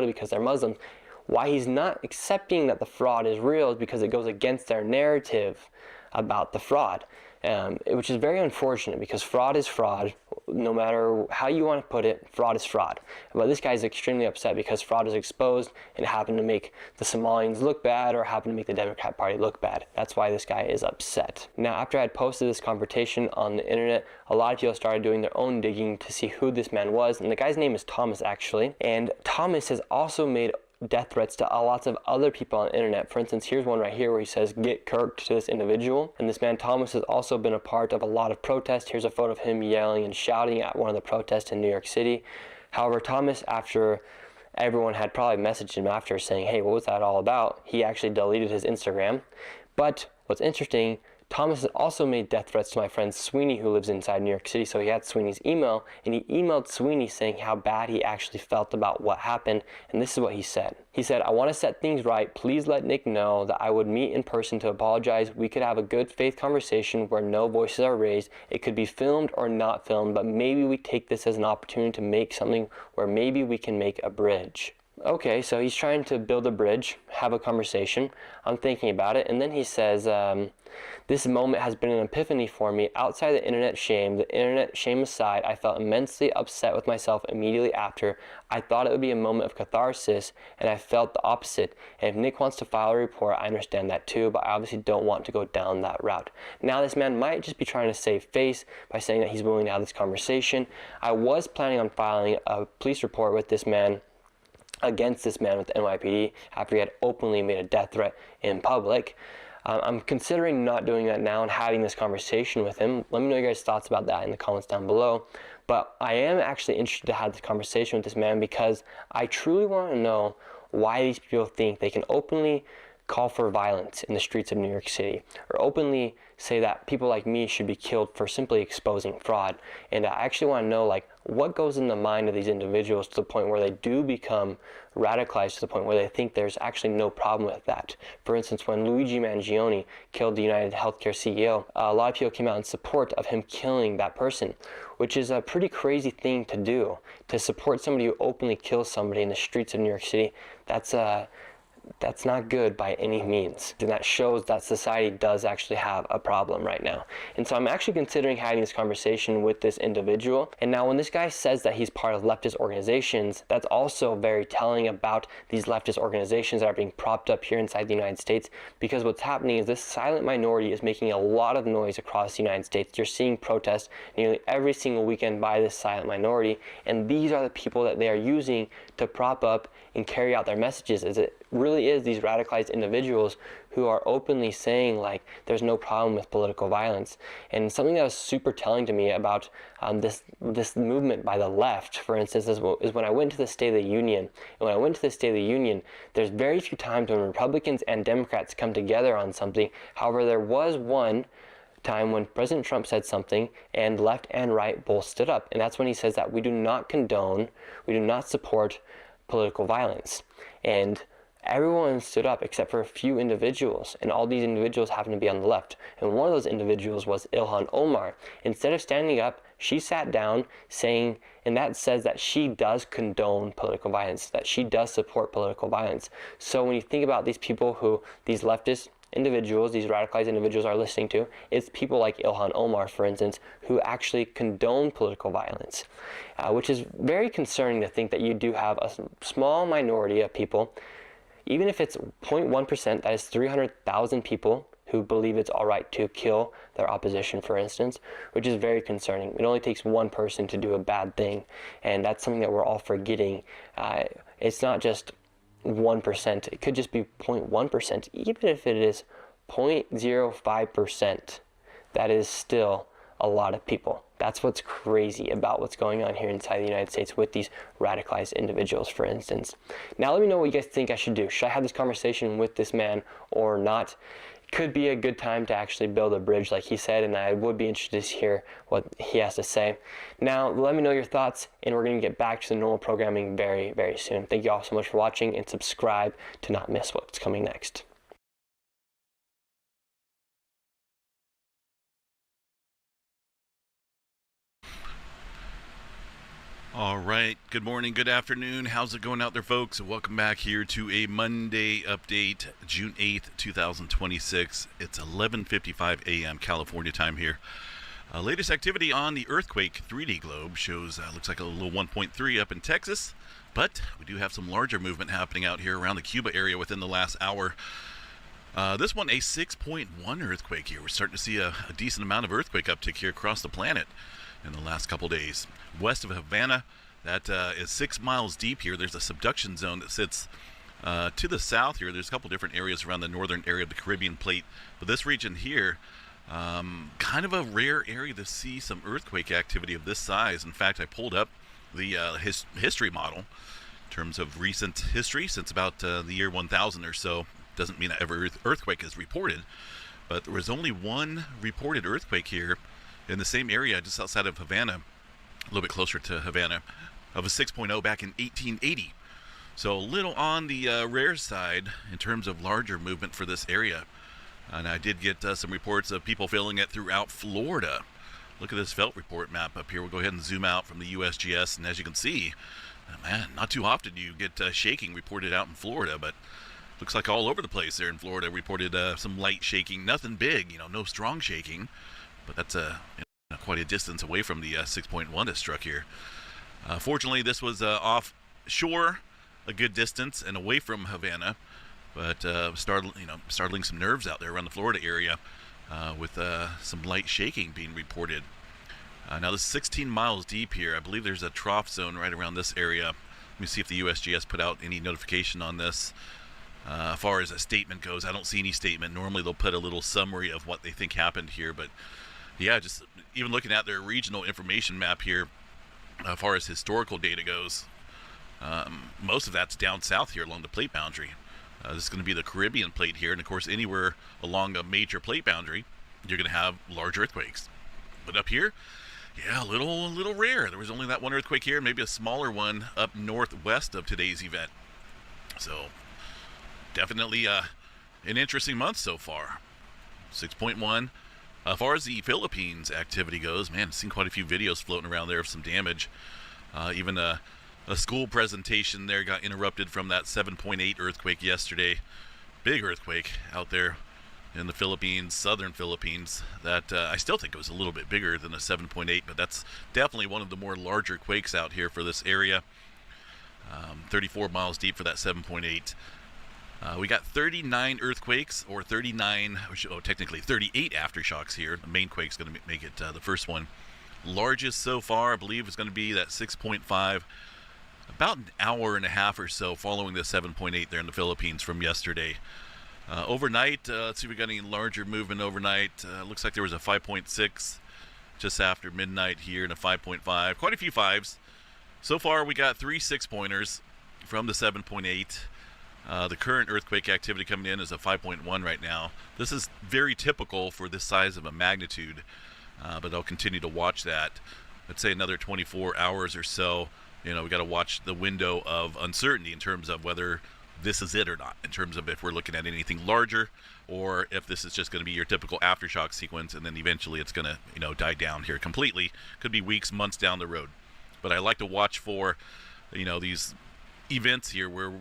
because they're Muslims. Why he's not accepting that the fraud is real is because it goes against their narrative about the fraud, which is very unfortunate, because fraud is fraud. No matter how you want to put it, fraud is fraud. But this guy is extremely upset because fraud is exposed and it happened to make the Somalians look bad, or happened to make the Democrat Party look bad. That's why this guy is upset. Now, after I had posted this confrontation on the internet, a lot of people started doing their own digging to see who this man was, and the guy's name is Thomas, actually. And Thomas has also made death threats to lots of other people on the internet. For instance, here's one right here where he says, "Get kirked" to this individual. And this man Thomas has also been a part of a lot of protests. Here's a photo of him yelling and shouting at one of the protests in New York City. However, Thomas, after everyone had probably messaged him after saying, "Hey, what was that all about?" he actually deleted his Instagram. But what's interesting, Thomas has also made death threats to my friend Sweeney, who lives inside New York City. So he had Sweeney's email, and he emailed Sweeney saying how bad he actually felt about what happened. And this is what he said. He said, "I want to set things right. Please let Nick know that I would meet in person to apologize. We could have a good faith conversation where no voices are raised. It could be filmed or not filmed, but maybe we take this as an opportunity to make something where maybe we can make a bridge." Okay, so he's trying to build a bridge, have a conversation. I'm thinking about it, and then he says, "This moment has been an epiphany for me. Outside the internet shame aside, I felt immensely upset with myself immediately after. I thought it would be a moment of catharsis, and I felt the opposite. And if Nick wants to file a report, I understand that too, but I obviously don't want to go down that route." Now, this man might just be trying to save face by saying that he's willing to have this conversation. I was planning on filing a police report with this man, against this man with the NYPD, after he had openly made a death threat in public. I'm considering not doing that now and having this conversation with him. Let me know your guys' thoughts about that in the comments down below. But I am actually interested to have this conversation with this man, because I truly want to know why these people think they can openly call for violence in the streets of New York City, or openly say that people like me should be killed for simply exposing fraud. And I actually want to know, like, what goes in the mind of these individuals to the point where they do become radicalized, to the point where they think there's actually no problem with that. For instance, when Luigi Mangione killed the United Healthcare CEO, a lot of people came out in support of him killing that person, which is a pretty crazy thing to do, to support somebody who openly kills somebody in the streets of New York City. That's not good by any means. And that shows that society does actually have a problem right now. And so I'm actually considering having this conversation with this individual. And now when this guy says that he's part of leftist organizations, that's also very telling about these leftist organizations that are being propped up here inside the United States. Because what's happening is this silent minority is making a lot of noise across the United States. You're seeing protests nearly every single weekend by this silent minority. And these are the people that they are using to prop up and carry out their messages. As it really is these radicalized individuals who are openly saying, like, there's no problem with political violence. And something that was super telling to me about this movement by the left, for instance, is when I went to the State of the Union. And when I went to the State of the Union, there's very few times when Republicans and Democrats come together on something. However, there was one time when President Trump said something and left and right both stood up. And that's when he says that we do not condone, we do not support political violence. And everyone stood up except for a few individuals, and all these individuals happened to be on the left. And one of those individuals was Ilhan Omar. Instead of standing up, she sat down saying, and that says that she does condone political violence, that she does support political violence. So when you think about these people who these leftist individuals, these radicalized individuals are listening to, it's people like Ilhan Omar, for instance, who actually condone political violence, which is very concerning to think that you do have a small minority of people, even if it's 0.1%, that is 300,000 people who believe it's all right to kill their opposition, for instance, which is very concerning. It only takes one person to do a bad thing, and that's something that we're all forgetting. It's not just 1%, it could just be 0.1%. Even if it is 0.05%, that is still a lot of people. That's what's crazy about what's going on here inside the United States with these radicalized individuals, for instance. Now let me know what you guys think I should do. Should I have this conversation with this man or not? Could be a good time to actually build a bridge like he said, and I would be interested to hear what he has to say. Now let me know your thoughts, and we're going to get back to the normal programming very, very soon. Thank you all so much for watching, and subscribe to not miss what's coming next. All right. Good morning, good afternoon. How's it going out there, folks? Welcome back here to a Monday update, June 8th, 2026. It's 11:55 a.m. California time here. Latest activity on the earthquake 3D globe shows looks like a little 1.3 up in Texas, but we do have some larger movement happening out here around the Cuba area within the last hour. This one, a 6.1 earthquake here. We're starting to see a decent amount of earthquake uptick here across the planet in the last couple days. West of Havana, that is 6 miles deep here. There's a subduction zone that sits to the south here. There's a couple different areas around the northern area of the Caribbean plate. But this region here, kind of a rare area to see some earthquake activity of this size. In fact, I pulled up the history model in terms of recent history since about the year 1000 or so. Doesn't mean that every earthquake is reported, but there was only one reported earthquake here in the same area just outside of Havana, a little bit closer to Havana, of a 6.0 back in 1880. So a little on the rare side in terms of larger movement for this area. And I did get some reports of people feeling it throughout Florida. Look at this felt report map up here. We'll go ahead and zoom out from the USGS, and as you can see, man, not too often you get shaking reported out in Florida, but looks like all over the place there in Florida reported some light shaking. Nothing big, no strong shaking, but that's quite a distance away from the 6.1 that struck here. Fortunately, this was offshore, a good distance and away from Havana, but startling some nerves out there around the Florida area with some light shaking being reported. Now this is 16 miles deep here. I believe there's a trough zone right around this area. Let me see if the USGS put out any notification on this. As far as a statement goes, I don't see any statement. Normally they'll put a little summary of what they think happened here, but yeah, just even looking at their regional information map here, as far as historical data goes, most of that's down south here along the plate boundary. This is going to be the Caribbean plate here, and of course anywhere along a major plate boundary, you're going to have large earthquakes. But up here, yeah, a little rare. There was only that one earthquake here, maybe a smaller one up northwest of today's event. So definitely an interesting month so far. 6.1. As far as the Philippines activity goes, man, I've seen quite a few videos floating around there of some damage. Even a school presentation there got interrupted from that 7.8 earthquake yesterday. Big earthquake out there in the Philippines, southern Philippines. That I still think it was a little bit bigger than a 7.8, but that's definitely one of the more larger quakes out here for this area. 34 miles deep for that 7.8. We got 39 earthquakes, or 39, technically 38 aftershocks here. The main quake's going to make it the first one. Largest so far, I believe, is going to be that 6.5. About an hour and a half or so following the 7.8 there in the Philippines from yesterday. Overnight, let's see if we got any larger movement overnight. Looks like there was a 5.6 just after midnight here and a 5.5. Quite a few fives. So far, we got 3 6-pointers from the 7.8. The current earthquake activity coming in is a 5.1 right now. This is very typical for this size of a magnitude, but I'll continue to watch that. Let's say another 24 hours or so. We got to watch the window of uncertainty in terms of whether this is it or not, in terms of if we're looking at anything larger or if this is just going to be your typical aftershock sequence and then eventually it's going to die down here completely. Could be weeks, months down the road. But I like to watch for these events here where,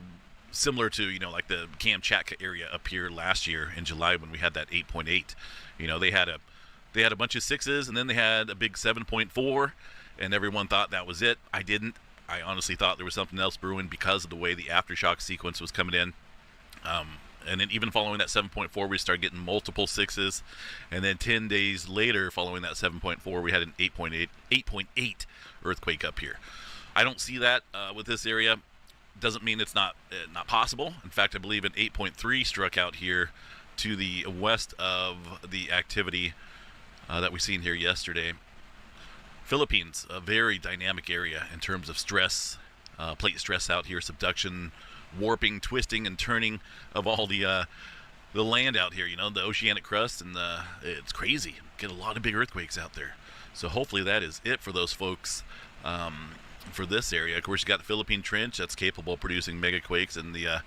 similar to like the Kamchatka area up here last year in July when we had that 8.8. They had a bunch of 6s, and then they had a big 7.4, and everyone thought that was it. I didn't. I honestly thought there was something else brewing because of the way the aftershock sequence was coming in. And then even following that 7.4, we started getting multiple 6s, and then 10 days later, following that 7.4, we had an 8.8 earthquake up here. I don't see that with this area. Doesn't mean it's not possible. In fact, I believe an 8.3 struck out here to the west of the activity that we seen here yesterday. Philippines, a very dynamic area in terms of stress, plate stress out here, subduction, warping, twisting, and turning of all the land out here. The oceanic crust, and it's crazy. Get a lot of big earthquakes out there. So hopefully that is it for those folks. For this area, of course, you got the Philippine Trench that's capable of producing megaquakes, and the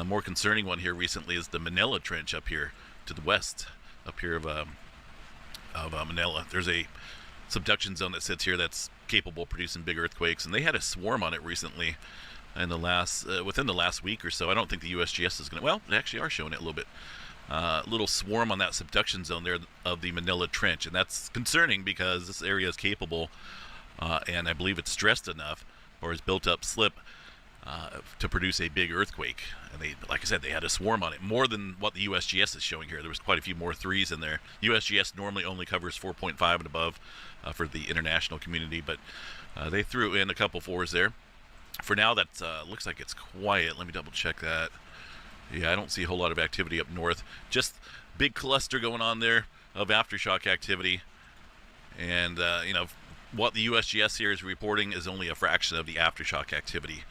more concerning one here recently is the Manila Trench up here to the west, up here of Manila. There's a subduction zone that sits here that's capable of producing big earthquakes, and they had a swarm on it recently in the last within the last week or so. I don't think the USGS is going to. Well, they actually are showing it a little bit. Little swarm on that subduction zone there of the Manila Trench, and that's concerning because this area is capable, and I believe it's stressed enough or has built up slip to produce a big earthquake. And they, like I said, they had a swarm on it, more than what the USGS is showing here. There was quite a few more threes in there. USGS normally only covers 4.5 and above for the international community, but they threw in a couple fours there. For now, that looks like it's quiet. Let me double check that. Yeah, I don't see a whole lot of activity up north. Just big cluster going on there of aftershock activity. And, what the USGS here is reporting is only a fraction of the aftershock activity.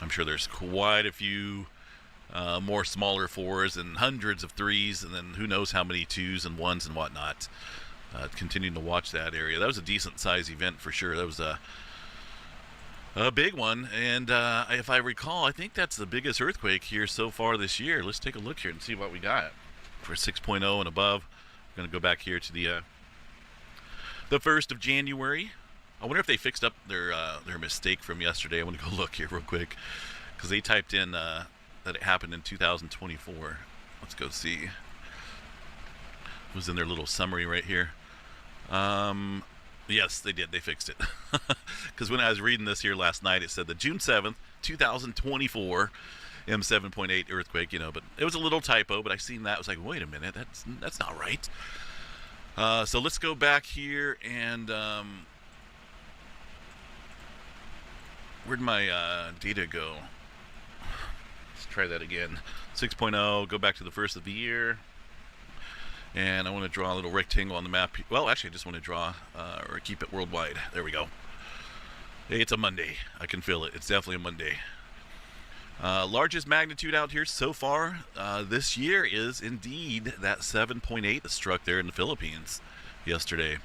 I'm sure there's quite a few more smaller fours and hundreds of threes, and then who knows how many twos and ones and whatnot. Continuing to watch that area. That was a decent size event for sure. That was a big one, and if I recall, I think that's the biggest earthquake here so far this year. Let's take a look here and see what we got for 6.0 and above. I'm going to go back here to the 1st of January. I wonder if they fixed up their mistake from yesterday. I want to go look here real quick because they typed in that it happened in 2024. Let's go see. It was in their little summary right here. Yes, they did. They fixed it. Because when I was reading this here last night, it said the June 7th, 2024 M7.8 earthquake, but it was a little typo, but I seen that. I was like, wait a minute, that's not right. So let's go back here and where'd my data go? Let's try that again. 6.0, go back to the 1st of the year. And I want to draw a little rectangle on the map. Well, actually, I just want to draw or keep it worldwide. There we go. Hey, it's a Monday. I can feel it. It's definitely a Monday. Largest magnitude out here so far this year is indeed that 7.8 that struck there in the Philippines yesterday.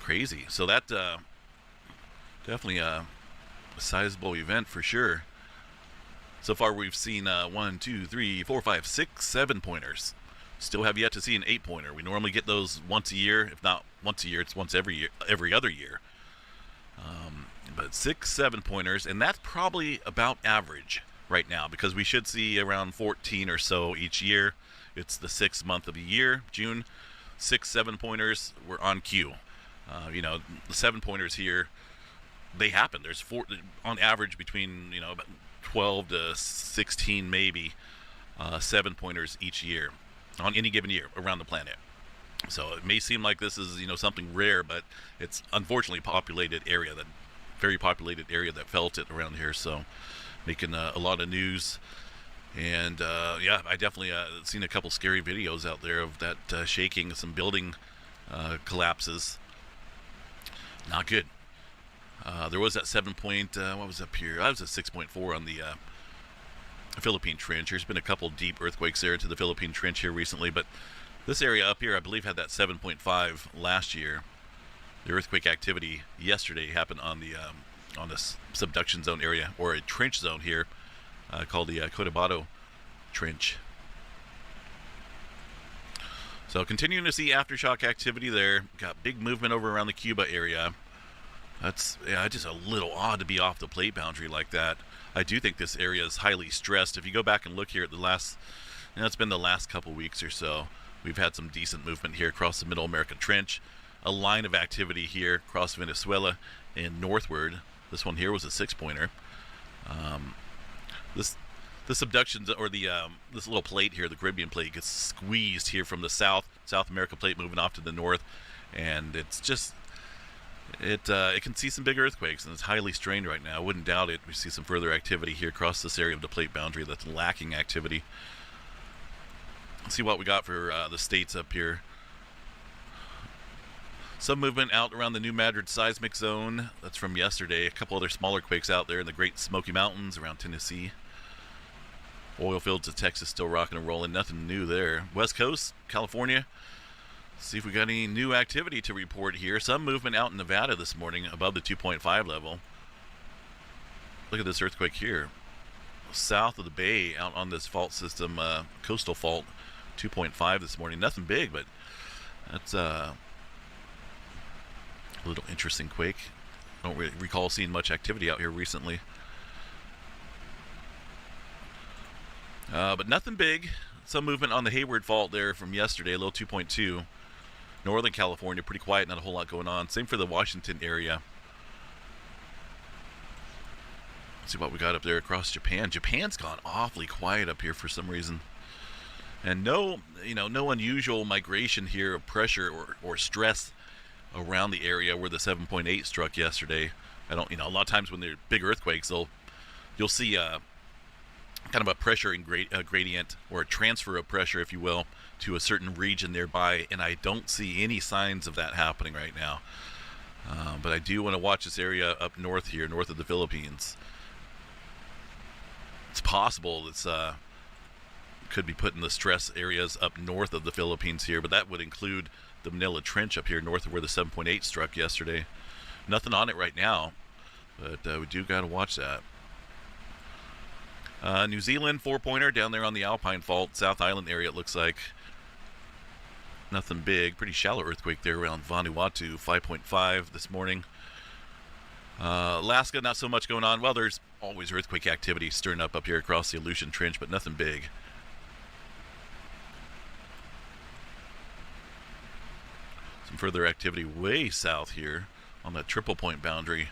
Crazy. So that definitely a sizable event for sure. So far, we've seen 1, 2, 3, 4, 5, 6, 7 pointers. Still have yet to see an 8-pointer. We normally get those once a year. If not once a year, it's once every other year. But 6, 7-pointers, and that's probably about average right now because we should see around 14 or so each year. It's the 6th month of the year, June. 6, 7-pointers, we're on cue. The 7-pointers here, they happen. There's 4 on average between about 12 to 16 maybe 7-pointers each year. On any given year around the planet. So it may seem like this is something rare, but it's unfortunately very populated area that felt it around here. So making a lot of news, and I definitely seen a couple scary videos out there of that shaking, some building collapses. Not good. There was that 7-point. What was up here? That was a 6.4 on the Philippine Trench. There's been a couple deep earthquakes there to the Philippine Trench here recently, but this area up here, I believe, had that 7.5 last year. The earthquake activity yesterday happened on this subduction zone area, or a trench zone here, called the Cotabato Trench. So continuing to see aftershock activity there. Got big movement over around the Cuba area. That's just a little odd to be off the plate boundary like that. I do think this area is highly stressed. If you go back and look here at the last, it's been the last couple weeks or so, we've had some decent movement here across the Middle American Trench. A line of activity here across Venezuela and northward. This one here was a 6-pointer. The subduction, or this little plate here, the Caribbean plate, gets squeezed here from the South America plate moving off to the north, and it's just it can see some big earthquakes, and it's highly strained right now. I wouldn't doubt it. We see some further activity here across this area of the plate boundary that's lacking activity. Let's see what we got for the states up here. Some movement out around the New Madrid seismic zone. That's from yesterday. A couple other smaller quakes out there in the Great Smoky Mountains around Tennessee. Oil fields of Texas still rocking and rolling. Nothing new there. West Coast, California. See if we got any new activity to report here. Some movement out in Nevada this morning above the 2.5 level. Look at this earthquake here. South of the bay out on this fault system, coastal fault, 2.5 this morning. Nothing big, but that's A little interesting quake. Don't really recall seeing much activity out here recently. But nothing big. Some movement on the Hayward Fault there from yesterday, a little 2.2. Northern California, pretty quiet, not a whole lot going on. Same for the Washington area. Let's see what we got up there across Japan. Japan's gone awfully quiet up here for some reason. And no unusual migration here of pressure or stress around the area where the 7.8 struck yesterday. A lot of times when there are big earthquakes, you'll see kind of a pressure gradient, or a transfer of pressure, if you will, to a certain region nearby, and I don't see any signs of that happening right now. But I do want to watch this area up north here, north of the Philippines. It's possible it's could be put in the stress areas up north of the Philippines here, but that would include the Manila Trench up here north of where the 7.8 struck yesterday. Nothing on it right now, but we do got to watch that. New Zealand 4-pointer down there on the Alpine Fault, South Island area, it looks like. Nothing big. Pretty shallow earthquake there around Vanuatu, 5.5 this morning. Alaska, not so much going on. Well, there's always earthquake activity stirring up here across the Aleutian Trench, but nothing big. Some further activity way south here on that triple point boundary.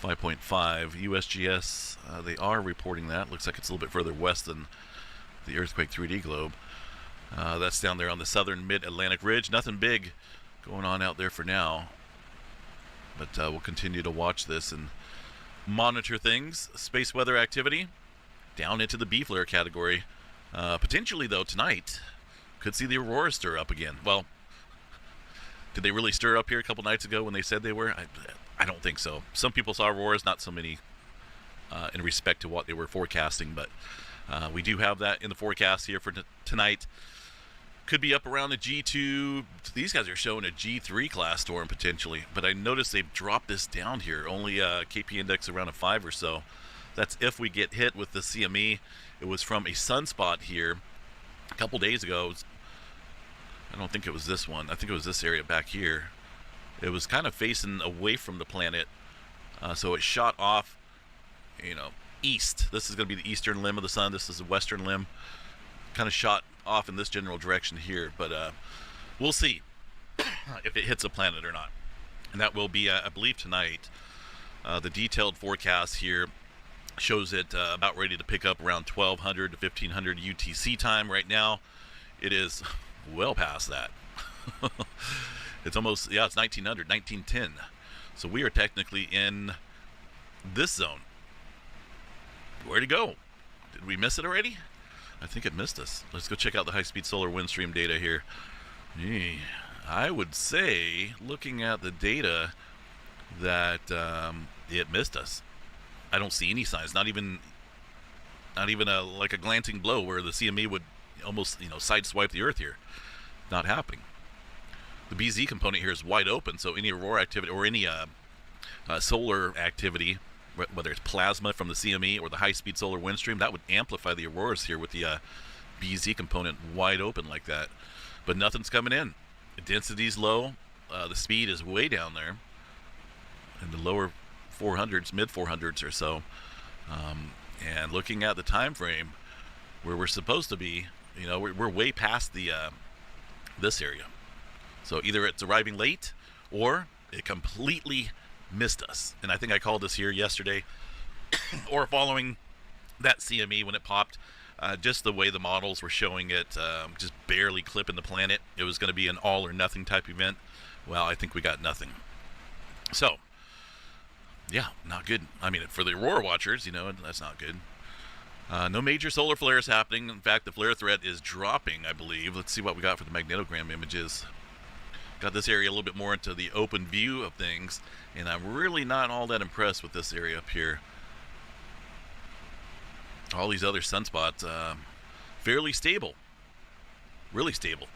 5.5 USGS, they are reporting that. Looks like it's a little bit further west than the earthquake 3D globe. That's down there on the southern mid-Atlantic ridge. Nothing big going on out there for now, but we'll continue to watch this and monitor things. Space weather activity down into the B flare category. Potentially, though, tonight could see the aurora stir up again. Well, did they really stir up here a couple nights ago when they said they were? I don't think so. Some people saw auroras, not so many in respect to what they were forecasting, but we do have that in the forecast here for tonight. Could be up around a G2. These guys are showing a G3 class storm potentially, but I noticed they've dropped this down here. Only KP index around a 5 or so. That's if we get hit with the CME. It was from a sunspot here a couple days ago. I don't think it was this one. I think it was this area back here. It was kind of facing away from the planet, so it shot off, east. This is going to be the eastern limb of the sun. This is the western limb. Kind of shot off in this general direction here, but we'll see if it hits a planet or not. And that will be, I believe, tonight. The detailed forecast here shows it about ready to pick up around 1200 to 1500 UTC time. Right now, it is well past that. It's almost, it's 1900, 1910. So we are technically in this zone. Where'd it go? Did we miss it already? I think it missed us. Let's go check out the high-speed solar wind stream data here. I would say, looking at the data, that it missed us. I don't see any signs. Not even like a glancing blow where the CME would almost sideswipe the Earth here. Not happening. The BZ component here is wide open, so any aurora activity or any solar activity, whether it's plasma from the CME or the high-speed solar wind stream, that would amplify the auroras here with the BZ component wide open like that. But nothing's coming in. The density's low. The speed is way down there in the lower 400s, mid 400s or so. And looking at the time frame where we're supposed to be, we're way past the this area. So either it's arriving late or it completely missed us. And I think I called this here yesterday or following that CME when it popped, just the way the models were showing it, just barely clipping the planet. It was going to be an all or nothing type event. Well, I think we got nothing. So, yeah, not good. I mean, for the aurora watchers, that's not good. No major solar flares happening. In fact, the flare threat is dropping, I believe. Let's see what we got for the magnetogram images. Got this area a little bit more into the open view of things, and I'm really not all that impressed with this area up here. All these other sunspots, fairly stable. Really stable.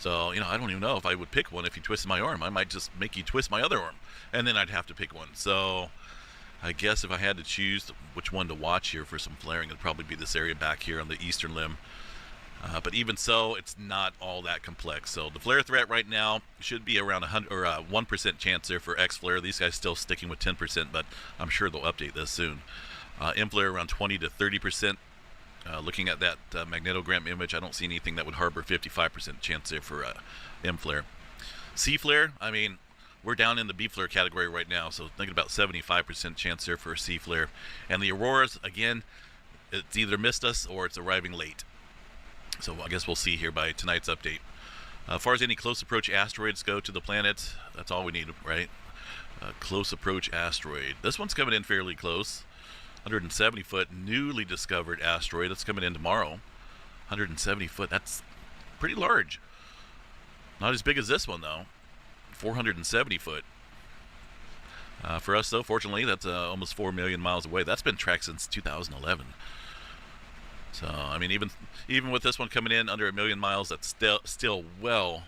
So, I don't even know if I would pick one if you twisted my arm. I might just make you twist my other arm, and then I'd have to pick one. So, I guess if I had to choose which one to watch here for some flaring, it'd probably be this area back here on the eastern limb. But even so, it's not all that complex. So the flare threat right now should be around 1% chance there for X flare. These guys still sticking with 10%, but I'm sure they'll update this soon. M flare around 20 to 30%. Looking at that magnetogram image, I don't see anything that would harbor 55% chance there for M flare. C flare, I mean, we're down in the B flare category right now, so thinking about 75% chance there for a C flare. And the auroras, again, it's either missed us or it's arriving late. So I guess we'll see here by tonight's update. As far as any close approach asteroids go to the planet, that's all we need, right? Close approach asteroid. This one's coming in fairly close. 170 foot newly discovered asteroid. That's coming in tomorrow. 170 foot. That's pretty large. Not as big as this one, though. 470 foot. For us, though, fortunately, that's almost 4 million miles away. That's been tracked since 2011. So, I mean, even with this one coming in under 1 million miles, that's still well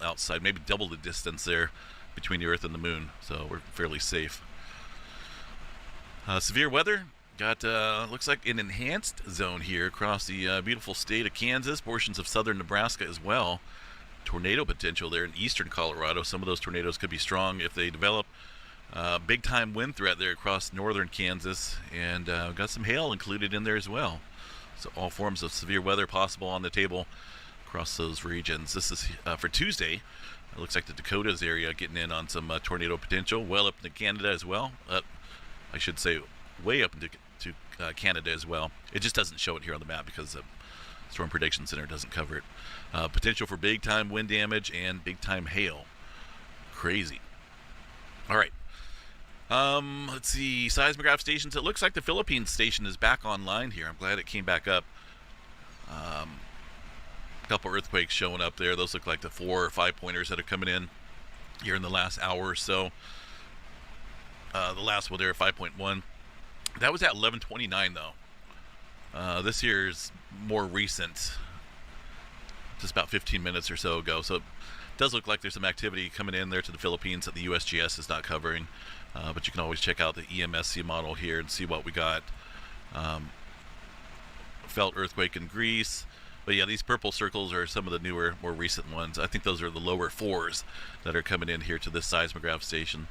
outside, maybe double the distance there between the Earth and the Moon. So we're fairly safe. Severe weather. Got, looks like an enhanced zone here across the beautiful state of Kansas, portions of southern Nebraska as well. Tornado potential there in eastern Colorado. Some of those tornadoes could be strong if they develop. Big time wind threat there across northern Kansas, and got some hail included in there as well. So all forms of severe weather possible on the table across those regions. This is for Tuesday. It looks like the Dakotas area getting in on some tornado potential. Well up into Canada as well. I should say way up into Canada as well. It just doesn't show it here on the map because the Storm Prediction Center doesn't cover it. Potential for big time wind damage and big time hail. Crazy. All right. Let's see, seismograph stations. It looks like the Philippines station is back online here. I'm glad it came back up. A couple earthquakes showing up there. Those look like the 4 or 5 pointers that are coming in here in the last hour or so. The last one there, 5.1. That was at 11:29 though. This year's more recent, just about 15 minutes or so ago. So it does look like there's some activity coming in there to the Philippines that the USGS is not covering. But you can always check out the EMSC model here and see what we got. Felt earthquake in Greece. But yeah, these purple circles are some of the newer, more recent ones. I think those are the lower 4s that are coming in here to this seismograph station.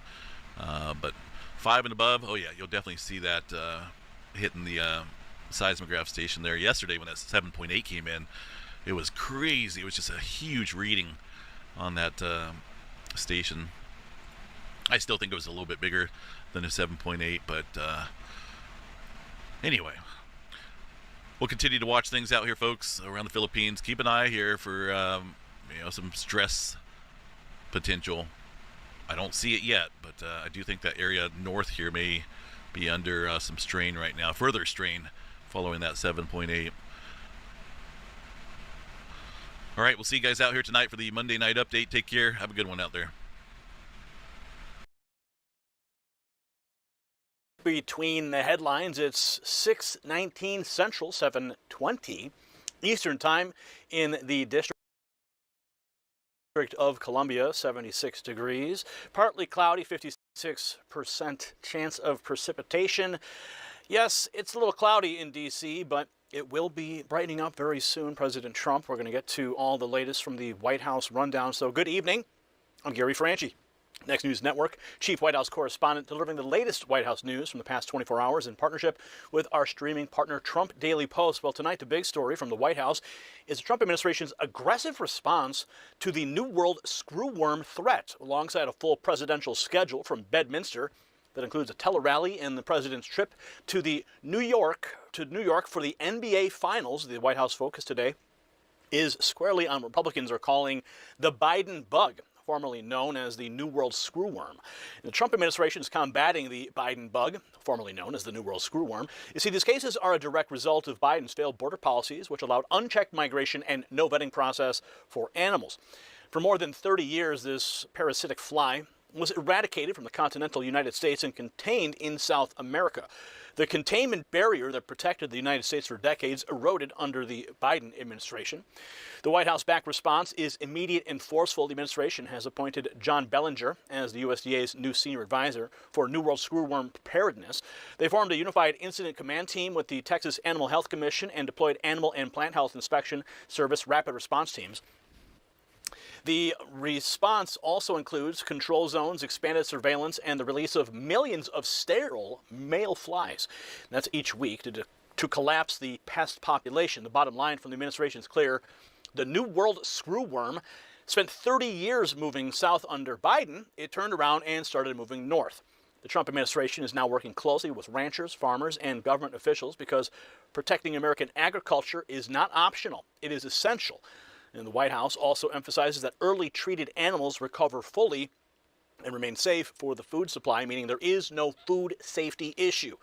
But 5 and above, oh yeah, you'll definitely see that hitting the seismograph station there. Yesterday when that 7.8 came in, it was crazy. It was just a huge reading on that station. I still think it was a little bit bigger than a 7.8, but anyway, we'll continue to watch things out here, folks, around the Philippines. Keep an eye here for some stress potential. I don't see it yet, but I do think that area north here may be under some strain right now, further strain following that 7.8. All right, we'll see you guys out here tonight for the Monday night update. Take care. Have a good one out there. Between the headlines, it's 6:19 Central, 7:20 Eastern Time in the District of Columbia, 76 degrees. Partly cloudy, 56% chance of precipitation. Yes, it's a little cloudy in D.C., but it will be brightening up very soon. President Trump, we're going to get to all the latest from the White House rundown. So good evening. I'm Gary Franchi. Next News Network, Chief White House Correspondent, delivering the latest White House news from the past 24 hours in partnership with our streaming partner, Trump Daily Post. Well, tonight, the big story from the White House is the Trump administration's aggressive response to the New World screwworm threat, alongside a full presidential schedule from Bedminster that includes a tele-rally and the president's trip to New York for the NBA Finals. The White House focus today is squarely on what Republicans are calling the Biden bug, formerly known as the New World screwworm. The Trump administration is combating the Biden bug, formerly known as the New World screwworm. You see, these cases are a direct result of Biden's failed border policies, which allowed unchecked migration and no vetting process for animals. For more than 30 years, this parasitic fly was eradicated from the continental United States and contained in South America. The containment barrier that protected the United States for decades eroded under the Biden administration. The White House-backed response is immediate and forceful. The administration has appointed John Bellinger as the USDA's new senior advisor for New World Screwworm Preparedness. They formed a unified incident command team with the Texas Animal Health Commission and deployed Animal and Plant Health Inspection Service rapid response teams. The response also includes control zones, expanded surveillance, and the release of millions of sterile male flies. That's each week to collapse the pest population. The bottom line from the administration is clear. The New World Screwworm spent 30 years moving south under Biden. It turned around and started moving north. The Trump administration is now working closely with ranchers, farmers, and government officials because protecting American agriculture is not optional. It is essential. And the White House also emphasizes that early treated animals recover fully and remain safe for the food supply, meaning there is no food safety issue.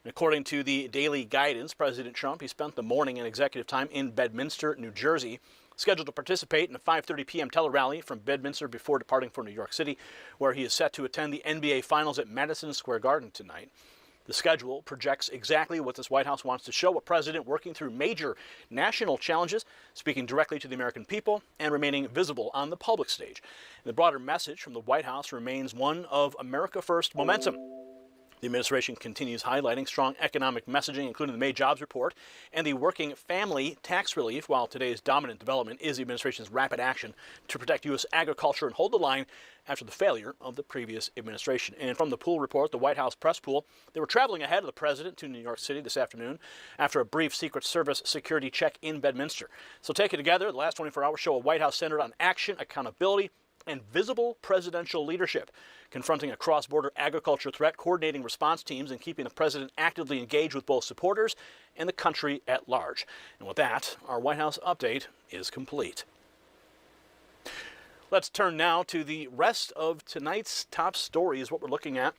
And according to the daily guidance, President Trump, he spent the morning and executive time in Bedminster, New Jersey, scheduled to participate in a 5:30 p.m. tele-rally from Bedminster before departing for New York City, where he is set to attend the NBA Finals at Madison Square Garden tonight. The schedule projects exactly what this White House wants to show: a president working through major national challenges, speaking directly to the American people, and remaining visible on the public stage. And the broader message from the White House remains one of America First momentum. The administration continues highlighting strong economic messaging, including the May jobs report and the working family tax relief, while today's dominant development is the administration's rapid action to protect U.S. agriculture and hold the line after the failure of the previous administration. And from the pool report, the White House press pool, they were traveling ahead of the president to New York City this afternoon after a brief Secret Service security check in Bedminster. So taken together, the last 24 hours show a White House centered on action, accountability, and visible presidential leadership, confronting a cross-border agriculture threat, coordinating response teams, and keeping the president actively engaged with both supporters and the country at large. And with that, our White House update is complete. Let's turn now to the rest of tonight's top stories, what we're looking at.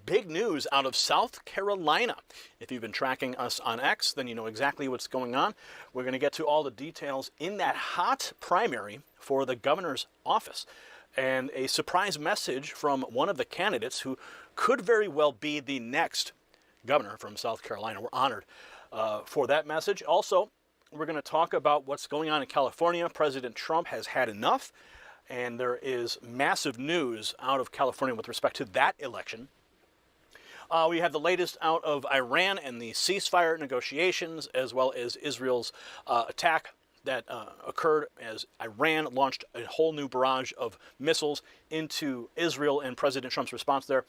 Big news out of South Carolina. If you've been tracking us on X, then you know exactly what's going on. We're going to get to all the details in that hot primary for the governor's office. And a surprise message from one of the candidates who could very well be the next governor from South Carolina. We're honored for that message. Also, we're going to talk about what's going on in California. President Trump has had enough, and there is massive news out of California with respect to that election. We have the latest out of Iran and the ceasefire negotiations, as well as Israel's attack that occurred as Iran launched a whole new barrage of missiles into Israel and President Trump's response there.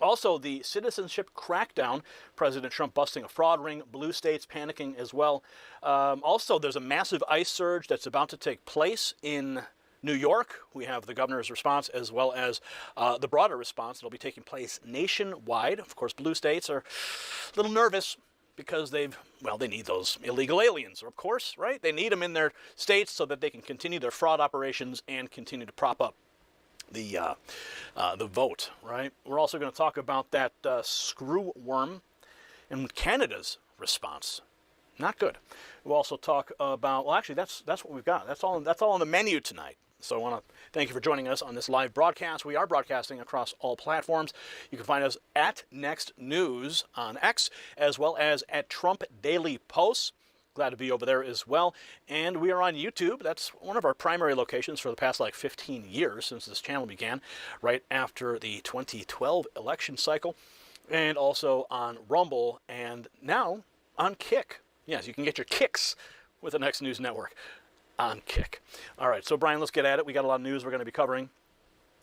Also, the citizenship crackdown, President Trump busting a fraud ring, blue states panicking as well. Also, there's a massive ICE surge that's about to take place in New York. We have the governor's response as well as the broader response that will be taking place nationwide. Of course, blue states are a little nervous because they need those illegal aliens, of course, right? They need them in their states so that they can continue their fraud operations and continue to prop up the vote, right? We're also going to talk about that screw worm and Canada's response. Not good. We'll also talk about, well, actually, that's what we've got. That's all on the menu tonight. So I want to thank you for joining us on this live broadcast. We are broadcasting across all platforms. You can find us at Next News on X, as well as at Trump Daily Posts. Glad to be over there as well. And we are on YouTube. That's one of our primary locations for the past 15 years since this channel began, right after the 2012 election cycle. And also on Rumble and now on Kick. Yes, you can get your kicks with the Next News Network on Kick. All right, so Brian, let's get at it. We got a lot of news we're going to be covering.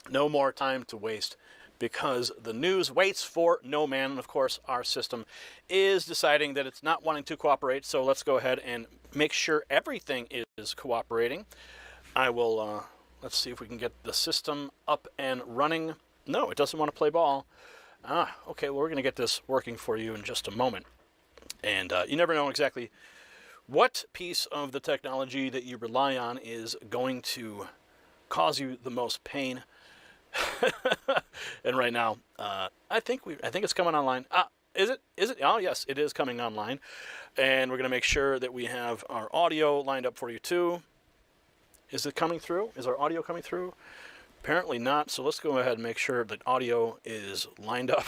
No more time to waste because the news waits for no man. And of course, our system is deciding that it's not wanting to cooperate. So let's go ahead and make sure everything is cooperating. I will, let's see if we can get the system up and running. No, it doesn't want to play ball. Okay, well, we're going to get this working for you in just a moment. And you never know exactly what piece of the technology that you rely on is going to cause you the most pain. And right now, I think it's coming online. Is it? Oh, yes, it is coming online. And we're going to make sure that we have our audio lined up for you too. Is it coming through? Is our audio coming through? Apparently not, so let's go ahead and make sure that audio is lined up.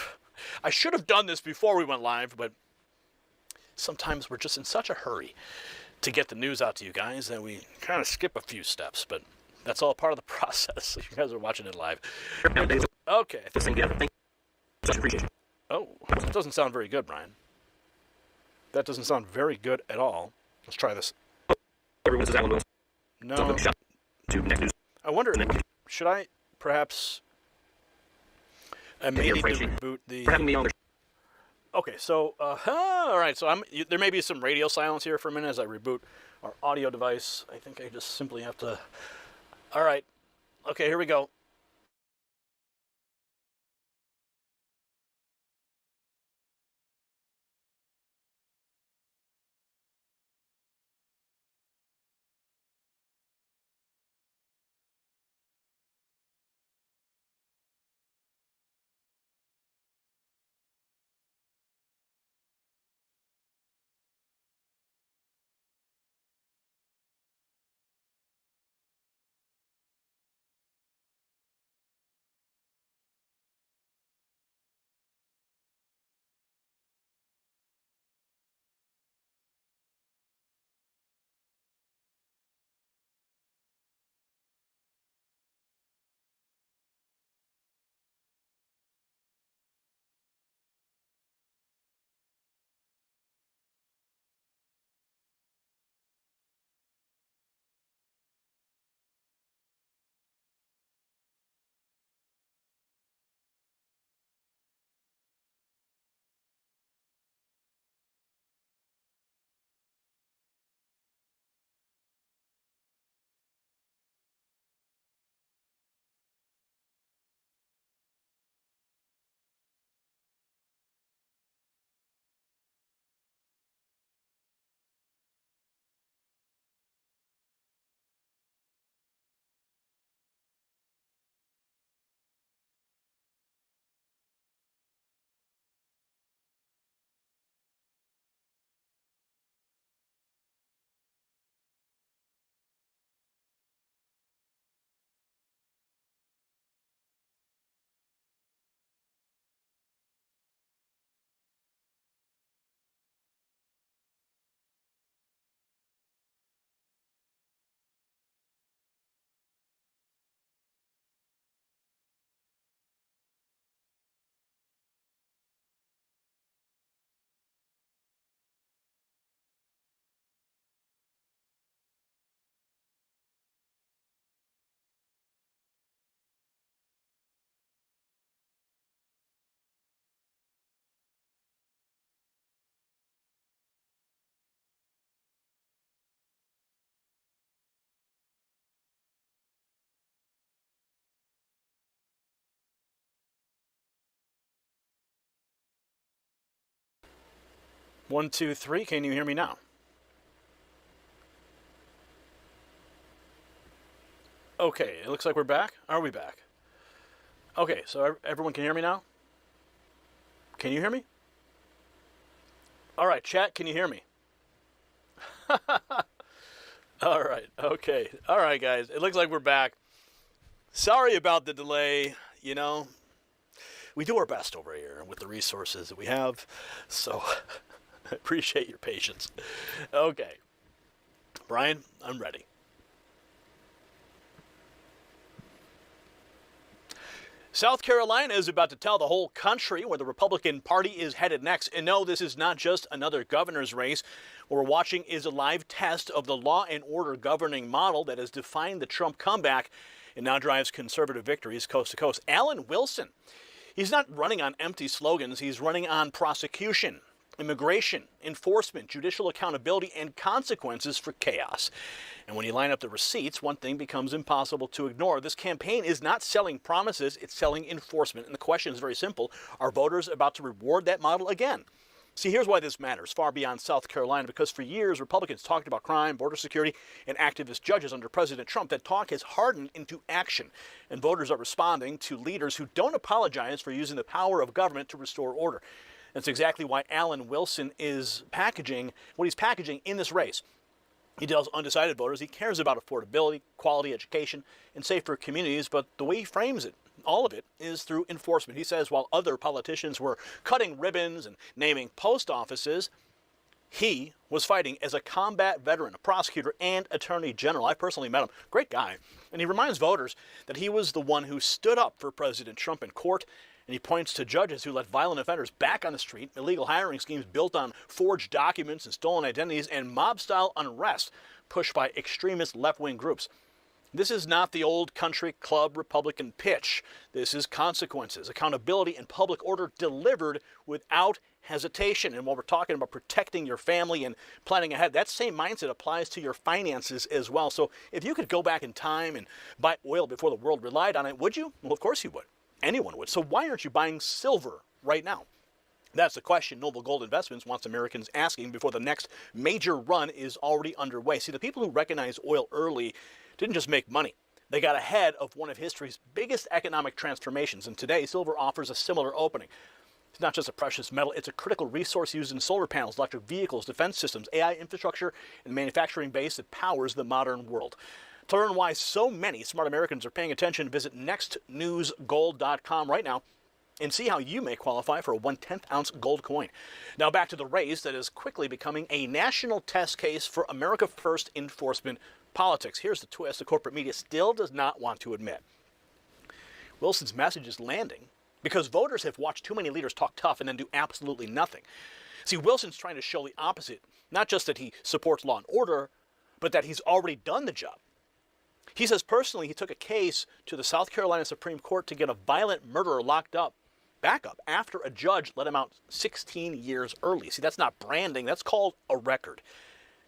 I should have done this before we went live, but sometimes we're just in such a hurry to get the news out to you guys that we kind of skip a few steps, but that's all part of the process. You guys are watching it live. Okay. Oh, that doesn't sound very good, Brian. That doesn't sound very good at all. Let's try this. No. I wonder, should I perhaps maybe reboot the... Okay, so, all right, so there may be some radio silence here for a minute as I reboot our audio device. I think I just simply have to... All right. Okay, here we go. One, two, three. Can you hear me now? Okay, it looks like we're back. Are we back? Okay, so everyone can hear me now? Can you hear me? All right, chat, can you hear me? All right, okay. All right, guys, it looks like we're back. Sorry about the delay, you know. We do our best over here with the resources that we have, so I appreciate your patience. Okay. Brian, I'm ready. South Carolina is about to tell the whole country where the Republican Party is headed next. And no, this is not just another governor's race. What we're watching is a live test of the law and order governing model that has defined the Trump comeback and now drives conservative victories coast to coast. Alan Wilson, he's not running on empty slogans. He's running on prosecution, immigration, enforcement, judicial accountability, and consequences for chaos. And when you line up the receipts, one thing becomes impossible to ignore. This campaign is not selling promises, it's selling enforcement. And the question is very simple. Are voters about to reward that model again? See, here's why this matters, far beyond South Carolina, because for years, Republicans talked about crime, border security, and activist judges under President Trump. That talk has hardened into action, and voters are responding to leaders who don't apologize for using the power of government to restore order. That's exactly why Alan Wilson is packaging what he's packaging in this race. He tells undecided voters he cares about affordability, quality education, and safer communities, but the way he frames it, all of it, is through enforcement. He says while other politicians were cutting ribbons and naming post offices, he was fighting as a combat veteran, a prosecutor, and attorney general. I personally met him. Great guy. And he reminds voters that he was the one who stood up for President Trump in court. And he points to judges who let violent offenders back on the street, illegal hiring schemes built on forged documents and stolen identities, and mob-style unrest pushed by extremist left-wing groups. This is not the old country club Republican pitch. This is consequences, accountability, and public order delivered without hesitation. And while we're talking about protecting your family and planning ahead, that same mindset applies to your finances as well. So if you could go back in time and buy oil before the world relied on it, would you? Well, of course you would. Anyone would. So why aren't you buying silver right now? That's the question Noble Gold Investments wants Americans asking before the next major run is already underway. See, the people who recognized oil early didn't just make money. They got ahead of one of history's biggest economic transformations, and today silver offers a similar opening. It's not just a precious metal, it's a critical resource used in solar panels, electric vehicles, defense systems, AI infrastructure, and manufacturing base that powers the modern world. To learn why so many smart Americans are paying attention, visit nextnewsgold.com right now and see how you may qualify for a 1/10 ounce gold coin. Now back to the race that is quickly becoming a national test case for America First enforcement politics. Here's the twist the corporate media still does not want to admit. Wilson's message is landing because voters have watched too many leaders talk tough and then do absolutely nothing. See, Wilson's trying to show the opposite, not just that he supports law and order, but that he's already done the job. He says personally he took a case to the South Carolina Supreme Court to get a violent murderer locked up, back up, after a judge let him out 16 years early. See, that's not branding, that's called a record.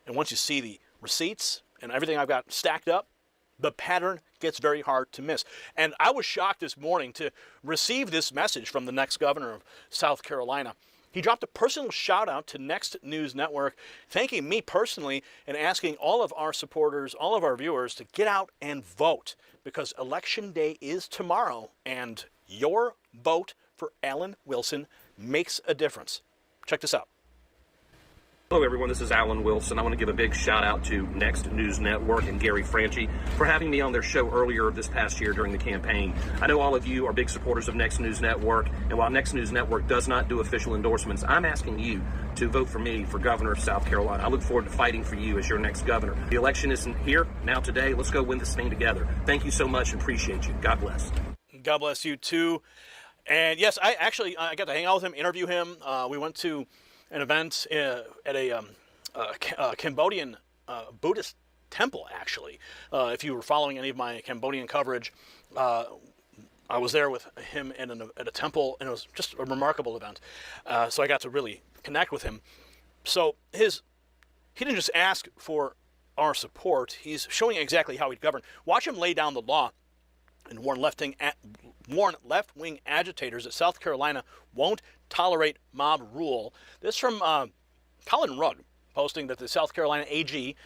And once you see the receipts and everything I've got stacked up, the pattern gets very hard to miss. And I was shocked this morning to receive this message from the next governor of South Carolina. He dropped a personal shout out to Next News Network, thanking me personally and asking all of our supporters, all of our viewers to get out and vote because Election Day is tomorrow and your vote for Alan Wilson makes a difference. Check this out. Hello everyone, this is Alan Wilson. I want to give a big shout out to Next News Network and Gary Franchi for having me on their show earlier this past year during the campaign. I know all of you are big supporters of Next News Network, and while Next News Network does not do official endorsements, I'm asking you to vote for me for governor of South Carolina. I look forward to fighting for you as your next governor. The election isn't here now today. Let's go win this thing together. Thank you so much and appreciate you. God bless. God bless you too. And yes, I got to hang out with him, interview him. We went to an event at a Cambodian Buddhist temple, actually. If you were following any of my Cambodian coverage, I was there with him at a temple, and it was just a remarkable event. So I got to really connect with him. So he didn't just ask for our support, he's showing exactly how he'd govern. Watch him lay down the law and warn left-wing agitators that South Carolina won't tolerate mob rule. This from Colin Rugg, posting that the South Carolina AG,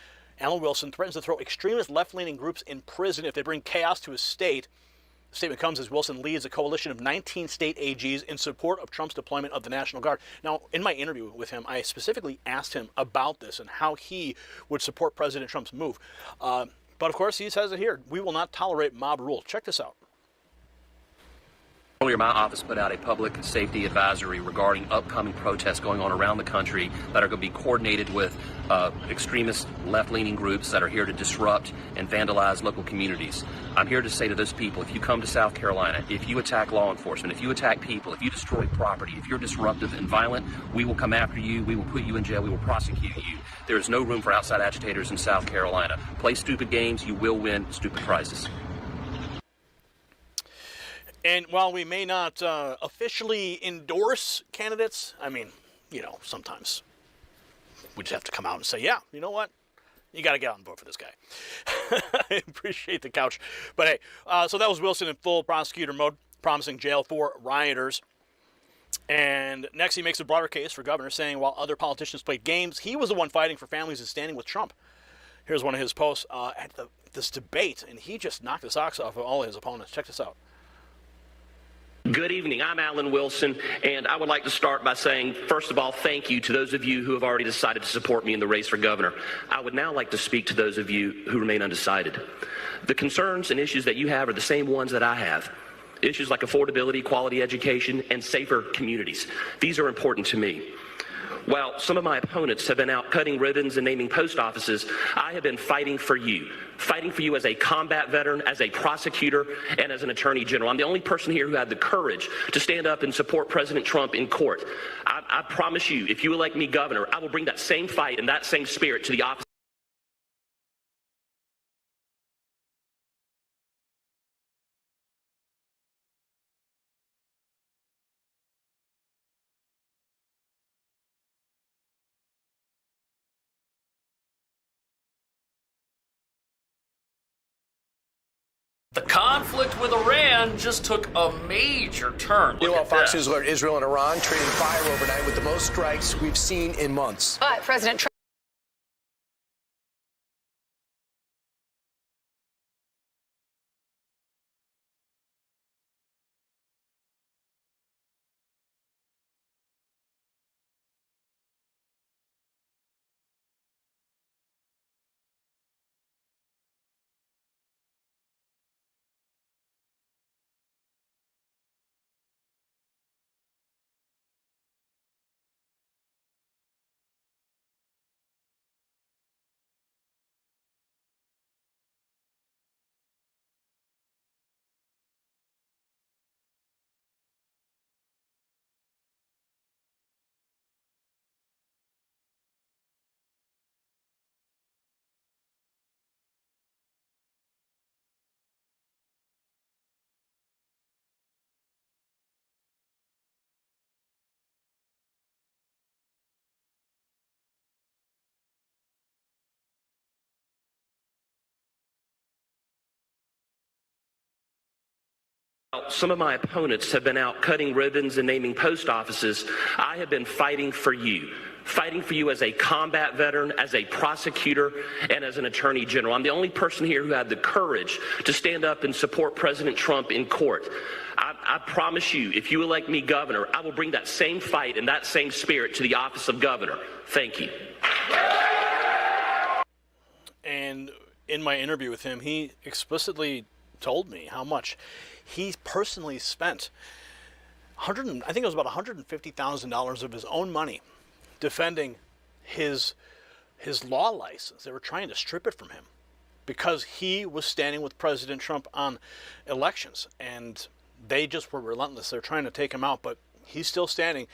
Alan Wilson, threatens to throw extremist left-leaning groups in prison if they bring chaos to his state. The statement comes as Wilson leads a coalition of 19 state AGs in support of Trump's deployment of the National Guard. Now, in my interview with him, I specifically asked him about this and how he would support President Trump's move. But of course, he says it here, we will not tolerate mob rule. Check this out. Earlier, my office put out a public safety advisory regarding upcoming protests going on around the country that are going to be coordinated with extremist left-leaning groups that are here to disrupt and vandalize local communities. I'm here to say to those people, if you come to South Carolina, if you attack law enforcement, if you attack people, if you destroy property, if you're disruptive and violent, we will come after you, we will put you in jail, we will prosecute you. There is no room for outside agitators in South Carolina. Play stupid games, you will win stupid prizes. And while we may not officially endorse candidates, I mean, sometimes we just have to come out and say, yeah, you know what? You got to get out and vote for this guy. I appreciate the couch. But hey, so that was Wilson in full prosecutor mode, promising jail for rioters. And next he makes a broader case for governor, saying while other politicians played games, he was the one fighting for families and standing with Trump. Here's one of his posts at this debate, and he just knocked the socks off of all his opponents. Check this out. Good evening. I'm Alan Wilson, and I would like to start by saying, first of all, thank you to those of you who have already decided to support me in the race for governor. I would now like to speak to those of you who remain undecided. The concerns and issues that you have are the same ones that I have. Issues like affordability, quality education, and safer communities. These are important to me. While some of my opponents have been out cutting ribbons and naming post offices, I have been fighting for you as a combat veteran, as a prosecutor, and as an attorney general. I'm the only person here who had the courage to stand up and support President Trump in court. I promise you, if you elect me governor, I will bring that same fight and that same spirit to the office. The conflict with Iran just took a major turn. Meanwhile, Fox News alert Israel and Iran trading fire overnight with the most strikes we've seen in months. But President Trump Some of my opponents have been out cutting ribbons and naming post offices. I have been fighting for you as a combat veteran, as a prosecutor, and as an attorney general. I'm the only person here who had the courage to stand up and support President Trump in court. I promise you, if you elect me governor, I will bring that same fight and that same spirit to the office of governor. Thank you. And in my interview with him, he explicitly told me how much he personally spent. I think it was about $150,000 of his own money defending his law license. They were trying to strip it from him because he was standing with President Trump on elections, and they just were relentless. They're trying to take him out, but he's still standing.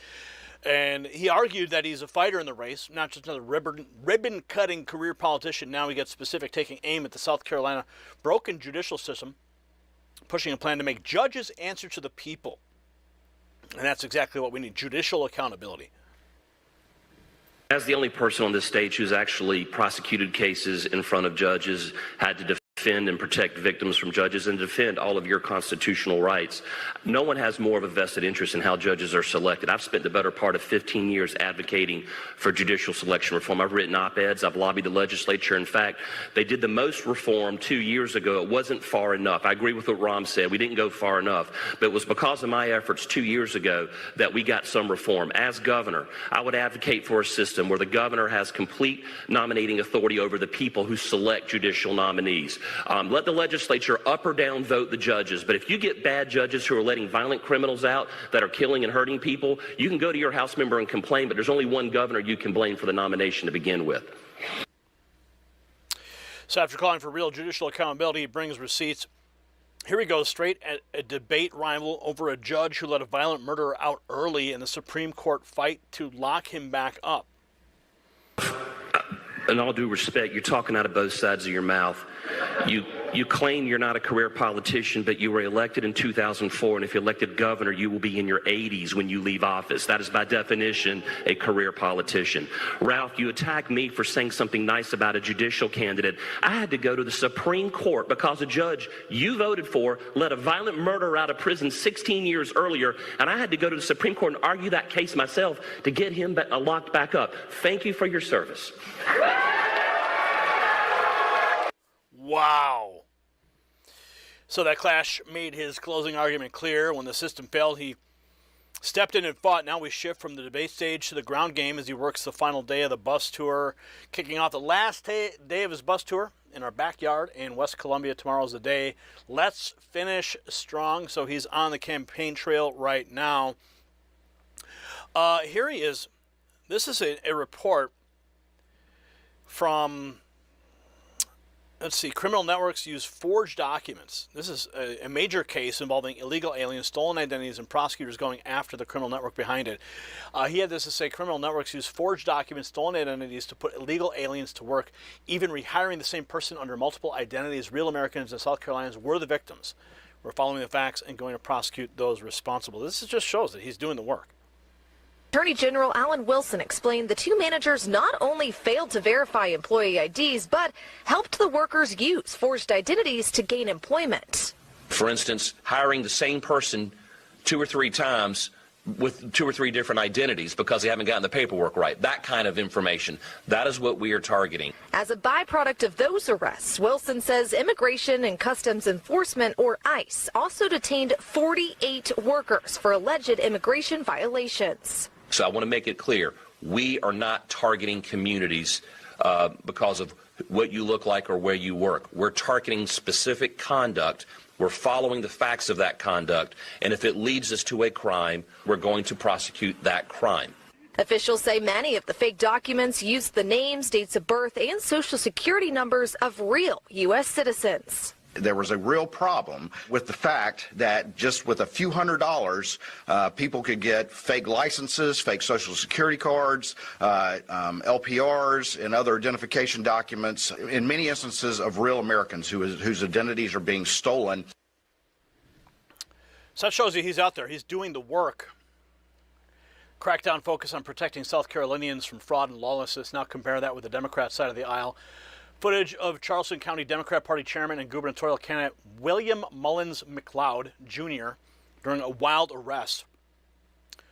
And he argued that he's a fighter in the race, not just another ribbon-cutting career politician. Now he gets specific, taking aim at the South Carolina broken judicial system, pushing a plan to make judges answer to the people. And that's exactly what we need, judicial accountability. As the only person on this stage who's actually prosecuted cases in front of judges, had to defend and protect victims from judges, and defend all of your constitutional rights, no one has more of a vested interest in how judges are selected. I've spent the better part of 15 years advocating for judicial selection reform. I've written op-eds. I've lobbied the legislature. In fact, they did the most reform 2 years ago. It wasn't far enough. I agree with what Rahm said. We didn't go far enough. But it was because of my efforts 2 years ago that we got some reform. As governor, I would advocate for a system where the governor has complete nominating authority over the people who select judicial nominees. Let the legislature up or down vote the judges, but if you get bad judges who are letting violent criminals out that are killing and hurting people, you can go to your House member and complain, but there's only one governor you can blame for the nomination to begin with. So after calling for real judicial accountability, he brings receipts. Here we go, straight at a debate rival over a judge who let a violent murderer out early in the Supreme Court fight to lock him back up. In all due respect, you're talking out of both sides of your mouth. You claim you're not a career politician, but you were elected in 2004, and if you're elected governor, you will be in your 80s when you leave office. That is, by definition, a career politician. Ralph, you attack me for saying something nice about a judicial candidate. I had to go to the Supreme Court because a judge you voted for let a violent murderer out of prison 16 years earlier, and I had to go to the Supreme Court and argue that case myself to get him locked back up. Thank you for your service. Wow. So that clash made his closing argument clear. When the system failed, he stepped in and fought. Now we shift from the debate stage to the ground game as he works the final day of the bus tour, kicking off the last day of his bus tour in our backyard in West Columbia. Tomorrow's the day. Let's finish strong. So he's on the campaign trail right now. Here he is. This is a report from, let's see, criminal networks use forged documents. This is a major case involving illegal aliens, stolen identities, and prosecutors going after the criminal network behind it. He had this to say: criminal networks use forged documents, stolen identities to put illegal aliens to work, even rehiring the same person under multiple identities. Real Americans in South Carolina were the victims. We're following the facts and going to prosecute those responsible. This just shows that he's doing the work. Attorney General Alan Wilson explained the two managers not only failed to verify employee IDs, but helped the workers use forged identities to gain employment. For instance, hiring the same person 2 or 3 times with 2 or 3 different identities because they haven't gotten the paperwork right. That kind of information. That is what we are targeting. As a byproduct of those arrests, Wilson says Immigration and Customs Enforcement, or ICE, also detained 48 workers for alleged immigration violations. So I want to make it clear, we are not targeting communities because of what you look like or where you work. We're targeting specific conduct. We're following the facts of that conduct, and if it leads us to a crime, we're going to prosecute that crime. Officials say many of the fake documents used the names, dates of birth, and social security numbers of real U.S. citizens. There was a real problem with the fact that just with a few $100s, people could get fake licenses, fake social security cards, LPRs, and other identification documents, in many instances of real Americans whose identities are being stolen. So that shows you he's out there. He's doing the work. Crackdown focus on protecting South Carolinians from fraud and lawlessness. Now compare that with the Democrat side of the aisle. Footage of Charleston County Democrat Party Chairman and gubernatorial candidate William Mullins McLeod, Jr. during a wild arrest.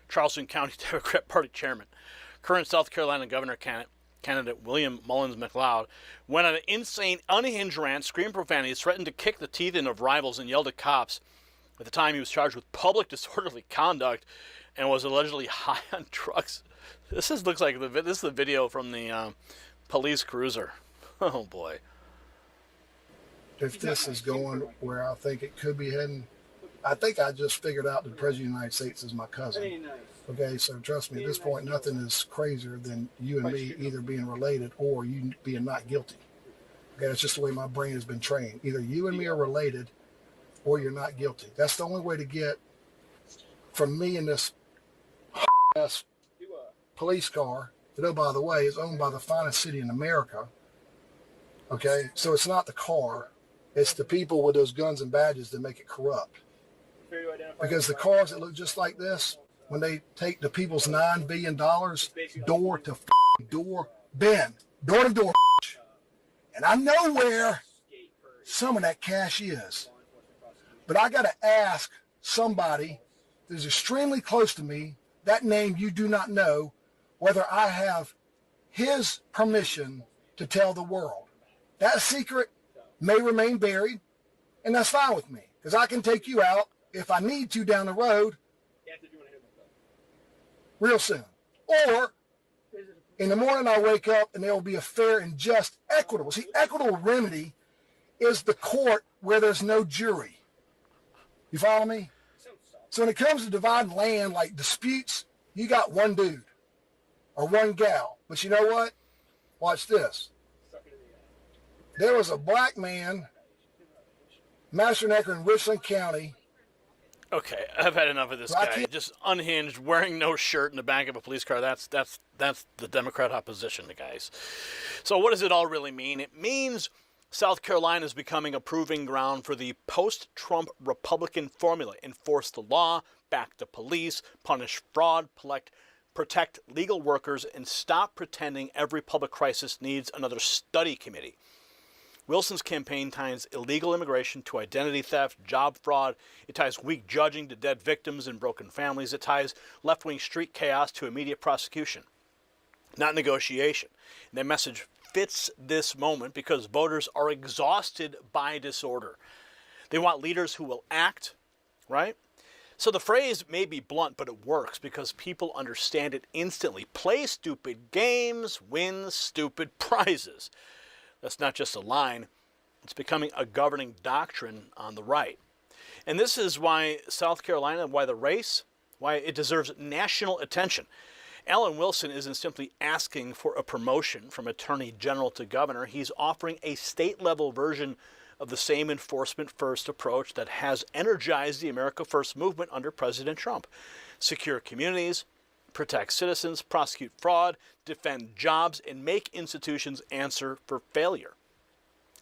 Charleston County Democrat Party Chairman, current South Carolina Governor candidate William Mullins McLeod, went on an insane, unhinged rant, screamed profanities, threatened to kick the teeth in of rivals, and yelled at cops. At the time, he was charged with public disorderly conduct and was allegedly high on drugs. This looks like this is the video from the police cruiser. Oh, boy. If this is going where I think it could be heading, I think I just figured out that the President of the United States is my cousin. Okay, so trust me, at this point, nothing is crazier than you and me either being related or you being not guilty. Okay, that's just the way my brain has been trained. Either you and me are related or you're not guilty. That's the only way to get from me in this ass police car that, oh, by the way, is owned by the finest city in America. Okay, so it's not the car, it's the people with those guns and badges that make it corrupt. Because the cars that look just like this, when they take the people's $9 billion door to door, Ben, door to door, and I know where some of that cash is. But I got to ask somebody that's extremely close to me, that name you do not know, whether I have his permission to tell the world. That secret may remain buried, and that's fine with me, because I can take you out if I need to down the road real soon. Or in the morning I wake up and there will be a fair and just equitable. See, equitable remedy is the court where there's no jury. You follow me? So when it comes to dividing land, like disputes, you got one dude or one gal. But you know what? Watch this. There was a black man, massacre in Richland County. Okay, I've had enough of this guy. Just unhinged, wearing no shirt in the back of a police car. That's the Democrat opposition, the guys. So what does it all really mean? It means South Carolina is becoming a proving ground for the post-Trump Republican formula. Enforce the law, back the police, punish fraud, protect legal workers, and stop pretending every public crisis needs another study committee. Wilson's campaign ties illegal immigration to identity theft, job fraud. It ties weak judging to dead victims and broken families. It ties left-wing street chaos to immediate prosecution, not negotiation. And that message fits this moment because voters are exhausted by disorder. They want leaders who will act, right? So the phrase may be blunt, but it works because people understand it instantly. Play stupid games, win stupid prizes. That's not just a line. It's becoming a governing doctrine on the right. And this is why South Carolina, why the race, why it deserves national attention. Alan Wilson isn't simply asking for a promotion from attorney general to governor. He's offering a state-level version of the same enforcement-first approach that has energized the America First movement under President Trump. Secure communities, protect citizens, prosecute fraud, defend jobs, and make institutions answer for failure.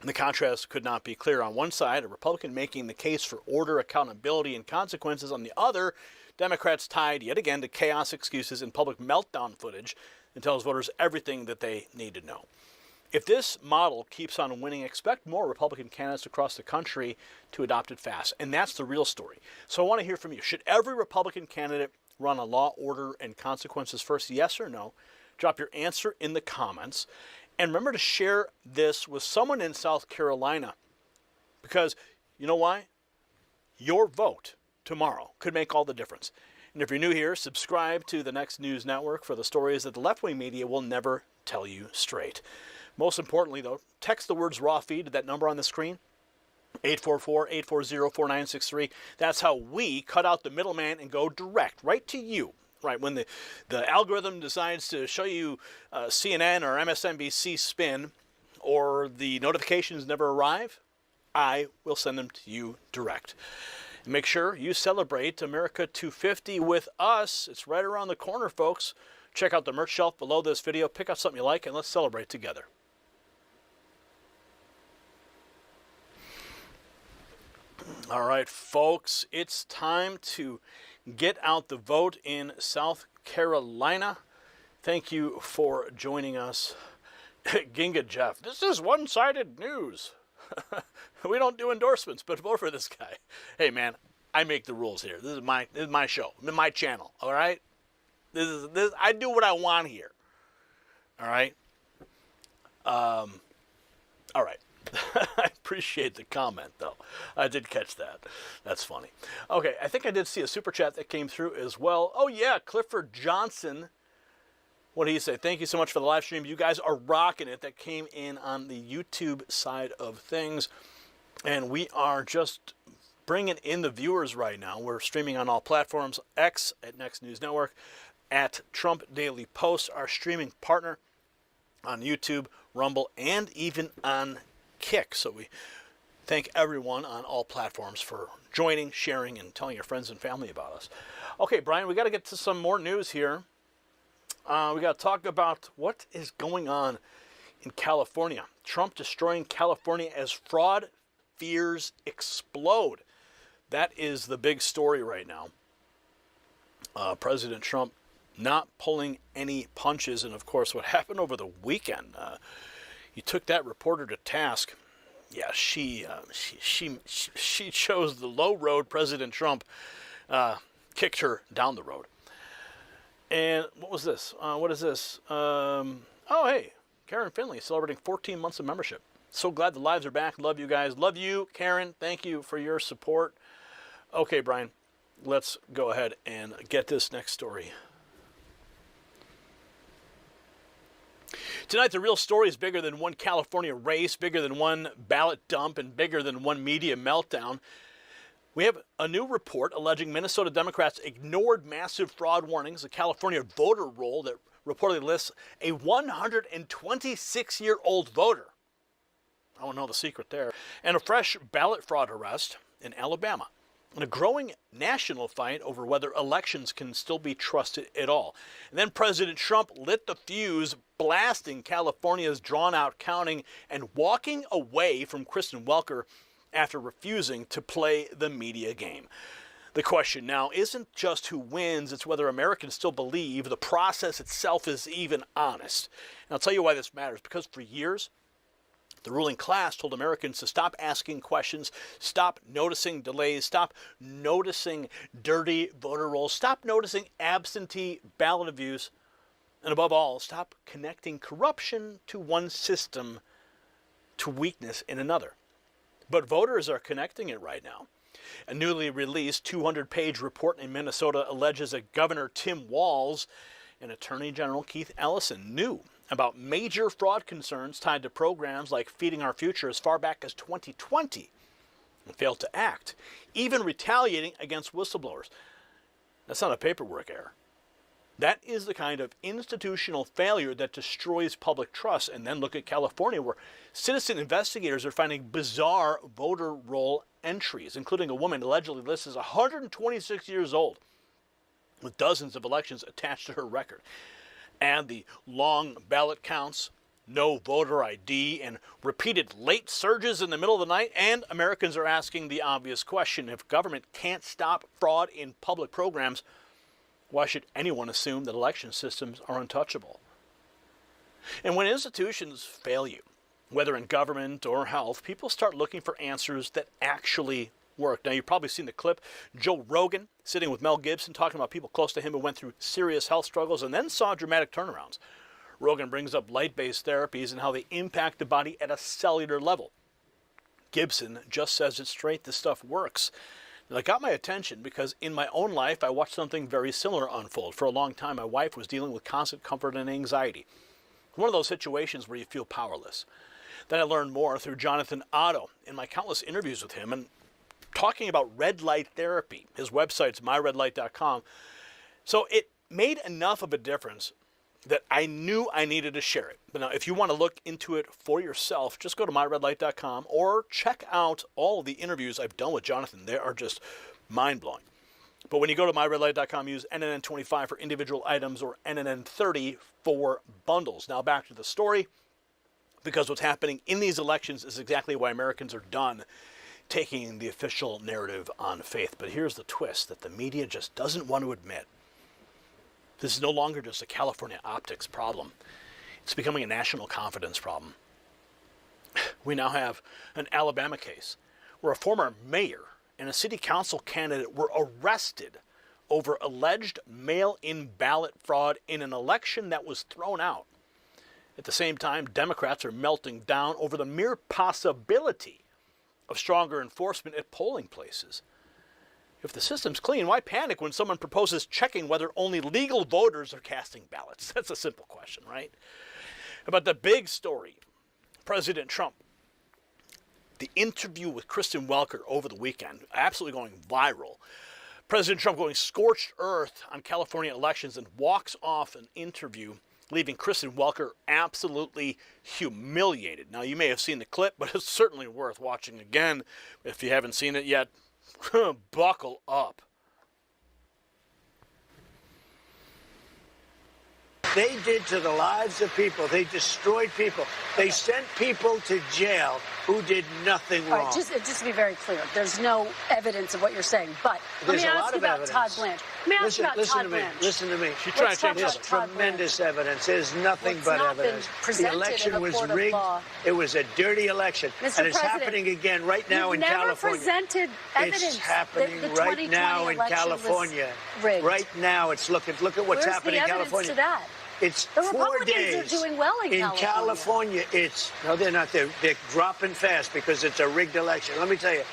The contrast could not be clearer. On one side, a Republican making the case for order, accountability, and consequences. On the other, Democrats tied yet again to chaos, excuses, and public meltdown footage and tells voters everything that they need to know. If this model keeps on winning, expect more Republican candidates across the country to adopt it fast. And that's the real story. So I want to hear from you. Should every Republican candidate run on law, order, and consequences first? Yes or no? Drop your answer in the comments. And remember to share this with someone in South Carolina. Because you know why? Your vote tomorrow could make all the difference. And if you're new here, subscribe to the Next News Network for the stories that the left-wing media will never tell you straight. Most importantly, though, text the words raw feed to that number on the screen, 844-840-4963. That's how we cut out the middleman and go direct, right to you. Right, when the algorithm decides to show you CNN or MSNBC spin, or the notifications never arrive, I will send them to you direct. And make sure you celebrate America 250 with us. It's right around the corner, folks. Check out the merch shelf below this video. Pick up something you like, and let's celebrate together. All right, folks, it's time to get out the vote in South Carolina. Thank you for joining us. Ginga Jeff, this is one-sided news. We don't do endorsements, but vote for this guy. Hey, man, I make the rules here. This is my show, my channel, all right? This I do what I want here, all right? All right. I appreciate the comment, though. I did catch that. That's funny. Okay, I think I did see a super chat that came through as well. Oh, yeah, Clifford Johnson. What do you say? Thank you so much for the live stream. You guys are rocking it. That came in on the YouTube side of things. And we are just bringing in the viewers right now. We're streaming on all platforms. X at Next News Network, at Trump Daily Post, our streaming partner, on YouTube, Rumble, and even on Kick. So we thank everyone on all platforms for joining, sharing, and telling your friends and family about us. Okay, Brian, we got to get to some more news here. We got to talk about what is going on in California. Trump destroying California as fraud fears explode. That is the big story right now. President Trump not pulling any punches, and of course, what happened over the weekend. He took that reporter to task. Yeah, she chose the low road. President Trump kicked her down the road. And what was this? What is this? Oh, hey, Karen Finley celebrating 14 months of membership. So glad the lives are back. Love you guys. Love you, Karen. Thank you for your support. Okay, Brian, let's go ahead and get this next story. Tonight, the real story is bigger than one California race, bigger than one ballot dump, and bigger than one media meltdown. We have a new report alleging Minnesota Democrats ignored massive fraud warnings, a California voter roll that reportedly lists a 126-year-old voter. I don't know the secret there. And a fresh ballot fraud arrest in Alabama. And a growing national fight over whether elections can still be trusted at all. And then President Trump lit the fuse, blasting California's drawn-out counting and walking away from Kristen Welker after refusing to play the media game. The question now isn't just who wins, it's whether Americans still believe the process itself is even honest. And I'll tell you why this matters, because for years, the ruling class told Americans to stop asking questions, stop noticing delays, stop noticing dirty voter rolls, stop noticing absentee ballot abuse, and above all, stop connecting corruption to one system to weakness in another. But voters are connecting it right now. A newly released 200-page report in Minnesota alleges that Governor Tim Walz and Attorney General Keith Ellison knew about major fraud concerns tied to programs like Feeding Our Future as far back as 2020 and failed to act, even retaliating against whistleblowers. That's not a paperwork error. That is the kind of institutional failure that destroys public trust. And then look at California, where citizen investigators are finding bizarre voter roll entries, including a woman allegedly listed as 126 years old, with dozens of elections attached to her record. And the long ballot counts, no voter ID, and repeated late surges in the middle of the night. And Americans are asking the obvious question: if government can't stop fraud in public programs, why should anyone assume that election systems are untouchable? And when institutions fail you, whether in government or health, people start looking for answers that actually work. Now, you've probably seen the clip, Joe Rogan sitting with Mel Gibson talking about people close to him who went through serious health struggles and then saw dramatic turnarounds. Rogan brings up light-based therapies and how they impact the body at a cellular level. Gibson just says it straight, this stuff works. That got my attention because in my own life, I watched something very similar unfold. For a long time, my wife was dealing with constant comfort and anxiety. One of those situations where you feel powerless. Then I learned more through Jonathan Otto in my countless interviews with him and talking about red light therapy. His website's myredlight.com. So it made enough of a difference that I knew I needed to share it. But now, if you want to look into it for yourself, just go to myredlight.com or check out all of the interviews I've done with Jonathan. They are just mind-blowing. But when you go to myredlight.com, use NNN25 for individual items or NNN30 for bundles. Now back to the story, because what's happening in these elections is exactly why Americans are done taking the official narrative on faith. But here's the twist that the media just doesn't want to admit. This is no longer just a California optics problem. It's becoming a national confidence problem. We now have an Alabama case where a former mayor and a city council candidate were arrested over alleged mail-in ballot fraud in an election that was thrown out. At the same time, Democrats are melting down over the mere possibility of stronger enforcement at polling places. If the system's clean, why panic when someone proposes checking whether only legal voters are casting ballots? That's a simple question, right? About the big story, President Trump, the interview with Kristen Welker over the weekend, absolutely going viral. President Trump going scorched earth on California elections and walks off an interview, leaving Kristen Welker absolutely humiliated. Now, you may have seen the clip, but it's certainly worth watching again if you haven't seen it yet. Buckle up. They did to the lives of people. They destroyed people. They sent people to jail who did nothing wrong. All right, just to be very clear, there's no evidence of what you're saying. But let me ask you about Todd Blanche. Let me ask you about Todd Blanche. Listen to me. She's trying to change There's tremendous evidence. There's nothing but evidence. The election was rigged. It was a dirty election. Mr. And it's President, happening again right now in California. You've never presented evidence. It's happening the right now in California. Right now, it's look at what's happening in California. Where's the evidence to that? It's the 4 Republicans days. are doing well in California. No, they're not. They're dropping fast because it's a rigged election. Let me tell you,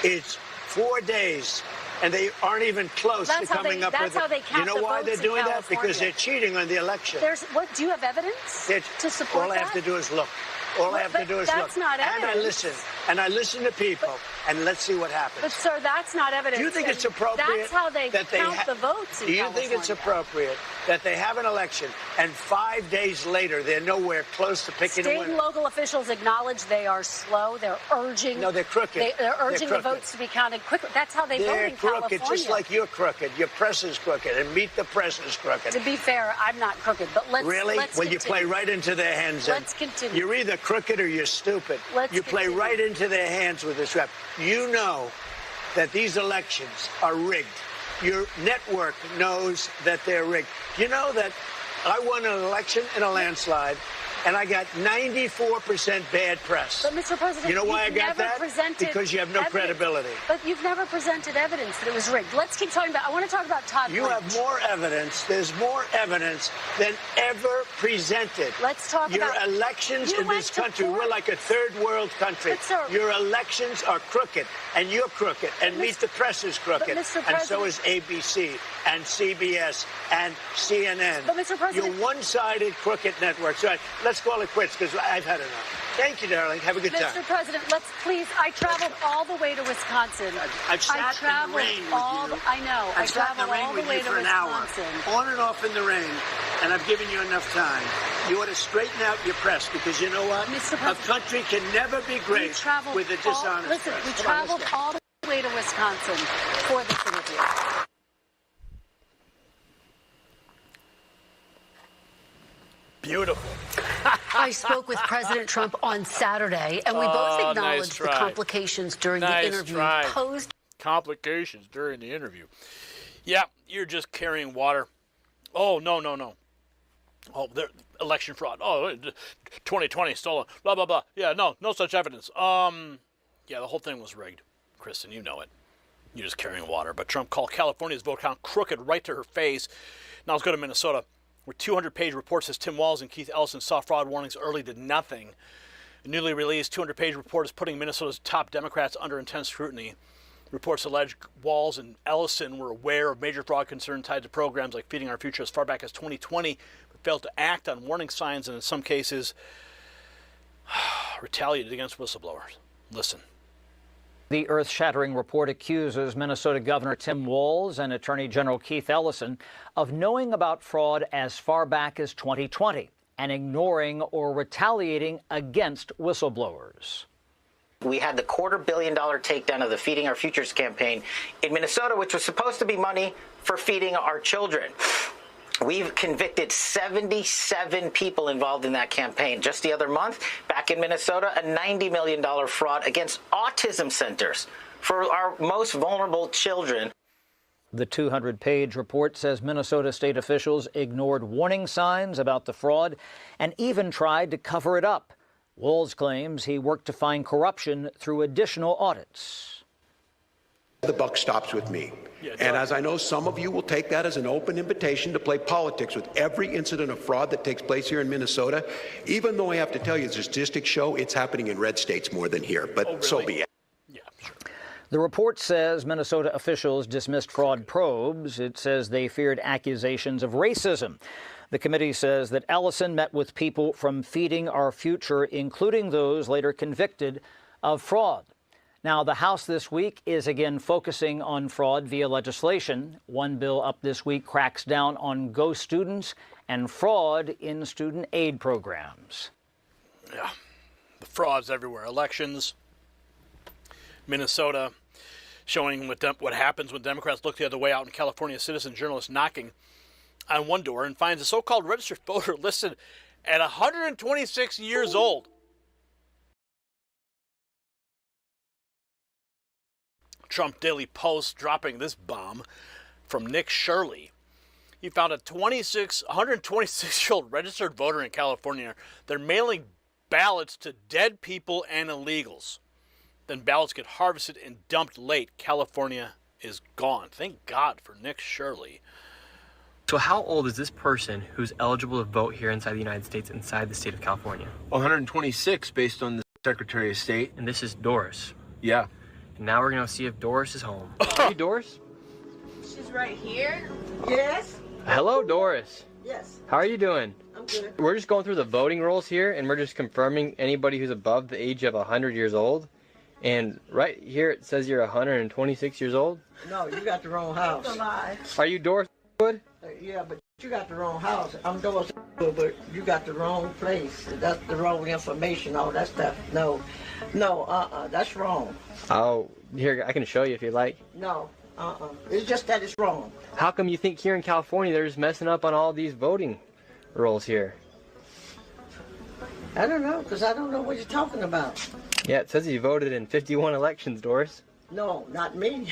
it's 4 days, and they aren't even close to coming up with it. You know why they're doing that? Because they're cheating on the election. Do you have evidence to support that? All I have to do is look. All I have to do is look. That's not evidence. And I listen to people, and let's see what happens. But, sir, that's not evidence. Do you think it's appropriate? That's how they count the votes in California. Do you think it's appropriate that they have an election, and 5 days later they're nowhere close to picking a winner? State and local officials acknowledge they are slow. They're urging. No, they're crooked. They're urging the votes to be counted quickly. That's how they vote in California. They're crooked, just like you're crooked. Your press is crooked, and Meet the Press is crooked. To be fair, I'm not crooked, but let's Well, you play right into their hands. Let's continue. You're either crooked or you're stupid. You play right into their hands with this rap. You know that these elections are rigged. Your network knows that they're rigged. You know that I won an election in a landslide, and I got 94% bad press. But, Mr. President, you know why I got that? Because you have no credibility. But you've never presented evidence that it was rigged. Let's keep talking about. I want to talk about Todd You Blanche. have more evidence. There's more evidence than ever presented. Let's talk about your elections in this country. We're like a third world country. But, sir, your elections are crooked, and you're crooked, and Meet the Press is crooked, and so is ABC and CBS and CNN. But, Mr. President, you're one-sided crooked networks. All right, let's call it quits because I've had enough. Thank you, darling. Have a good time. Mr. President, let's please. I traveled all the way to Wisconsin. I've sat in the rain with you. I know. I've sat in the rain with you for an hour, on and off in the rain, and I've given you enough time. You ought to straighten out your press because you know what? A country can never be great with a dishonest press. Listen, we traveled all the way to Wisconsin for this interview. Beautiful. I spoke with President Trump on Saturday, and we both acknowledged the complications during the interview posed. Complications during the interview. Yeah, you're just carrying water. Oh, no. Oh, election fraud. Oh, 2020 stolen. Blah, blah, blah. Yeah, no such evidence. Yeah, the whole thing was rigged. Kristen, you know it. You're just carrying water. But Trump called California's vote count crooked right to her face. Now let's go to Minnesota, where 200-page report says Tim Walz and Keith Ellison saw fraud warnings early, did nothing. A newly released 200-page report is putting Minnesota's top Democrats under intense scrutiny. Reports allege Walz and Ellison were aware of major fraud concerns tied to programs like Feeding Our Future as far back as 2020, but failed to act on warning signs and in some cases retaliated against whistleblowers. Listen. The earth-shattering report accuses Minnesota Governor Tim Walz and Attorney General Keith Ellison of knowing about fraud as far back as 2020 and ignoring or retaliating against whistleblowers. We had the $250 million takedown of the Feeding Our Futures campaign in Minnesota, which was supposed to be money for feeding our children. We've convicted 77 people involved in that campaign. Just the other month, back in Minnesota, a $90 million fraud against autism centers for our most vulnerable children. The 200-page report says Minnesota state officials ignored warning signs about the fraud and even tried to cover it up. Walz claims he worked to find corruption through additional audits. The buck stops with me. And as I know, some of you will take that as an open invitation to play politics with every incident of fraud that takes place here in Minnesota, even though I have to tell you, the statistics show it's happening in red states more than here. But so be it. Yeah, sure. The report says Minnesota officials dismissed fraud probes. It says they feared accusations of racism. The committee says that Ellison met with people from Feeding Our Future, including those later convicted of fraud. Now, the House this week is again focusing on fraud via legislation. One bill up this week cracks down on ghost students and fraud in student aid programs. Yeah, the fraud's everywhere. Elections, Minnesota, showing what happens when Democrats look the other way out in California. A citizen journalist knocking on one door and finds a so-called registered voter listed at 126 years old. Trump Daily Post dropping this bomb from Nick Shirley. He found a 126-year-old registered voter in California. They're mailing ballots to dead people and illegals. Then ballots get harvested and dumped late. California is gone. Thank God for Nick Shirley. So how old is this person who's eligible to vote here inside the United States, inside the state of California? 126 based on the Secretary of State. And this is Doris. Yeah. And now we're going to see if Doris is home. Hey, Doris? She's right here. Yes. Hello, Doris. Yes. How are you doing? I'm good. We're just going through the voting rolls here, and we're just confirming anybody who's above the age of 100 years old. And right here it says you're 126 years old. No, you got the wrong house. That's a lie. Are you Doris Wood? Yeah, but you got the wrong house. I'm Doris Wood, but you got the wrong place. That's the wrong information, all that stuff. No, that's wrong. Oh, here, I can show you if you like. No, it's just that it's wrong. How come you think here in California they're just messing up on all these voting rolls here? I don't know, because I don't know what you're talking about. Yeah, it says you voted in 51 elections, Doris. No, not me.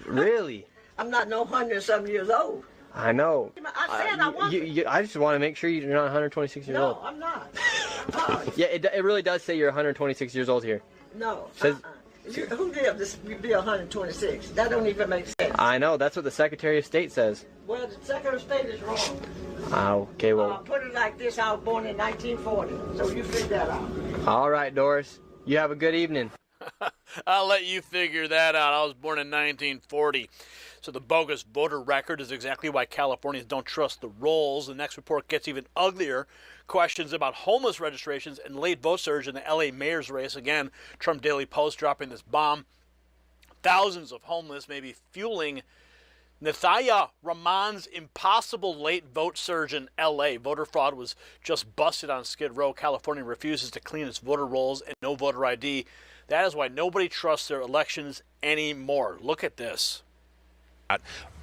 Really? I'm not no 100-something years old. I know. I said I wasn't. I just want to make sure you're not 126 years old. No, I'm not. Yeah, it really does say you're 126 years old here. No. Says, Who did this be 126? That don't even make sense. I know. That's what the Secretary of State says. Well, the Secretary of State is wrong. Okay, well. Put it like this: I was born in 1940, so you figure that out. All right, Doris. You have a good evening. I'll let you figure that out. I was born in 1940. So the bogus voter record is exactly why Californians don't trust the rolls. The next report gets even uglier. Questions about homeless registrations and late vote surge in the LA mayor's race. Again, Trump Daily Post dropping this bomb. Thousands of homeless may be fueling Nathaya Rahman's impossible late vote surge in LA. Voter fraud was just busted on Skid Row. California refuses to clean its voter rolls and no voter ID. That is why nobody trusts their elections anymore. Look at this.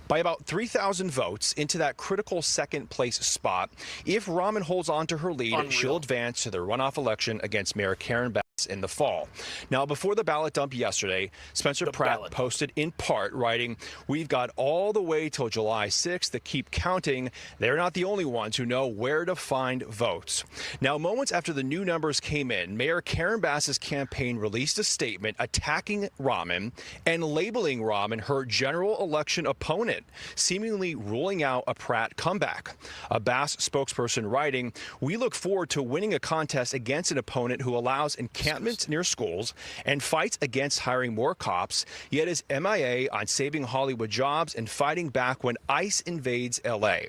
By about 3,000 votes into that critical second place spot. If Rahman holds on to her lead, she'll advance to the runoff election against Mayor Karen Bass in the fall. Now, before the ballot dump yesterday, Spencer Pratt posted in part, writing, "We've got all the way till July 6th to keep counting. They're not the only ones who know where to find votes." Now, moments after the new numbers came in, Mayor Karen Bass's campaign released a statement attacking Rahman and labeling Rahman her general election opponent, seemingly ruling out a Pratt comeback. A Bass spokesperson writing, "We look forward to winning a contest against an opponent who allows encampments near schools and fights against hiring more cops, yet is MIA on saving Hollywood jobs and fighting back when ICE invades LA."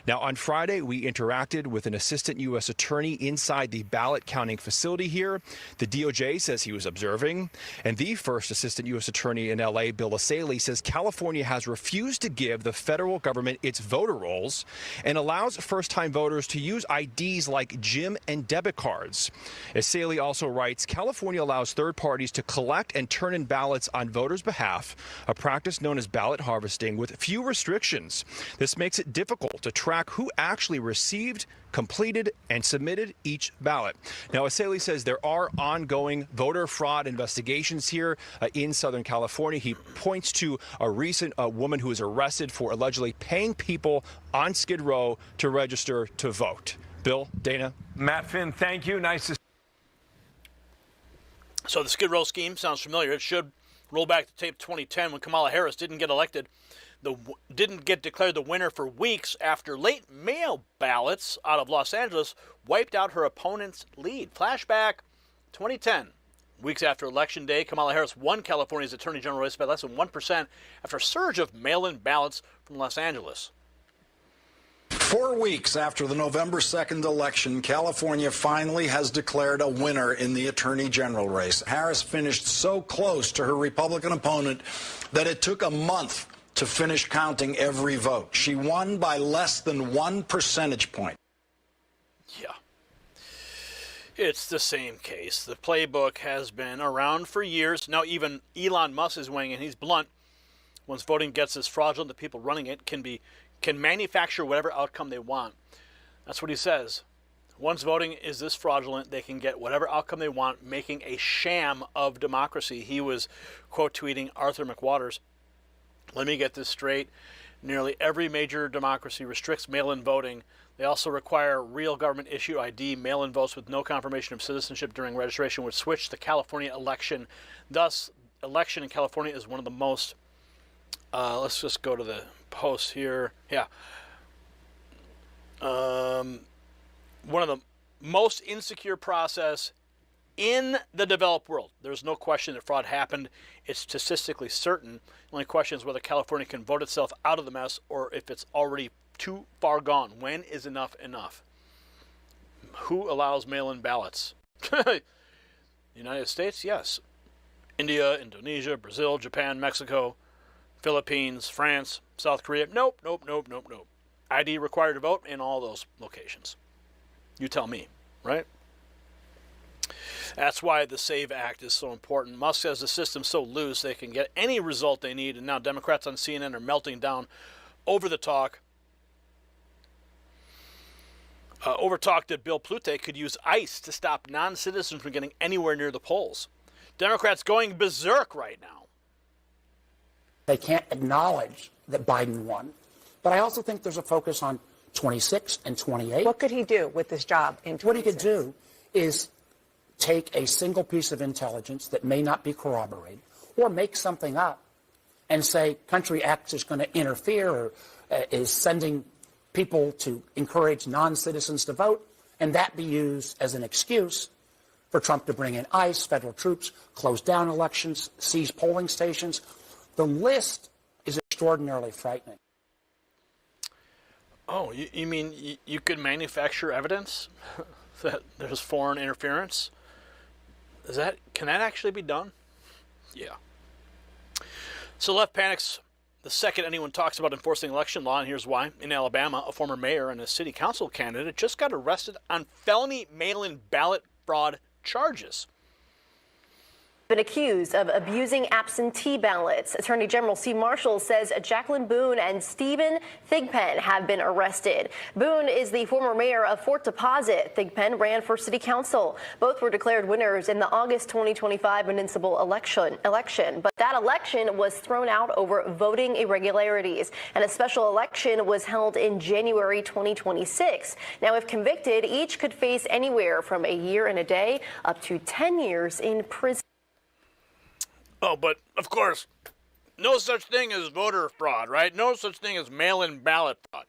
Now, on Friday, we interacted with an assistant U.S. attorney inside the ballot counting facility here. The DOJ says he was observing, and the first assistant U.S. attorney in LA, Bill Asaley, says California has refused to give the federal government its voter rolls and allows first-time voters to use IDs like gym and debit cards. Asaley also writes, California allows third parties to collect and turn in ballots on voters' behalf, a practice known as ballot harvesting with few restrictions. This makes it difficult to track who actually received, completed, and submitted each ballot. Now, Asaley says there are ongoing voter fraud investigations here in Southern California. He points to a recent woman who was arrested for allegedly paying people on Skid Row to register to vote. Bill, Dana. Matt Finn, thank you. Nice to see you. So the Skid Row scheme sounds familiar. It should roll back to tape 2010 when Kamala Harris didn't get elected. Didn't get declared the winner for weeks after late mail ballots out of Los Angeles wiped out her opponent's lead. Flashback 2010. Weeks after Election Day, Kamala Harris won California's Attorney General race by less than 1% after a surge of mail-in ballots from Los Angeles. 4 weeks after the November 2nd election, California finally has declared a winner in the Attorney General race. Harris finished so close to her Republican opponent that it took a month to finish counting every vote. She won by less than 1 percentage point. Yeah. It's the same case. The playbook has been around for years. Now even Elon Musk is weighing in. He's blunt. Once voting gets this fraudulent, the people running it can manufacture whatever outcome they want. That's what he says. Once voting is this fraudulent, they can get whatever outcome they want, making a sham of democracy. He was quote tweeting Arthur McWaters. Let me get this straight. Nearly every major democracy restricts mail-in voting. They also require real government-issue ID. Mail-in votes with no confirmation of citizenship during registration would switch the California election. Thus, election in California is one of the most, let's just go to the post here. Yeah. One of the most insecure process in the developed world. There's no question that fraud happened. It's statistically certain. The only question is whether California can vote itself out of the mess or if it's already too far gone. When is enough enough? Who allows mail-in ballots? The United States? Yes. India, Indonesia, Brazil, Japan, Mexico, Philippines, France, South Korea. Nope. ID required to vote in all those locations. You tell me, right? That's why the SAVE Act is so important. Musk says the system's so loose they can get any result they need, and now Democrats on CNN are melting down over the talk. Over talk that Bill Plute could use ICE to stop non-citizens from getting anywhere near the polls. Democrats going berserk right now. They can't acknowledge that Biden won. But I also think there's a focus on 26 and 28. What could he do with this job in 26? What he could do is take a single piece of intelligence that may not be corroborated or make something up and say country X is going to interfere or is sending people to encourage non-citizens to vote, and that be used as an excuse for Trump to bring in ICE, federal troops, close down elections, seize polling stations. The list is extraordinarily frightening. Oh, you mean you could manufacture evidence that there's foreign interference? Can that actually be done? Yeah. So left panics the second anyone talks about enforcing election law, and here's why. In Alabama, a former mayor and a city council candidate just got arrested on felony mail-in ballot fraud charges. Been accused of abusing absentee ballots. Attorney General Steve Marshall says Jacqueline Boone and Stephen Thigpen have been arrested. Boone is the former mayor of Fort Deposit. Thigpen ran for city council. Both were declared winners in the August 2025 municipal election. But that election was thrown out over voting irregularities, and a special election was held in January 2026. Now, if convicted, each could face anywhere from a year and a day up to 10 years in prison. Oh, but of course, no such thing as voter fraud, right? No such thing as mail-in ballot fraud.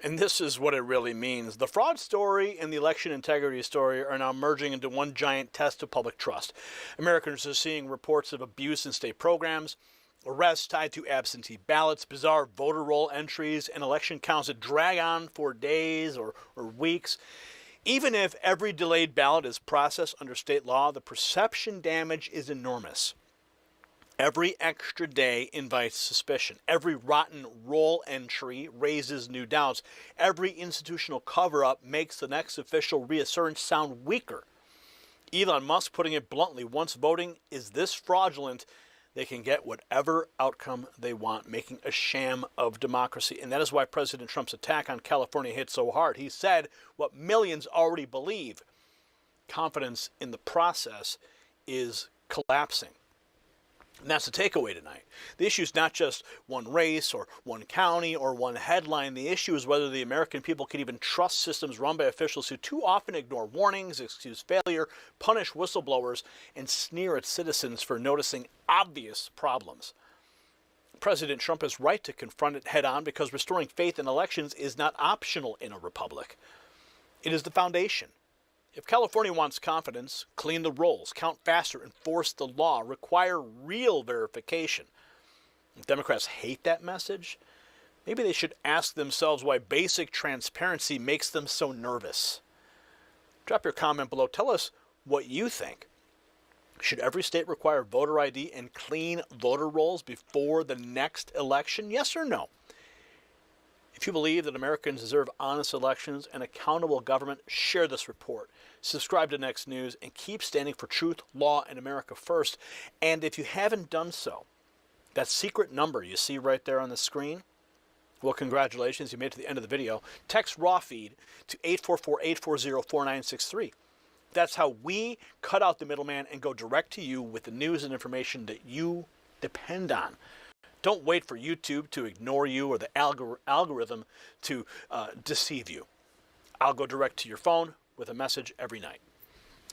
And this is what it really means. The fraud story and the election integrity story are now merging into one giant test of public trust. Americans are seeing reports of abuse in state programs, arrests tied to absentee ballots, bizarre voter roll entries, and election counts that drag on for days or weeks. Even if every delayed ballot is processed under state law, the perception damage is enormous. Every extra day invites suspicion. Every rotten roll entry raises new doubts. Every institutional cover-up makes the next official reassurance sound weaker. Elon Musk putting it bluntly, once voting is this fraudulent, they can get whatever outcome they want, making a sham of democracy. And that is why President Trump's attack on California hit so hard. He said what millions already believe. Confidence in the process is collapsing. And that's the takeaway tonight. The issue is not just one race or one county or one headline. The issue is whether the American people can even trust systems run by officials who too often ignore warnings, excuse failure, punish whistleblowers, and sneer at citizens for noticing obvious problems. President Trump is right to confront it head on because restoring faith in elections is not optional in a republic. It is the foundation. If California wants confidence, clean the rolls, count faster, enforce the law, require real verification. If Democrats hate that message, maybe they should ask themselves why basic transparency makes them so nervous. Drop your comment below. Tell us what you think. Should every state require voter ID and clean voter rolls before the next election? Yes or no? If you believe that Americans deserve honest elections and accountable government, share this report. Subscribe to Next News and keep standing for truth, law, and America first. And if you haven't done so, that secret number you see right there on the screen, well, congratulations, you made it to the end of the video. Text raw feed to 844-840-4963. That's how we cut out the middleman and go direct to you with the news and information that you depend on. Don't wait for YouTube to ignore you or the algorithm to deceive you. I'll go direct to your phone with a message every night.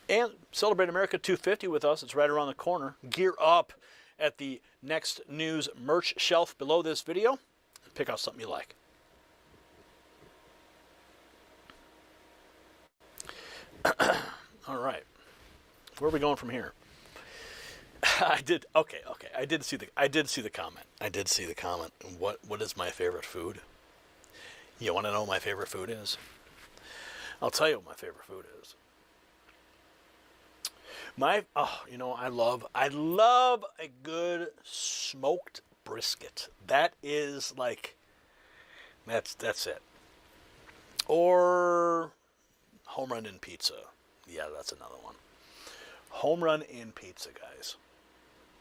And celebrate America 250 with us. It's right around the corner. Gear up at the Next News merch shelf below this video and pick out something you like. All right. Where are we going from here? I did see the comment. What is my favorite food? You want to know what my favorite food is? I'll tell you what my favorite food is. I love a good smoked brisket. That is like, that's it. Or home run in pizza. Yeah, that's another one. Home run in pizza, guys.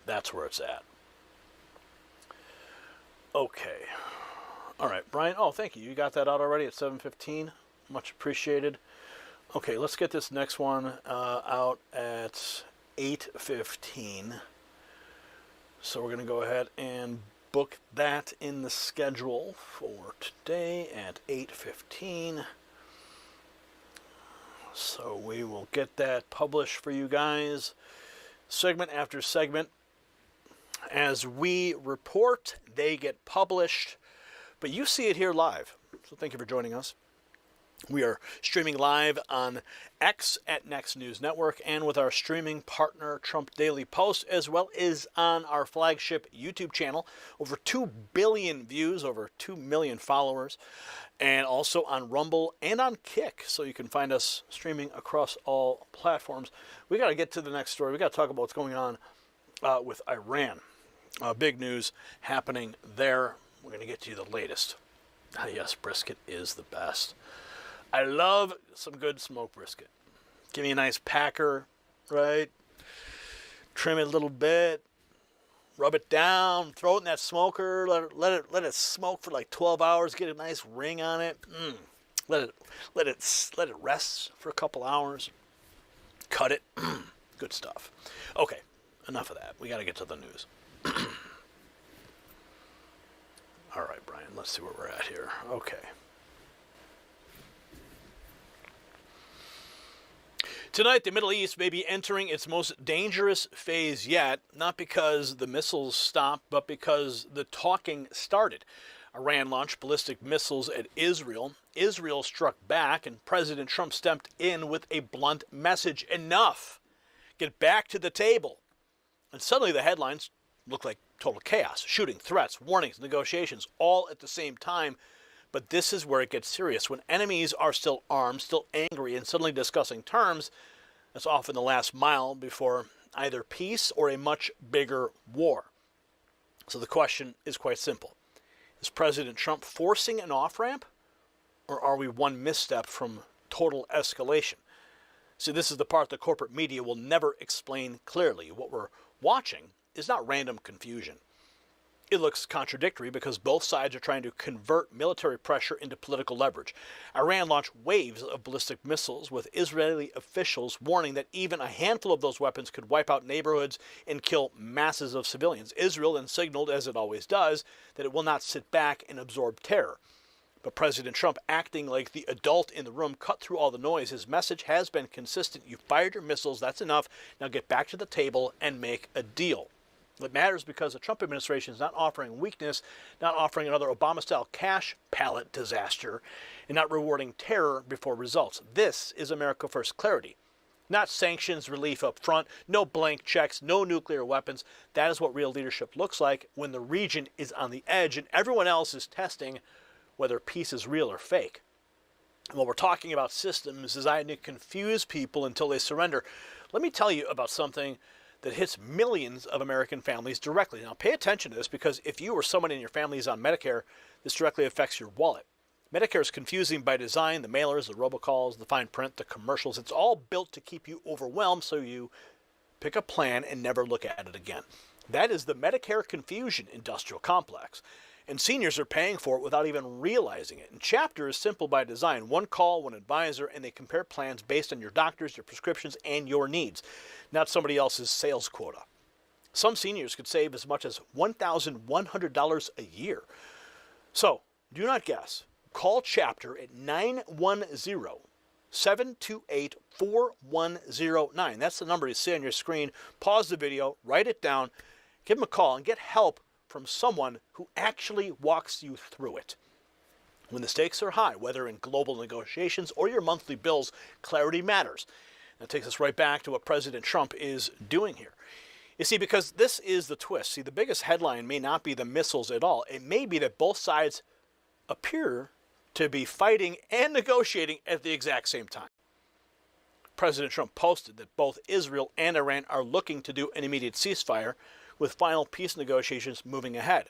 That's where it's at. Okay. All right, Brian. Oh, thank you. You got that out already at 7:15. Much appreciated. Okay, let's get this next one out at 8:15. So we're going to go ahead and book that in the schedule for today at 8:15. So we will get that published for you guys, segment after segment. As we report, they get published, but you see it here live. So thank you for joining us. We are streaming live on X at Next News Network and with our streaming partner, Trump Daily Post, as well as on our flagship YouTube channel. Over 2 billion views, over 2 million followers, and also on Rumble and on Kick. So you can find us streaming across all platforms. We got to get to the next story. We got to talk about what's going on with Iran. Big news happening there. We're going to get to you the latest. Yes, brisket is the best. I love some good smoked brisket. Give me a nice packer, right? Trim it a little bit, rub it down, throw it in that smoker, let it smoke for like 12 hours, get a nice ring on it. Let it rest for a couple hours. Cut it. Good stuff. Okay, enough of that. We got to get to the news. All right, Brian, let's see where we're at here. Okay. Tonight, the Middle East may be entering its most dangerous phase yet, not because the missiles stopped, but because the talking started. Iran launched ballistic missiles at Israel. Israel struck back, and President Trump stepped in with a blunt message. Enough. Get back to the table. And suddenly the headlines look like total chaos. Shooting, threats, warnings, negotiations, all at the same time. But this is where it gets serious. When enemies are still armed, still angry, and suddenly discussing terms, that's often the last mile before either peace or a much bigger war. So the question is quite simple. Is President Trump forcing an off-ramp, or are we one misstep from total escalation? See, this is the part the corporate media will never explain clearly. What we're watching is not random confusion. It looks contradictory because both sides are trying to convert military pressure into political leverage. Iran launched waves of ballistic missiles, with Israeli officials warning that even a handful of those weapons could wipe out neighborhoods and kill masses of civilians. Israel then signaled, as it always does, that it will not sit back and absorb terror. But President Trump, acting like the adult in the room, cut through all the noise. His message has been consistent. You fired your missiles, that's enough. Now get back to the table and make a deal. It matters because the Trump administration is not offering weakness, not offering another Obama-style cash palette disaster, and not rewarding terror before results. This is America First clarity. Not sanctions relief up front, no blank checks, no nuclear weapons. That is what real leadership looks like when the region is on the edge and everyone else is testing whether peace is real or fake. And while we're talking about systems designed to confuse people until they surrender, let me tell you about something that hits millions of American families directly. Now, pay attention to this, because if you or someone in your family is on Medicare, this directly affects your wallet. Medicare is confusing by design. The mailers, the robocalls, the fine print, the commercials, it's all built to keep you overwhelmed so you pick a plan and never look at it again. That is the Medicare confusion industrial complex. And seniors are paying for it without even realizing it. And Chapter is simple by design. One call, one advisor, and they compare plans based on your doctors, your prescriptions, and your needs, not somebody else's sales quota. Some seniors could save as much as $1,100 a year. So, do not guess. Call Chapter at 910-728-4109. That's the number you see on your screen. Pause the video, write it down, give them a call, and get help from someone who actually walks you through it. When the stakes are high, whether in global negotiations or your monthly bills, clarity matters. That takes us right back to what President Trump is doing here. You see, because this is the twist. See, the biggest headline may not be the missiles at all. It may be that both sides appear to be fighting and negotiating at the exact same time. President Trump posted that both Israel and Iran are looking to do an immediate ceasefire, with final peace negotiations moving ahead,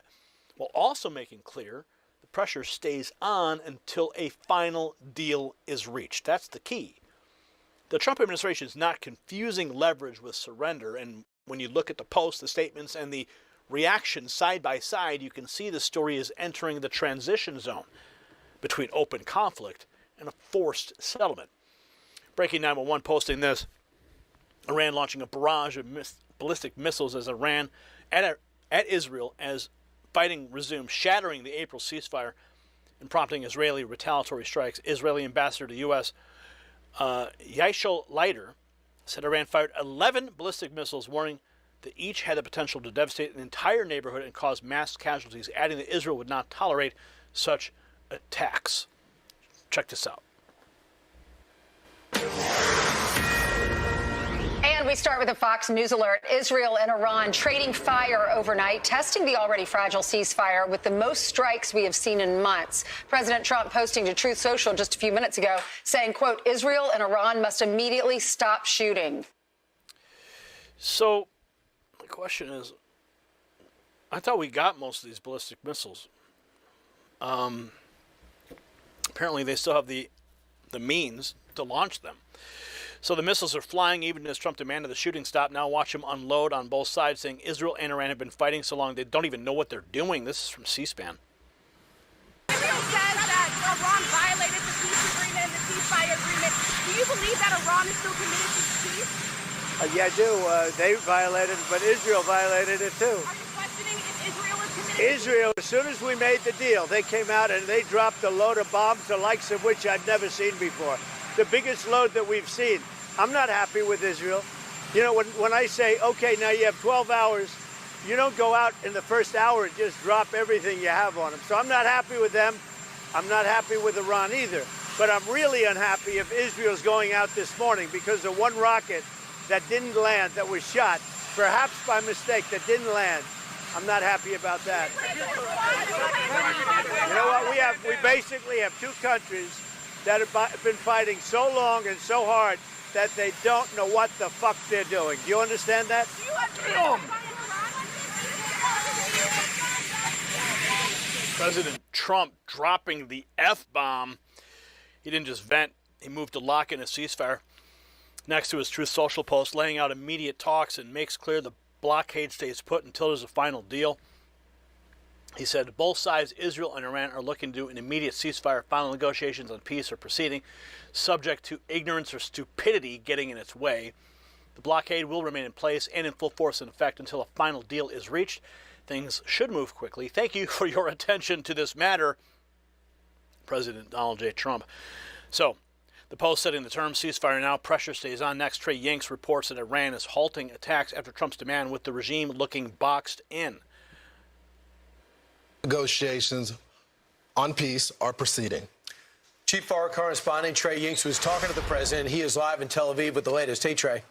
while also making clear the pressure stays on until a final deal is reached. That's the key. The Trump administration is not confusing leverage with surrender, and when you look at the posts, the statements, and the reactions side by side, you can see the story is entering the transition zone between open conflict and a forced settlement. Breaking 911 posting this: Iran launching a barrage of ballistic missiles as Iran at Israel as fighting resumed, shattering the April ceasefire and prompting Israeli retaliatory strikes. Israeli ambassador to the U.S. Yishol Leiter said Iran fired 11 ballistic missiles, warning that each had the potential to devastate an entire neighborhood and cause mass casualties, adding that Israel would not tolerate such attacks. Check this out. And we start with a Fox News alert. Israel and Iran trading fire overnight, testing the already fragile ceasefire with the most strikes we have seen in months. President Trump posting to Truth Social just a few minutes ago saying, quote, Israel and Iran must immediately stop shooting. So the question is, I thought we got most of these ballistic missiles. Apparently they still have the means to launch them. So the missiles are flying even as Trump demanded the shooting stop. Now watch them unload on both sides, saying Israel and Iran have been fighting so long they don't even know what they're doing. This is from C-SPAN. Israel says that Iran violated the peace agreement and the ceasefire agreement. Do you believe that Iran is still committed to peace? Yeah, I do. They violated it, but Israel violated it too. Are you questioning if Israel is committed? Israel, as soon as we made the deal, they came out and they dropped a load of bombs, the likes of which I'd never seen before. The biggest load that we've seen. I'm not happy with Israel. You know, when I say, okay, now you have 12 hours, you don't go out in the first hour and just drop everything you have on them. So I'm not happy with them. I'm not happy with Iran either. But I'm really unhappy if Israel's going out this morning because of one rocket that didn't land, that was shot, perhaps by mistake, that didn't land. I'm not happy about that. You know what? We basically have two countries that have been fighting so long and so hard that they don't know what the fuck they're doing. Do you understand that? President Trump dropping the F-bomb. He didn't just vent, he moved to lock in a ceasefire. Next to his Truth Social post, laying out immediate talks and makes clear the blockade stays put until there's a final deal. He said both sides, Israel and Iran, are looking to do an immediate ceasefire. Final negotiations on peace are proceeding, subject to ignorance or stupidity getting in its way. The blockade will remain in place and in full force in effect until a final deal is reached. Things should move quickly. Thank you for your attention to this matter, President Donald J. Trump. So, the Post setting the term ceasefire now. Pressure stays on. Next, Trey Yanks reports that Iran is halting attacks after Trump's demand, with the regime looking boxed in. Negotiations on peace are proceeding. Chief Foreign Correspondent Trey Yanks was talking to the president. He is live in Tel Aviv with the latest. Hey, Trey.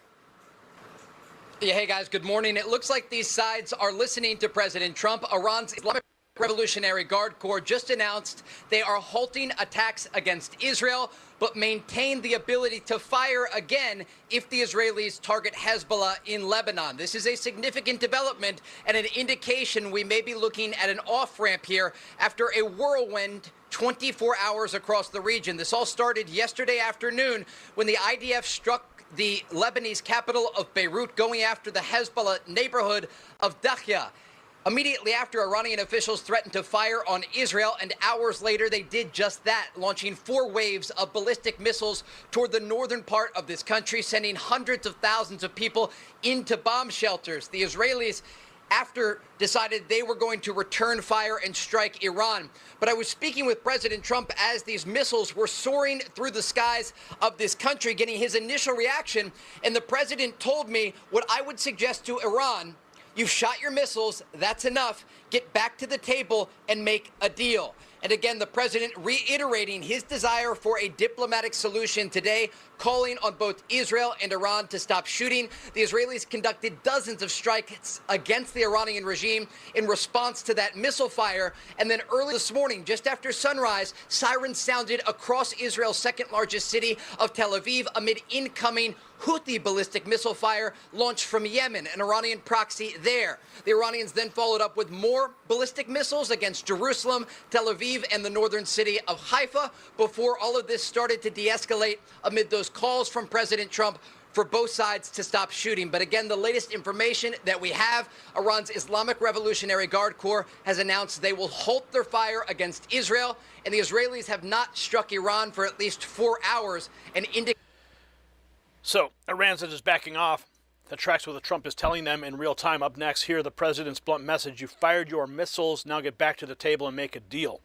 Yeah, hey, guys, good morning. It looks like these sides are listening to President Trump. Iran's Islamic Revolutionary Guard Corps just announced they are halting attacks against Israel, but maintain the ability to fire again if the Israelis target Hezbollah in Lebanon. This is a significant development and an indication we may be looking at an off-ramp here after a whirlwind 24 hours across the region. This all started yesterday afternoon when the IDF struck the Lebanese capital of Beirut, going after the Hezbollah neighborhood of Dakhya. Immediately after, Iranian officials threatened to fire on Israel, and hours later they did just that, launching 4 waves of ballistic missiles toward the northern part of this country, sending hundreds of thousands of people into bomb shelters. The Israelis, after, decided they were going to return fire and strike Iran. But I was speaking with President Trump as these missiles were soaring through the skies of this country, getting his initial reaction, and the president told me what I would suggest to Iran: you've shot your missiles, that's enough. Get back to the table and make a deal. And again, the president reiterating his desire for a diplomatic solution today, calling on both Israel and Iran to stop shooting. The Israelis conducted dozens of strikes against the Iranian regime in response to that missile fire. And then early this morning, just after sunrise, sirens sounded across Israel's second largest city of Tel Aviv amid incoming Houthi ballistic missile fire launched from Yemen, an Iranian proxy there. The Iranians then followed up with more ballistic missiles against Jerusalem, Tel Aviv, and the northern city of Haifa before all of this started to de-escalate amid those calls from President Trump for both sides to stop shooting. But again, the latest information that we have, Iran's Islamic Revolutionary Guard Corps has announced they will halt their fire against Israel, and the Israelis have not struck Iran for at least 4 hours, and So, Iran says it's backing off That tracks what Trump is telling them in real time. Up next, hear the president's blunt message. You fired your missiles. Now get back to the table and make a deal.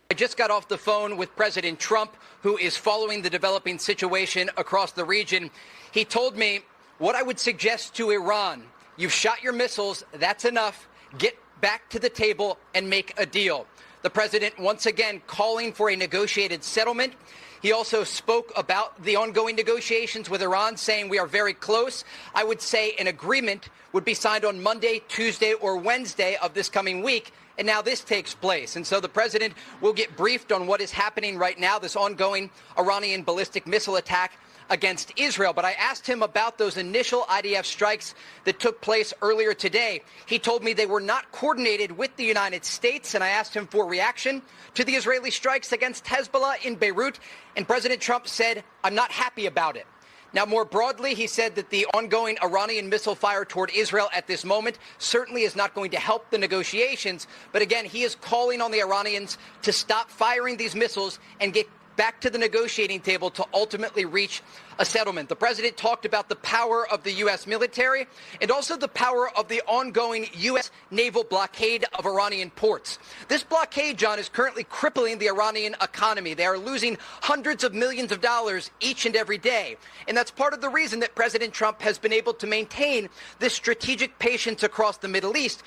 I just got off the phone with President Trump, who is following the developing situation across the region. He told me what I would suggest to Iran. You've shot your missiles. That's enough. Get back to the table and make a deal. The president once again calling for a negotiated settlement. He also spoke about the ongoing negotiations with Iran, saying we are very close. I would say an agreement would be signed on Monday, Tuesday, or Wednesday of this coming week. And now this takes place. And so the president will get briefed on what is happening right now, this ongoing Iranian ballistic missile attack against Israel. But I asked him about those initial IDF strikes that took place earlier today. He told me they were not coordinated with the United States, and I asked him for reaction to the Israeli strikes against Hezbollah in Beirut, and President Trump said, I'm not happy about it. Now, more broadly, he said that the ongoing Iranian missile fire toward Israel at this moment certainly is not going to help the negotiations. But again, he is calling on the Iranians to stop firing these missiles and get back to the negotiating table to ultimately reach a settlement. The president talked about the power of the U.S. military and also the power of the ongoing U.S. naval blockade of Iranian ports. This blockade, John, is currently crippling the Iranian economy. They are losing hundreds of millions of dollars each and every day. And that's part of the reason that President Trump has been able to maintain this strategic patience across the Middle East.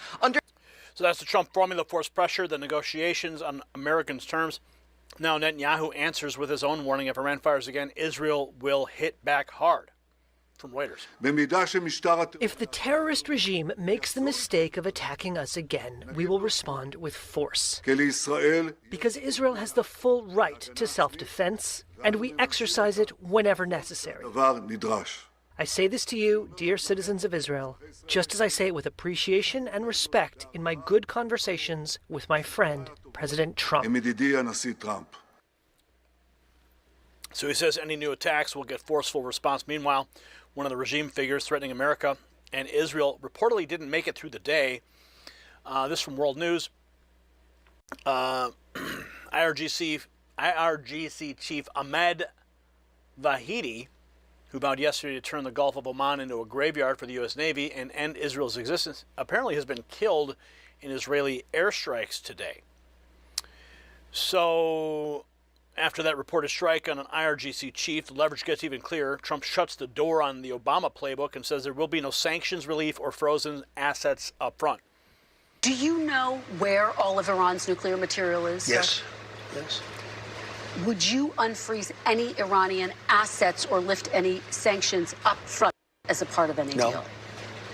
So that's the Trump formula: force pressure, the negotiations on Americans' terms. Now Netanyahu answers with his own warning: if Iran fires again, Israel will hit back hard. From Reuters. If the terrorist regime makes the mistake of attacking us again, we will respond with force. Because Israel has the full right to self-defense, and we exercise it whenever necessary. I say this to you, dear citizens of Israel, just as I say it with appreciation and respect in my good conversations with my friend, President Trump. So he says any new attacks will get forceful response. Meanwhile, one of the regime figures threatening America and Israel reportedly didn't make it through the day. This from World News. IRGC chief Ahmed Vahidi, who vowed yesterday to turn the Gulf of Oman into a graveyard for the U.S. Navy and end Israel's existence, apparently has been killed in Israeli airstrikes today. So after that reported strike on an IRGC chief, the leverage gets even clearer. Trump shuts the door on the Obama playbook and says there will be no sanctions relief or frozen assets up front. Do you know where all of Iran's nuclear material is? Yes. Yes. Would you unfreeze any Iranian assets or lift any sanctions up front as a part of any deal?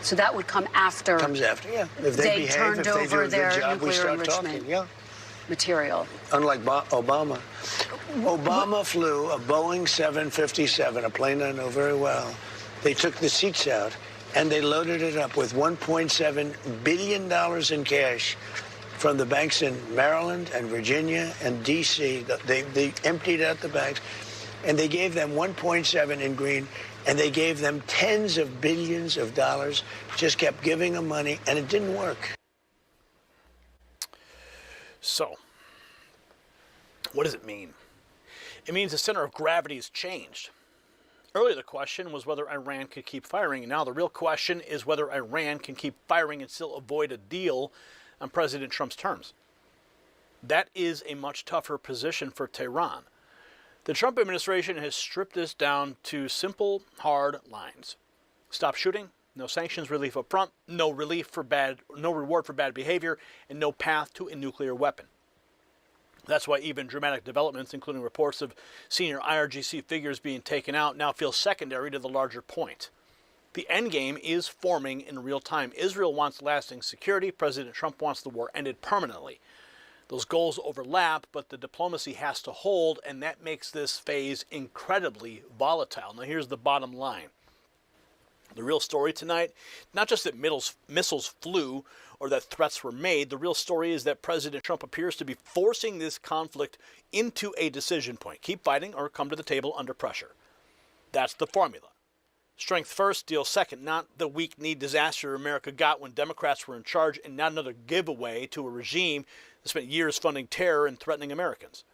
So that would come after. Comes after, yeah. If they turned over their nuclear enrichment material. Unlike Obama. Obama flew a Boeing 757, a plane I know very well. They took the seats out and they loaded it up with $1.7 billion in cash from the banks in Maryland and Virginia and D.C. They emptied out the banks, and they gave them 1.7 in green, and they gave them tens of billions of dollars, just kept giving them money, and it didn't work. So, what does it mean? It means the center of gravity has changed. Earlier, the question was whether Iran could keep firing, and now the real question is whether Iran can keep firing and still avoid a deal on President Trump's terms. That is a much tougher position for Tehran. The Trump administration has stripped this down to simple, hard lines. Stop shooting, no sanctions relief up front, no reward for bad behavior, and no path to a nuclear weapon. That's why even dramatic developments, including reports of senior IRGC figures being taken out, now feel secondary to the larger point. The endgame is forming in real time. Israel wants lasting security. President Trump wants the war ended permanently. Those goals overlap, but the diplomacy has to hold, and that makes this phase incredibly volatile. Now, here's the bottom line. The real story tonight, not just that missiles flew or that threats were made. The real story is that President Trump appears to be forcing this conflict into a decision point. Keep fighting or come to the table under pressure. That's the formula. Strength first, deal second, not the weak-kneed disaster America got when Democrats were in charge, and not another giveaway to a regime that spent years funding terror and threatening Americans.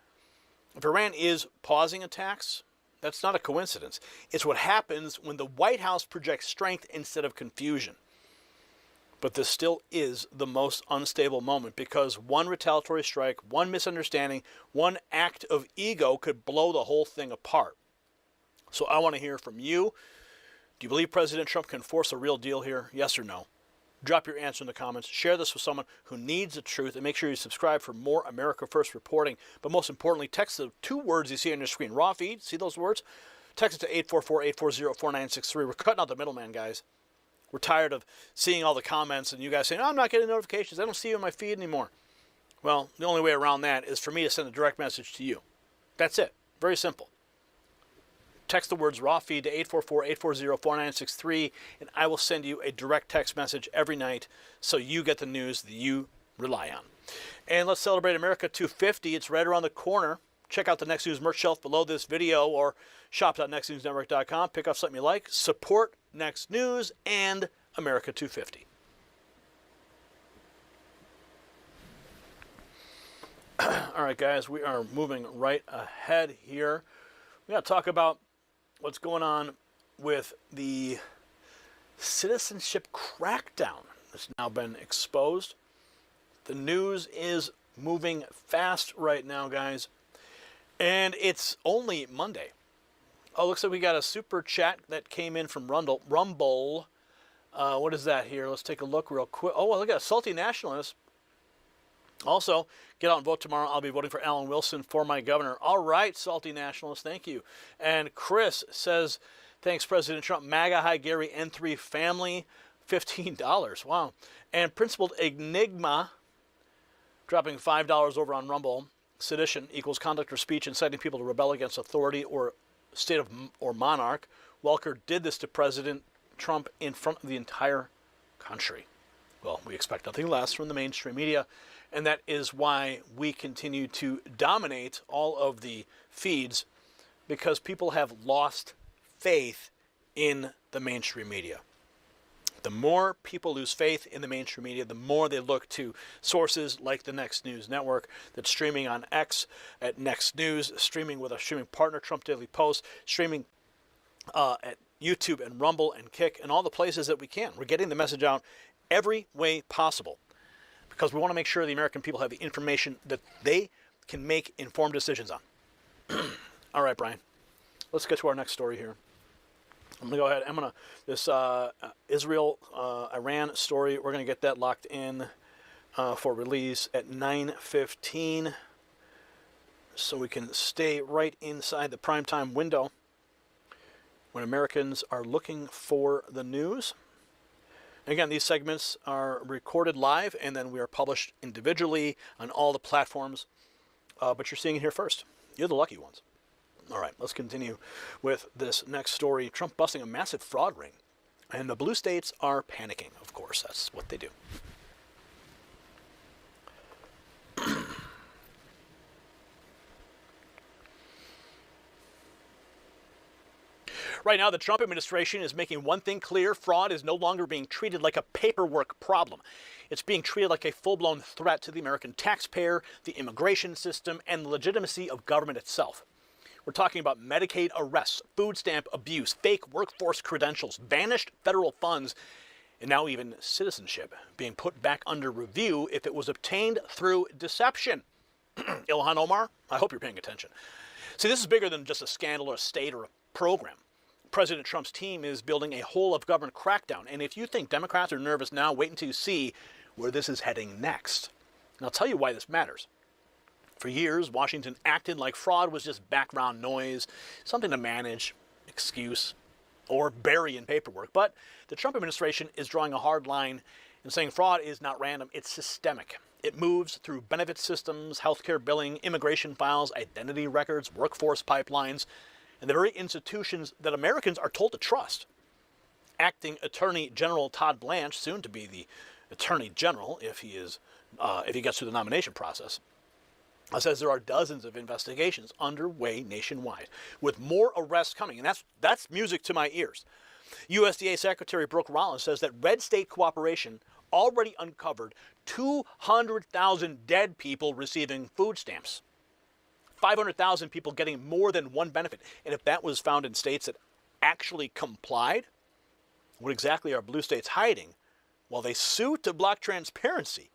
If Iran is pausing attacks, That's not a coincidence. It's what happens when the White House projects strength instead of confusion. But this still is the most unstable moment because one retaliatory strike, one misunderstanding, one act of ego could blow the whole thing apart. So I want to hear from you. Do you believe President Trump can force a real deal here? Yes or no? Drop your answer in the comments. Share this with someone who needs the truth, and make sure you subscribe for more America First reporting. But most importantly, text the 2 words you see on your screen. Raw feed, see those words? Text it to 844-840-4963. We're cutting out the middleman, guys. We're tired of seeing all the comments and you guys saying, oh, I'm not getting notifications. I don't see you in my feed anymore. Well, the only way around that is for me to send a direct message to you. That's it. Very simple. Text the words raw feed to 844-840-4963, and I will send you a direct text message every night so you get the news that you rely on. And let's celebrate America 250. It's right around the corner. Check out the Next News merch shelf below this video or shop.nextnewsnetwork.com. Pick up something you like. Support Next News and America 250. All right, guys, we are moving right ahead here. We got to talk about what's going on with the citizenship crackdown that's now been exposed. The news is moving fast right now, guys. And it's only Monday. Oh, looks like we got a super chat that came in from Rumble. What is that here? Let's take a look real quick. Oh, well, look at Salty Nationalist. Also, get out and vote tomorrow. I'll be voting for Alan Wilson for my governor. All right, Salty Nationalist, thank you. And Chris says, thanks, President Trump. MAGA High Gary N3 family, $15. Wow. And Principled Enigma, dropping $5 over on Rumble. Sedition equals conduct or speech inciting people to rebel against authority or state of or monarch. Welker did this to President Trump in front of the entire country. Well, we expect nothing less from the mainstream media, and that is why we continue to dominate all of the feeds, because people have lost faith in the mainstream media. The more people lose faith in the mainstream media, the more they look to sources like the Next News Network that's streaming on X at Next News, streaming with a streaming partner, Trump Daily Post, streaming at YouTube and Rumble and Kick and all the places that we can. We're getting the message out every way possible because we want to make sure the American people have the information that they can make informed decisions on. All right, Brian, let's get to our next story here. I'm going to go ahead. This Israel-Iran story, we're going to get that locked in for release at 9:15 so we can stay right inside the primetime window when Americans are looking for the news. Again, these segments are recorded live and then we are published individually on all the platforms, but you're seeing it here first. You're the lucky ones. All right, let's continue with this next story. Trump busting a massive fraud ring. And the blue states are panicking, of course. That's what they do. Right now, the Trump administration is making one thing clear. Fraud is no longer being treated like a paperwork problem. It's being treated like a full-blown threat to the American taxpayer, the immigration system, and the legitimacy of government itself. We're talking about Medicaid arrests, food stamp abuse, fake workforce credentials, vanished federal funds, and now even citizenship being put back under review if it was obtained through deception. Ilhan Omar, I hope you're paying attention. See, this is bigger than just a scandal or a state or a program. President Trump's team is building a whole-of-government crackdown, and if you think Democrats are nervous now, wait until you see where this is heading next. And I'll tell you why this matters. For years, Washington acted like fraud was just background noise, something to manage, excuse, or bury in paperwork. But the Trump administration is drawing a hard line and saying fraud is not random, it's systemic. It moves through benefit systems, healthcare billing, immigration files, identity records, workforce pipelines, and the very institutions that Americans are told to trust. Acting Attorney General Todd Blanche, soon to be the Attorney General if he gets through the nomination process, says there are dozens of investigations underway nationwide, with more arrests coming, and that's music to my ears. USDA Secretary Brooke Rollins says that red state cooperation already uncovered 200,000 dead people receiving food stamps. 500,000 people getting more than one benefit. And if that was found in states that actually complied, what exactly are blue states hiding? Well, they sued to block transparency.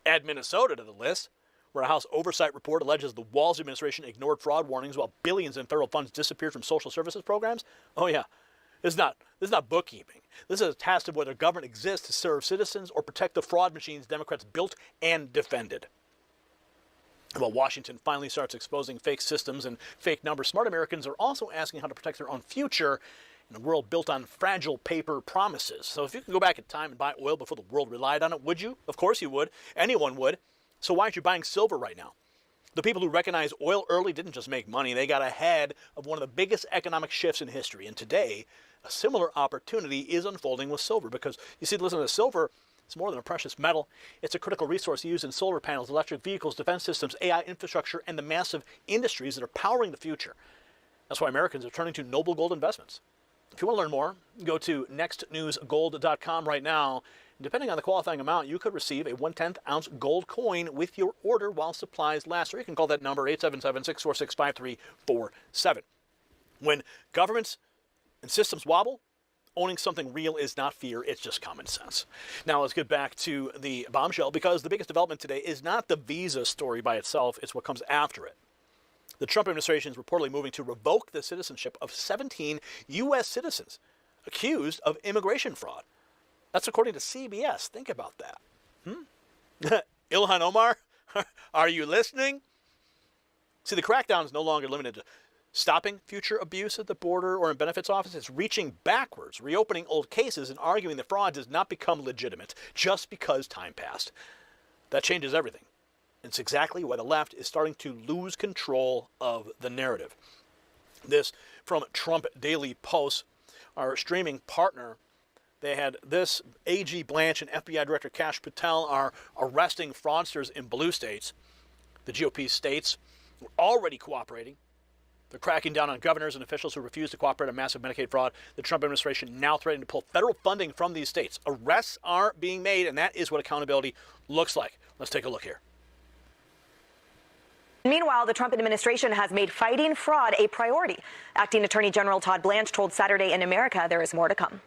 Add Minnesota to the list, where a House oversight report alleges the Walz administration ignored fraud warnings while billions in federal funds disappeared from social services programs. Oh yeah, this is not bookkeeping. This is a test of whether government exists to serve citizens or protect the fraud machines Democrats built and defended. While Washington finally starts exposing fake systems and fake numbers, smart Americans are also asking how to protect their own future in a world built on fragile paper promises. So if you could go back in time and buy oil before the world relied on it, would you? Of course you would. Anyone would. So why aren't you buying silver right now? The people who recognized oil early didn't just make money. They got ahead of one of the biggest economic shifts in history. And today, a similar opportunity is unfolding with silver because, you see, listen to silver. It's more than a precious metal. It's a critical resource used in solar panels, electric vehicles, defense systems, AI infrastructure, and the massive industries that are powering the future. That's why Americans are turning to Noble Gold Investments. If you want to learn more, go to nextnewsgold.com right now. Depending on the qualifying amount, you could receive a 1/10 ounce gold coin with your order while supplies last. Or you can call that number 877-646-5347. When governments and systems wobble, owning something real is not fear, it's just common sense. Now let's get back to the bombshell, because the biggest development today is not the visa story by itself, it's what comes after it. The Trump administration is reportedly moving to revoke the citizenship of 17 U.S. citizens accused of immigration fraud. That's according to CBS. Think about that. Ilhan Omar, are you listening? See, the crackdown is no longer limited to stopping future abuse at the border or in benefits office. It's reaching backwards, reopening old cases and arguing the fraud does not become legitimate just because time passed. That changes everything. It's exactly why the left is starting to lose control of the narrative. This from Trump Daily Post, our streaming partner. They had this: AG Blanche and FBI Director Kash Patel are arresting fraudsters in blue states. The GOP states were already cooperating. They're cracking down on governors and officials who refuse to cooperate on massive Medicaid fraud. The Trump administration now threatening to pull federal funding from these states. Arrests are being made, and that is what accountability looks like. Let's take a look here. Meanwhile, the Trump administration has made fighting fraud a priority. Acting Attorney General Todd Blanche told Saturday in America there is more to come.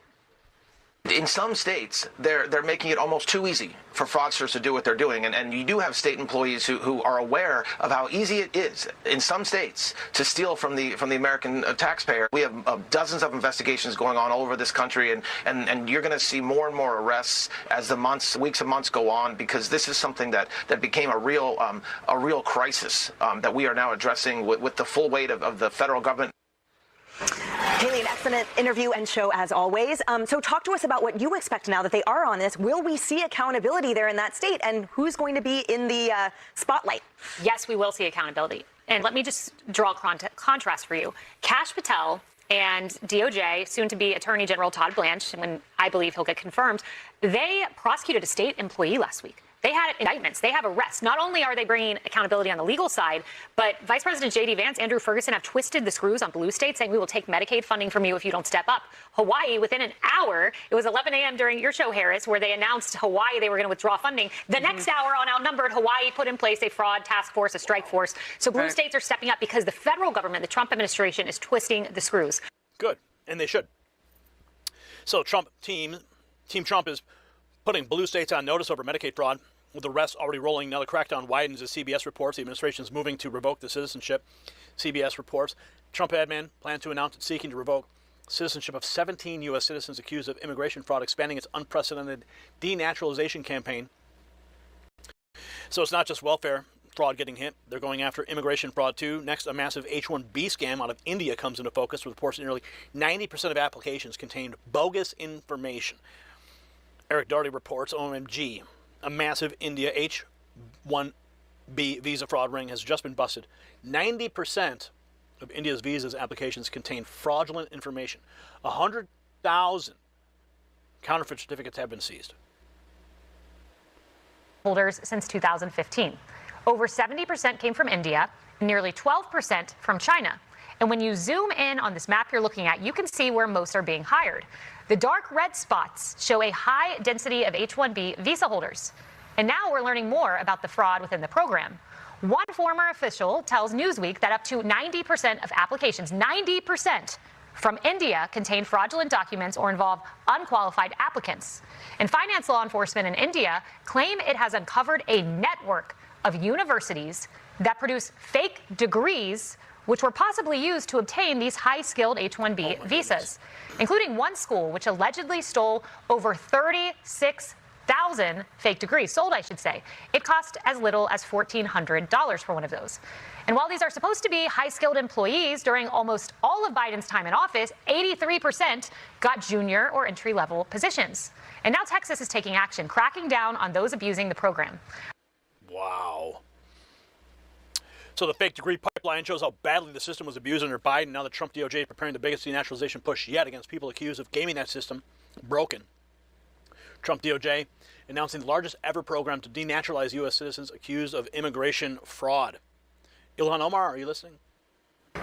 In some states, they're making it almost too easy for fraudsters to do what they're doing. And you do have state employees who are aware of how easy it is in some states to steal from the American taxpayer. We have dozens of investigations going on all over this country, and you're going to see more and more arrests as the weeks and months go on, because this is something that became a real crisis that we are now addressing with the full weight of the federal government. Haley, an excellent interview and show as always. So talk to us about what you expect now that they are on this. Will we see accountability there in that state, and who's going to be in the spotlight? Yes, we will see accountability. And let me just draw a contrast for you. Kash Patel and DOJ, soon to be Attorney General Todd Blanche, when I believe he'll get confirmed, they prosecuted a state employee last week. They had indictments. They have arrests. Not only are they bringing accountability on the legal side, but Vice President J.D. Vance, Andrew Ferguson have twisted the screws on blue states, saying we will take Medicaid funding from you if you don't step up. Hawaii, within an hour, it was 11 a.m. during your show, Harris, where they announced Hawaii they were going to withdraw funding. The next hour, on Outnumbered, Hawaii put in place a fraud task force, a strike force. So blue states are stepping up because the federal government, the Trump administration, is twisting the screws. Good, and they should. So Team Trump is putting blue states on notice over Medicaid fraud. With arrests already rolling, now the crackdown widens as CBS reports. The administration is moving to revoke the citizenship. CBS reports Trump admin plans to announce it's seeking to revoke citizenship of 17 U.S. citizens accused of immigration fraud, expanding its unprecedented denaturalization campaign. So it's not just welfare fraud getting hit. They're going after immigration fraud, too. Next, a massive H-1B scam out of India comes into focus, with reports that nearly 90% of applications contained bogus information. Eric Darty reports, OMG, a massive India H-1B visa fraud ring has just been busted. 90% of India's visas applications contain fraudulent information. 100,000 counterfeit certificates have been seized. Holders since 2015. Over 70% came from India, and nearly 12% from China. And when you zoom in on this map you're looking at, you can see where most are being hired. The dark red spots show a high density of H-1B visa holders. And now we're learning more about the fraud within the program. One former official tells Newsweek that up to 90% of applications, 90% from India, contain fraudulent documents or involve unqualified applicants. And finance law enforcement in India claim it has uncovered a network of universities that produce fake degrees which were possibly used to obtain these high-skilled H-1B visas, including one school which allegedly stole over 36,000 fake degrees, sold, I should say. It cost as little as $1,400 for one of those. And while these are supposed to be high-skilled employees, during almost all of Biden's time in office, 83% got junior or entry-level positions. And now Texas is taking action, cracking down on those abusing the program. Wow. So the fake degree pipeline shows how badly the system was abused under Biden. Now the Trump DOJ is preparing the biggest denaturalization push yet against people accused of gaming that system. Broken. Trump DOJ announcing the largest ever program to denaturalize U.S. citizens accused of immigration fraud. Ilhan Omar, are you listening?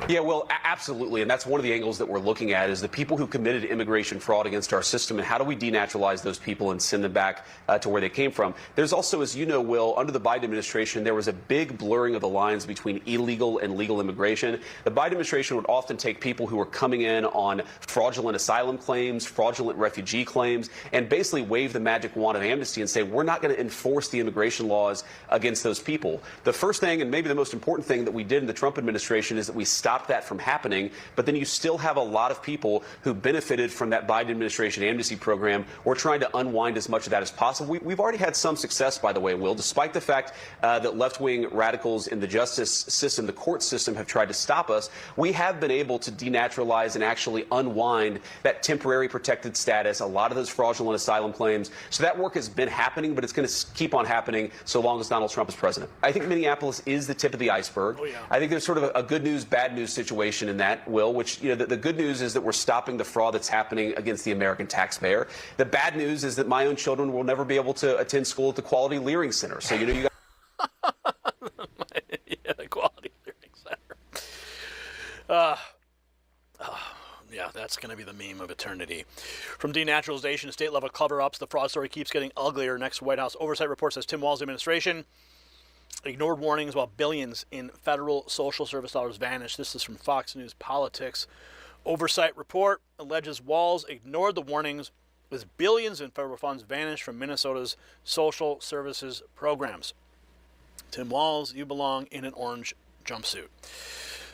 Yeah, well, absolutely. And that's one of the angles that we're looking at is the people who committed immigration fraud against our system and how do we denaturalize those people and send them back to where they came from. There's also, as you know, Will, under the Biden administration, there was a big blurring of the lines between illegal and legal immigration. The Biden administration would often take people who were coming in on fraudulent asylum claims, fraudulent refugee claims, and basically wave the magic wand of amnesty and say, we're not going to enforce the immigration laws against those people. The first thing, and maybe the most important thing that we did in the Trump administration is that we stopped that from happening, but then you still have a lot of people who benefited from that Biden administration amnesty program. We're trying to unwind as much of that as possible. We've already had some success, by the way, Will, despite the fact that left-wing radicals in the justice system, the court system, have tried to stop us. We have been able to denaturalize and actually unwind that temporary protected status, a lot of those fraudulent asylum claims. So that work has been happening, but it's going to keep on happening so long as Donald Trump is president. I think Minneapolis is the tip of the iceberg. Oh, yeah. I think there's sort of a good news, bad news situation in that, Will, which, you know, the good news is that we're stopping the fraud that's happening against the American taxpayer. The bad news is that my own children will never be able to attend school at the Quality Learning Center. So, you know, you got yeah, the Quality Learning Center. Yeah, that's going to be the meme of eternity. From denaturalization to state-level cover-ups, the fraud story keeps getting uglier. Next White House oversight report says Tim Walz's administration ignored warnings while billions in federal social service dollars vanished. This is from Fox News Politics. Oversight report alleges Walz ignored the warnings as billions in federal funds vanished from Minnesota's social services programs. Tim Walz, you belong in an orange jumpsuit.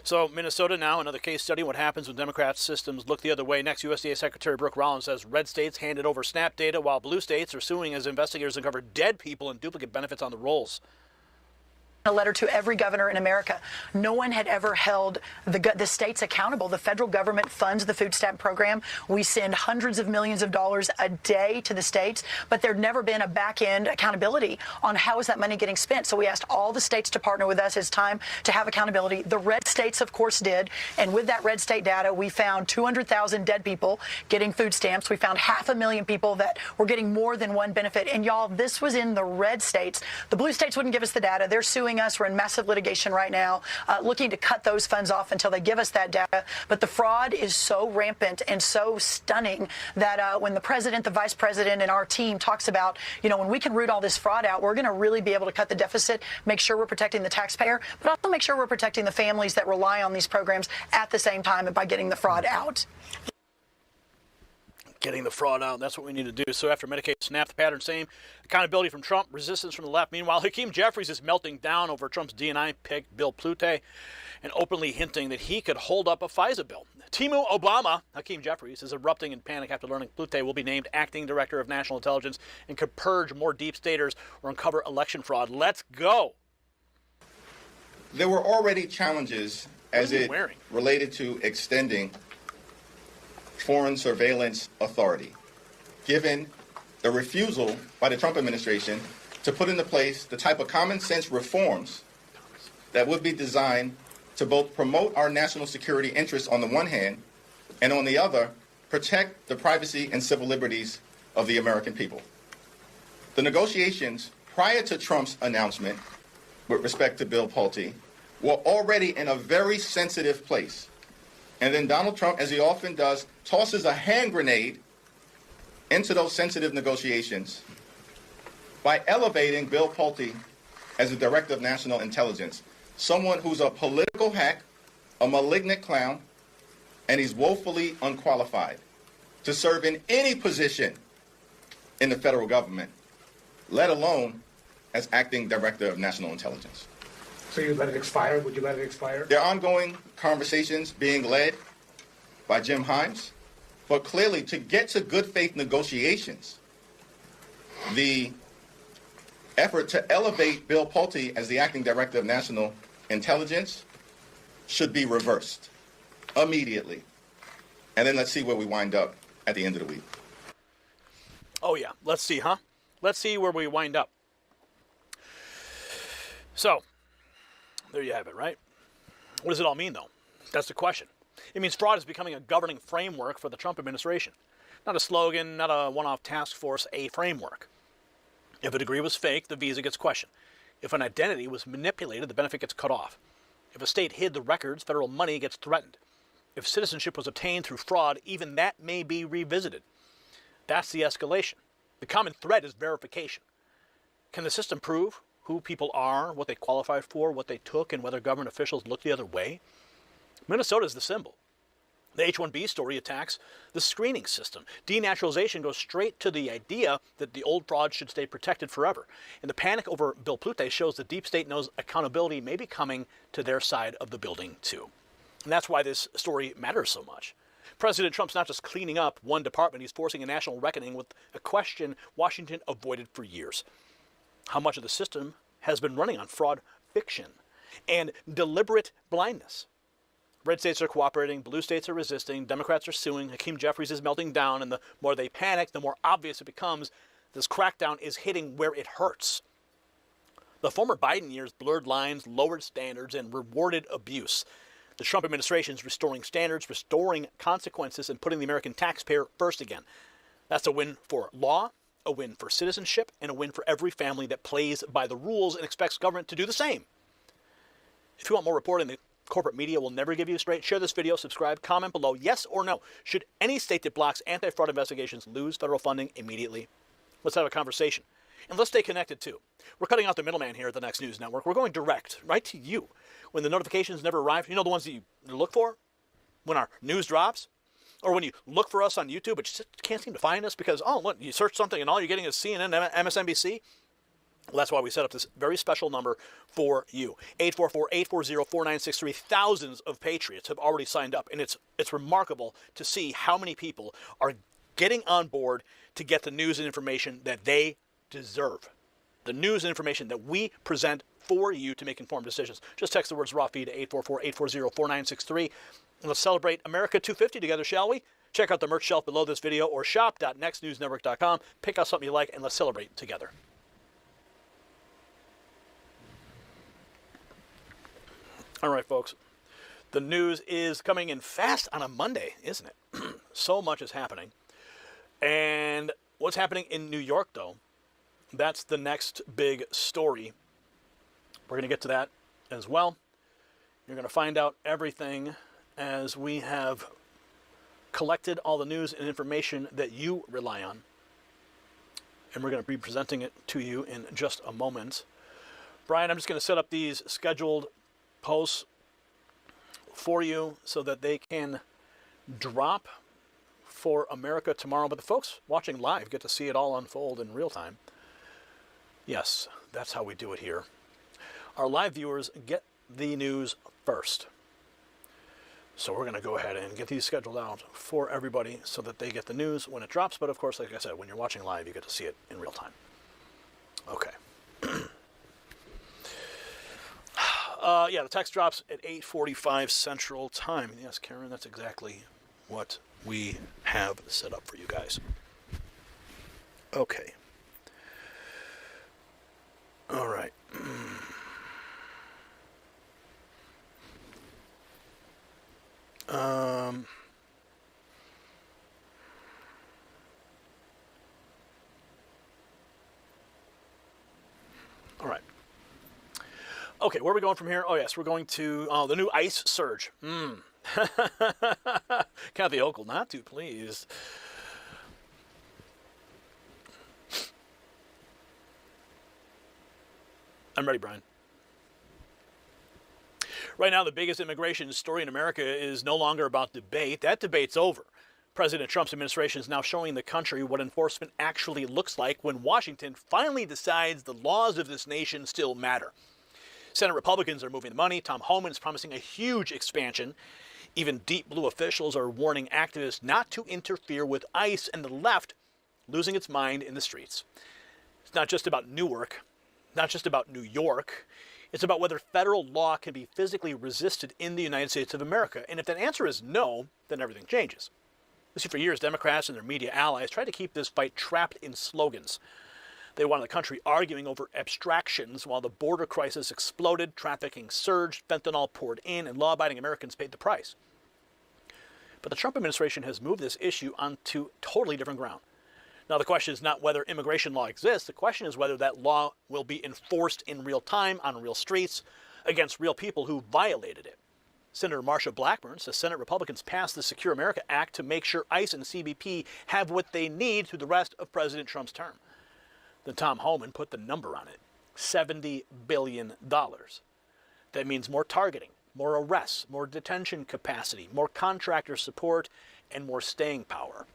So Minnesota now, another case study, what happens when Democrats' systems look the other way. Next, USDA Secretary Brooke Rollins says red states handed over SNAP data while blue states are suing as investigators uncover dead people and duplicate benefits on the rolls. A letter to every governor in America. No one had ever held the states accountable. The federal government funds the food stamp program. We send hundreds of millions of dollars a day to the states, but there'd never been a back-end accountability on how is that money getting spent. So we asked all the states to partner with us. It's time to have accountability. The red states, of course, did. And with that red state data, we found 200,000 dead people getting food stamps. We found 500,000 people that were getting more than one benefit. And y'all, this was in the red states. The blue states wouldn't give us the data. They're suing us. We're in massive litigation right now, looking to cut those funds off until they give us that data. But the fraud is so rampant and so stunning that when the president, the vice president, and our team talks about, you know, when we can root all this fraud out, we're going to really be able to cut the deficit, make sure we're protecting the taxpayer, but also make sure we're protecting the families that rely on these programs at the same time and by getting the fraud out. Getting the fraud out, that's what we need to do. So after Medicaid snap, the pattern same. Accountability from Trump, resistance from the left. Meanwhile, Hakeem Jeffries is melting down over Trump's D&I pick, Bill Plute, and openly hinting that he could hold up a FISA bill. Timu Obama, Hakeem Jeffries, is erupting in panic after learning Plute will be named acting director of national intelligence and could purge more deep staters or uncover election fraud. Let's go. There were already challenges as it related to extending foreign surveillance authority, given the refusal by the Trump administration to put into place the type of common sense reforms that would be designed to both promote our national security interests on the one hand, and on the other, protect the privacy and civil liberties of the American people. The negotiations prior to Trump's announcement with respect to Bill Pulte were already in a very sensitive place. And then Donald Trump, as he often does, tosses a hand grenade into those sensitive negotiations by elevating Bill Pulte as the Director of National Intelligence someone who's a political hack, a malignant clown, and he's woefully unqualified to serve in any position in the federal government, let alone as Acting Director of National Intelligence. So you let it expire? Would you let it expire? There are ongoing conversations being led by Jim Himes, but clearly to get to good faith negotiations, the effort to elevate Bill Pulte as the Acting Director of National Intelligence should be reversed immediately. And then let's see where we wind up at the end of the week. Oh, yeah. Let's see, huh? Let's see where we wind up. So, there you have it, right? What does it all mean, though? That's the question. It means fraud is becoming a governing framework for the Trump administration. Not a slogan, not a one-off task force, a framework. If a degree was fake, the visa gets questioned. If an identity was manipulated, the benefit gets cut off. If a state hid the records, federal money gets threatened. If citizenship was obtained through fraud, even that may be revisited. That's the escalation. The common thread is verification. Can the system prove who people are, what they qualified for, what they took, and whether government officials look the other way? Minnesota is the symbol. The H-1B story attacks the screening system. Denaturalization goes straight to the idea that the old fraud should stay protected forever. And the panic over Bill Pulte shows the deep state knows accountability may be coming to their side of the building, too. And that's why this story matters so much. President Trump's not just cleaning up one department, he's forcing a national reckoning with a question Washington avoided for years. How much of the system has been running on fraud fiction and deliberate blindness? Red states are cooperating, blue states are resisting, Democrats are suing, Hakeem Jeffries is melting down, and the more they panic, the more obvious it becomes this crackdown is hitting where it hurts. The former Biden years blurred lines, lowered standards, and rewarded abuse. The Trump administration is restoring standards, restoring consequences, and putting the American taxpayer first again. That's a win for law, a win for citizenship, and a win for every family that plays by the rules and expects government to do the same. If you want more reporting, the corporate media will never give you straight. Share this video, subscribe, comment below. Yes or no? Should any state that blocks anti-fraud investigations lose federal funding immediately? Let's have a conversation. And let's stay connected, too. We're cutting out the middleman here at the Next News Network. We're going direct, right to you. When the notifications never arrive, you know the ones that you look for? When our news drops? Or when you look for us on YouTube, but you just can't seem to find us because, oh, look, you search something and all you're getting is CNN, MSNBC? Well, that's why we set up this very special number for you. 844-840-4963. Thousands of patriots have already signed up, and it's remarkable to see how many people are getting on board to get the news and information that they deserve. The news and information that we present for you to make informed decisions. Just text the words raw feed to 844-840-4963. And let's celebrate America 250 together, shall we? Check out the merch shelf below this video or shop.nextnewsnetwork.com. Pick out something you like and let's celebrate together. All right, folks. The news is coming in fast on a Monday, isn't it? So much is happening. And what's happening in New York, though, that's the next big story. We're going to get to that as well. You're going to find out everything as we have collected all the news and information that you rely on. And we're going to be presenting it to you in just a moment. Brian, I'm just going to set up these scheduled posts for you so that they can drop for America tomorrow. But the folks watching live get to see it all unfold in real time. Yes, that's how we do it here. Our live viewers get the news first. So we're going to go ahead and get these scheduled out for everybody so that they get the news when it drops. But of course, like I said, when you're watching live, you get to see it in real time. Okay. Yeah, the text drops at 8:45 Central Time. Yes, Karen, that's exactly what we have set up for you guys. Okay. All right. All right. Okay, where are we going from here? Oh, yes, we're going to the new ice surge. Kathy Hochul, not too pleased. I'm ready, Brian. Right now, the biggest immigration story in America is no longer about debate. That debate's over. President Trump's administration is now showing the country what enforcement actually looks like when Washington finally decides the laws of this nation still matter. Senate Republicans are moving the money. Tom Homan is promising a huge expansion. Even deep blue officials are warning activists not to interfere with ICE, and the left losing its mind in the streets. It's not just about Newark, not just about New York. It's about whether federal law can be physically resisted in the United States of America. And if that answer is no, then everything changes. You see, for years, Democrats and their media allies tried to keep this fight trapped in slogans. They wanted the country arguing over abstractions while the border crisis exploded, trafficking surged, fentanyl poured in, and law-abiding Americans paid the price. But the Trump administration has moved this issue onto totally different ground. Now, the question is not whether immigration law exists. The question is whether that law will be enforced in real time on real streets against real people who violated it. Senator Marsha Blackburn says Senate Republicans passed the Secure America Act to make sure ICE and CBP have what they need through the rest of President Trump's term. Then Tom Homan put the number on it, $70 billion. That means more targeting, more arrests, more detention capacity, more contractor support, and more staying power.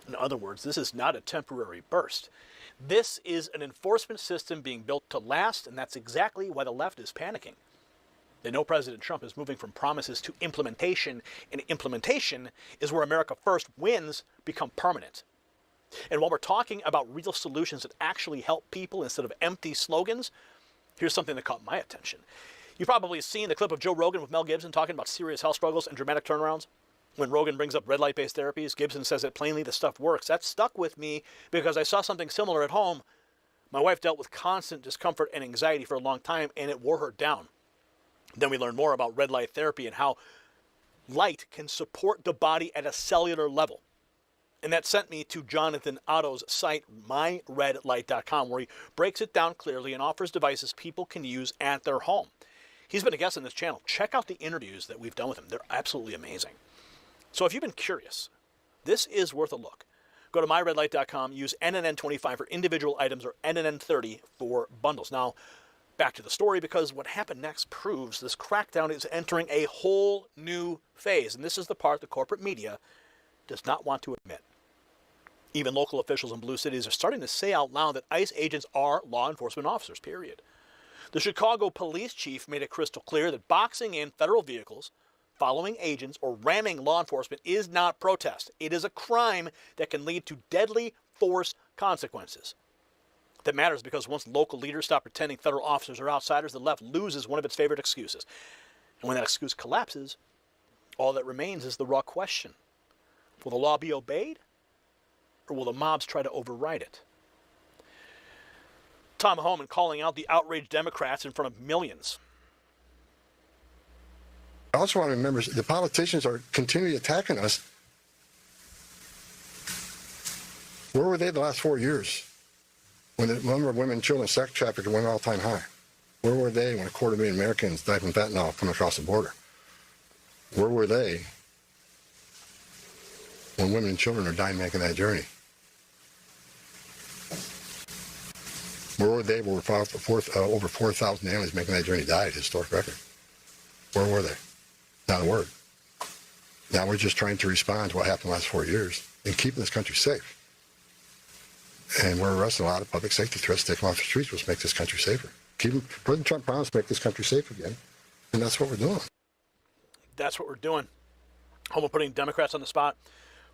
In other words, this is not a temporary burst. This is an enforcement system being built to last, and that's exactly why the left is panicking. They know President Trump is moving from promises to implementation, and implementation is where America First wins become permanent. And while we're talking about real solutions that actually help people instead of empty slogans, here's something that caught my attention. You've probably seen the clip of Joe Rogan with Mel Gibson talking about serious health struggles and dramatic turnarounds. When Rogan brings up red light-based therapies, Gibson says that plainly the stuff works. That stuck with me because I saw something similar at home. My wife dealt with constant discomfort and anxiety for a long time, and it wore her down. Then we learned more about red light therapy and how light can support the body at a cellular level. And that sent me to Jonathan Otto's site, myredlight.com, where he breaks it down clearly and offers devices people can use at their home. He's been a guest on this channel. Check out the interviews that we've done with him. They're absolutely amazing. So if you've been curious, this is worth a look. Go to myredlight.com, use NNN25 for individual items or NNN30 for bundles. Now, back to the story, because what happened next proves this crackdown is entering a whole new phase. And this is the part the corporate media does not want to admit. Even local officials in blue cities are starting to say out loud that ICE agents are law enforcement officers, period. The Chicago police chief made it crystal clear that boxing in federal vehicles, following agents, or ramming law enforcement is not protest. It is a crime that can lead to deadly force consequences. That matters because once local leaders stop pretending federal officers are outsiders, the left loses one of its favorite excuses. And when that excuse collapses, all that remains is the raw question. Will the law be obeyed, or will the mobs try to override it? Tom Homan calling out the outraged Democrats in front of millions. I also want to remember the politicians are continually attacking us. Where were they the last 4 years when the number of women and children sex trafficked went all-time high? Where were they when 250,000 Americans died from fentanyl coming across the border? Where were they when women and children are dying making that journey? Where were they when over 4,000 families making that journey died, historic record? Where were they? Not a word. Now we're just trying to respond to what happened the last 4 years and keeping this country safe. And we're arresting a lot of public safety threats, taking them off the streets, which make this country safer. President Trump promised to make this country safe again, and that's what we're doing. That's what we're doing. Homan putting Democrats on the spot.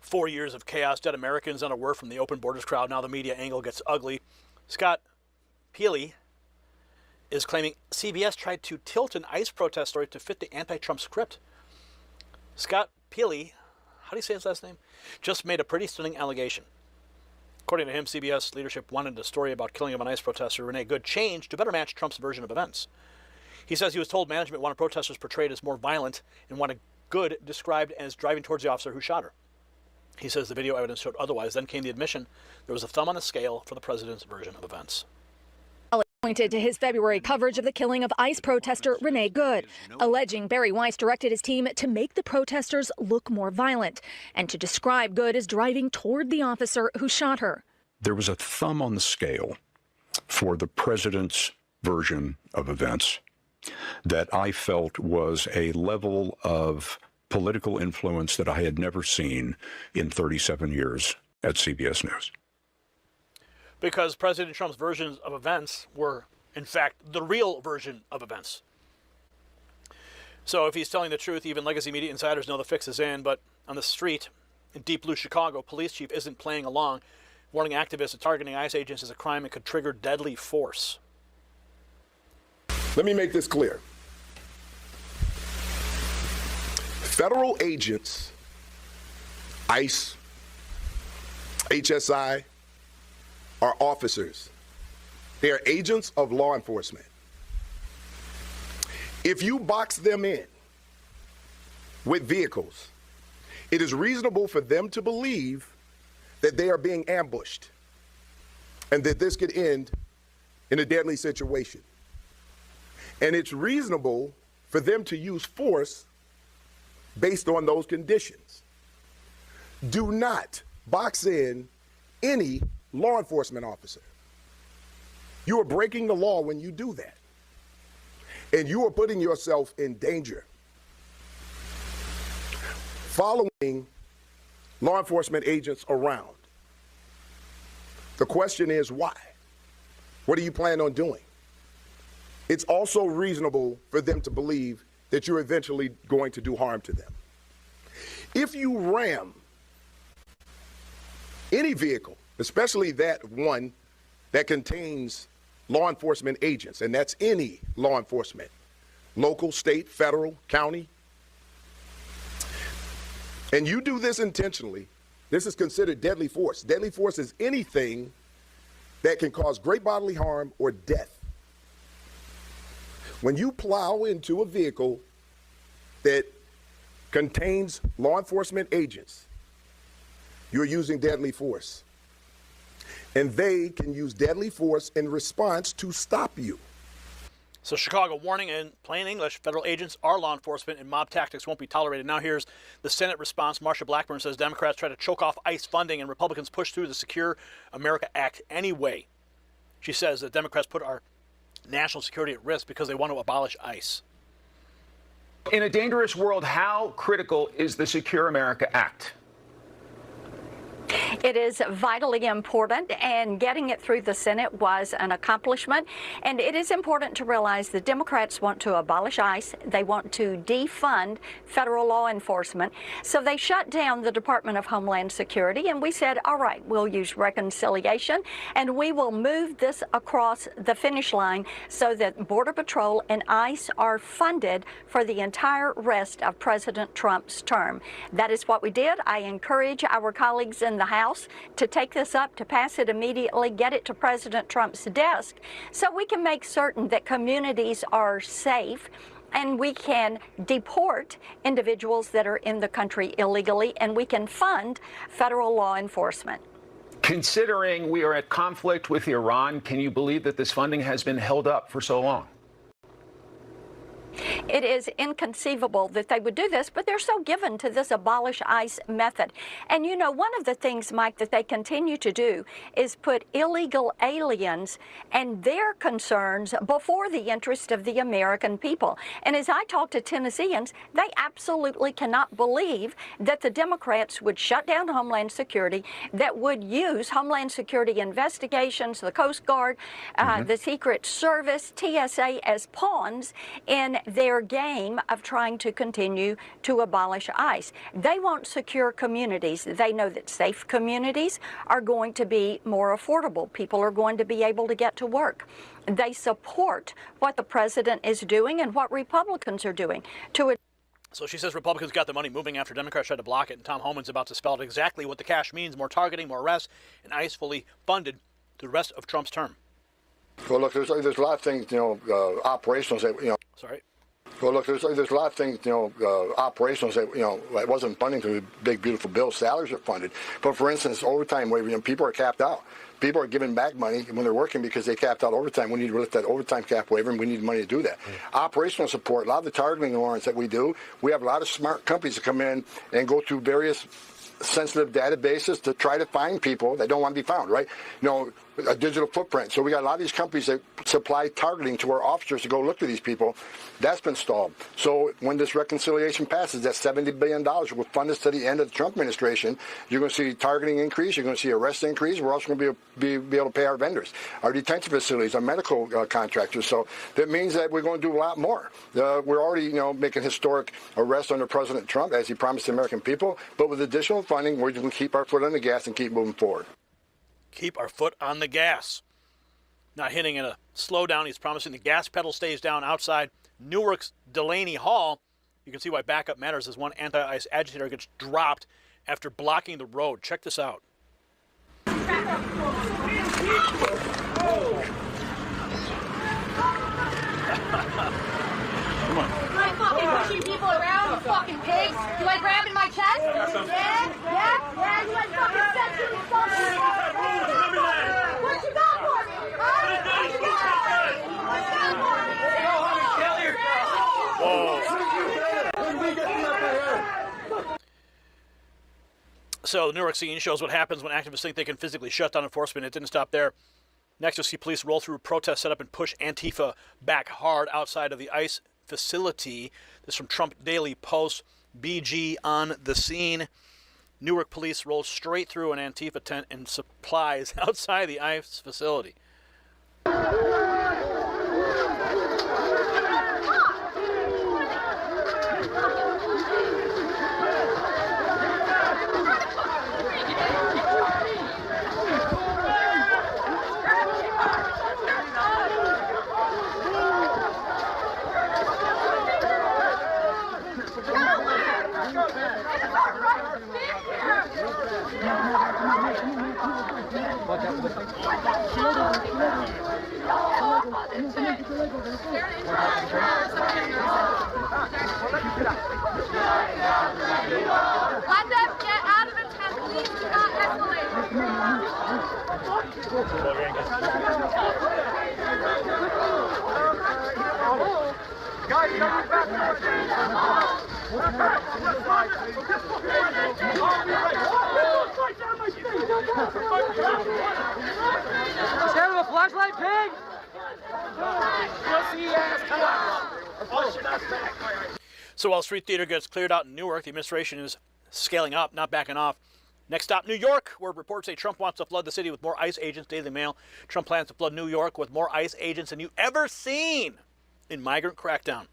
4 years of chaos, dead Americans, not a word from the open borders crowd. Now the media angle gets ugly. Scott Peely is claiming CBS tried to tilt an ICE protest story to fit the anti-Trump script. Scott Peely, how do you say his last name? Just made a pretty stunning allegation. According to him, CBS leadership wanted a story about killing of an ICE protester, Renee Good, changed to better match Trump's version of events. He says he was told management wanted protesters portrayed as more violent and wanted Good described as driving towards the officer who shot her. He says the video evidence showed otherwise. Then came the admission there was a thumb on the scale for the president's version of events. Pointed to his February coverage of the killing of ICE protester Renee Good, alleging Barry Weiss directed his team to make the protesters look more violent and to describe Good as driving toward the officer who shot her. There was a thumb on the scale for the president's version of events that I felt was a level of political influence that I had never seen in 37 years at CBS News. Because President Trump's versions of events were, in fact, the real version of events. So if he's telling the truth, even legacy media insiders know the fix is in. But on the street in deep blue Chicago, police chief isn't playing along, warning activists that targeting ICE agents is a crime and could trigger deadly force. Let me make this clear. Federal agents, ICE, HSI, are officers. They are agents of law enforcement. If you box them in with vehicles, it is reasonable for them to believe that they are being ambushed and that this could end in a deadly situation. And it's reasonable for them to use force based on those conditions. Do not box in any law enforcement officer. You are breaking the law when you do that. And you are putting yourself in danger. Following law enforcement agents around. The question is why? What do you plan on doing? It's also reasonable for them to believe that you're eventually going to do harm to them. If you ram any vehicle, especially that one that contains law enforcement agents, and that's any law enforcement, local, state, federal, county, and you do this intentionally, this is considered deadly force. Deadly force is anything that can cause great bodily harm or death. When you plow into a vehicle that contains law enforcement agents, you're using deadly force. And they can use deadly force in response to stop you. So Chicago warning in plain English, federal agents are law enforcement and mob tactics won't be tolerated. Now here's the Senate response. Marsha Blackburn says Democrats try to choke off ICE funding and Republicans push through the Secure America Act anyway. She says that Democrats put our national security at risk because they want to abolish ICE. In a dangerous world, how critical is the Secure America Act? It is vitally important, and getting it through the Senate was an accomplishment. And it is important to realize the Democrats want to abolish ICE. They want to defund federal law enforcement. So they shut down the Department of Homeland Security, and we said, all right, we'll use reconciliation, and we will move this across the finish line so that Border Patrol and ICE are funded for the entire rest of President Trump's term. That is what we did. I encourage our colleagues in the House to take this up, to pass it immediately, get it to President Trump's desk so we can make certain that communities are safe and we can deport individuals that are in the country illegally, and we can fund federal law enforcement. Considering we are at conflict with Iran, can you believe that this funding has been held up for so long? It is inconceivable that they would do this, but they're so given to this abolish ICE method. And you know, one of the things, Mike, that they continue to do is put illegal aliens and their concerns before the interest of the American people. And as I talk to Tennesseans, they absolutely cannot believe that the Democrats would shut down Homeland Security, that would use Homeland Security investigations, the Coast Guard, the Secret Service, TSA as pawns in their game of trying to continue to abolish ICE. They want secure communities. They know that safe communities are going to be more affordable. People are going to be able to get to work. They support what the president is doing and what Republicans are doing to. So she says Republicans got the money moving after Democrats tried to block it, and Tom Homan's about to spell out exactly what the cash means: more targeting, more arrests, and ICE fully funded the rest of Trump's term. Well, look, there's a lot of things, operational that, Sorry. Well, look, there's a lot of things, operational that, it wasn't funding through the big, beautiful bill. Salaries are funded. But, for instance, overtime waiver, people are capped out. People are giving back money when they're working because they capped out overtime. We need to lift that overtime cap waiver, and we need money to do that. Operational support, a lot of the targeting warrants that we do, we have a lot of smart companies that come in and go through various sensitive databases to try to find people that don't want to be found, right? a digital footprint. So we got a lot of these companies that supply targeting to our officers to go look for these people. That's been stalled. So when this reconciliation passes, that $70 billion will fund us to the end of the Trump administration. You're going to see targeting increase. You're going to see arrests increase. We're also going to be able to pay our vendors, our detention facilities, our medical contractors. So that means that we're going to do a lot more. We're already, making historic arrests under President Trump, as he promised the American people. But with additional funding, we're going to keep our foot on the gas and keep moving forward. Keep our foot on the gas. Not hitting in a slowdown. He's promising the gas pedal stays down outside Newark's Delaney Hall. You can see why backup matters as one anti-ICE agitator gets dropped after blocking the road. Check this out. Come on. Am I fucking pushing people around, you fucking pigs? Do I grab in my chest? Yeah? You like fucking sexually assaulting me? What you got for me? What you got for me? So the Newark scene shows what happens when activists think they can physically shut down enforcement. It didn't stop there. Next, you'll see police roll through protests set up and push Antifa back hard outside of the ICE facility. This is from Trump Daily Post. BG on the scene. Newark police rolled straight through an Antifa tent and supplies outside the ICE facility. Let them get out of the tent, please. Do not escalate. Guys, you gotta back Stand with a flashlight, pig! So while street theater gets cleared out in Newark, the administration is scaling up, not backing off. Next stop, New York, where reports say Trump wants to flood the city with more ICE agents. Daily Mail. Trump plans to flood New York with more ICE agents than you've ever seen in migrant crackdown.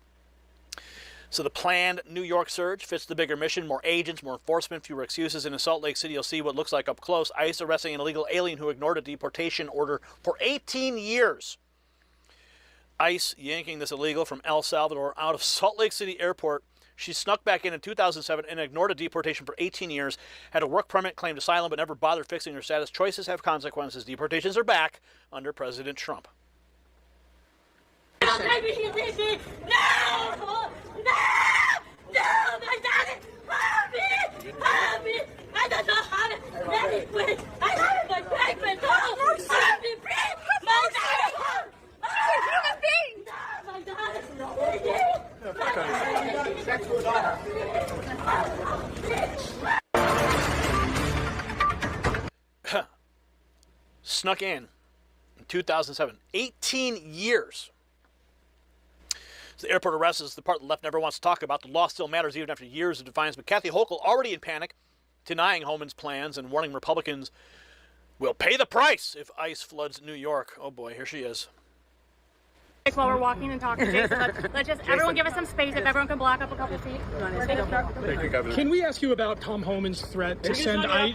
So the planned New York surge fits the bigger mission: more agents, more enforcement, fewer excuses. In Salt Lake City, you'll see what looks like up close. ICE arresting an illegal alien who ignored a deportation order for 18 years. ICE yanking this illegal from El Salvador out of Salt Lake City Airport. She snuck back in 2007 and ignored a deportation for 18 years, had a work permit, claimed asylum, but never bothered fixing her status. Choices have consequences. Deportations are back under President Trump. No! No! My daddy! Help me! Help me! I don't know how to let it quit. I have my payment. Help me, please! My daddy! He's a human being! My daddy! Snuck in 2007. 18 years. So the airport arrest is the part the left never wants to talk about. The law still matters even after years of defiance. But Kathy Hochul, already in panic, denying Homan's plans and warning Republicans will pay the price if ICE floods New York. Oh boy, here she is. While we're walking and talking, Jason, let's just everyone give us some space. If everyone can block up a couple feet. Can we ask you about Tom Homan's threat to send ICE?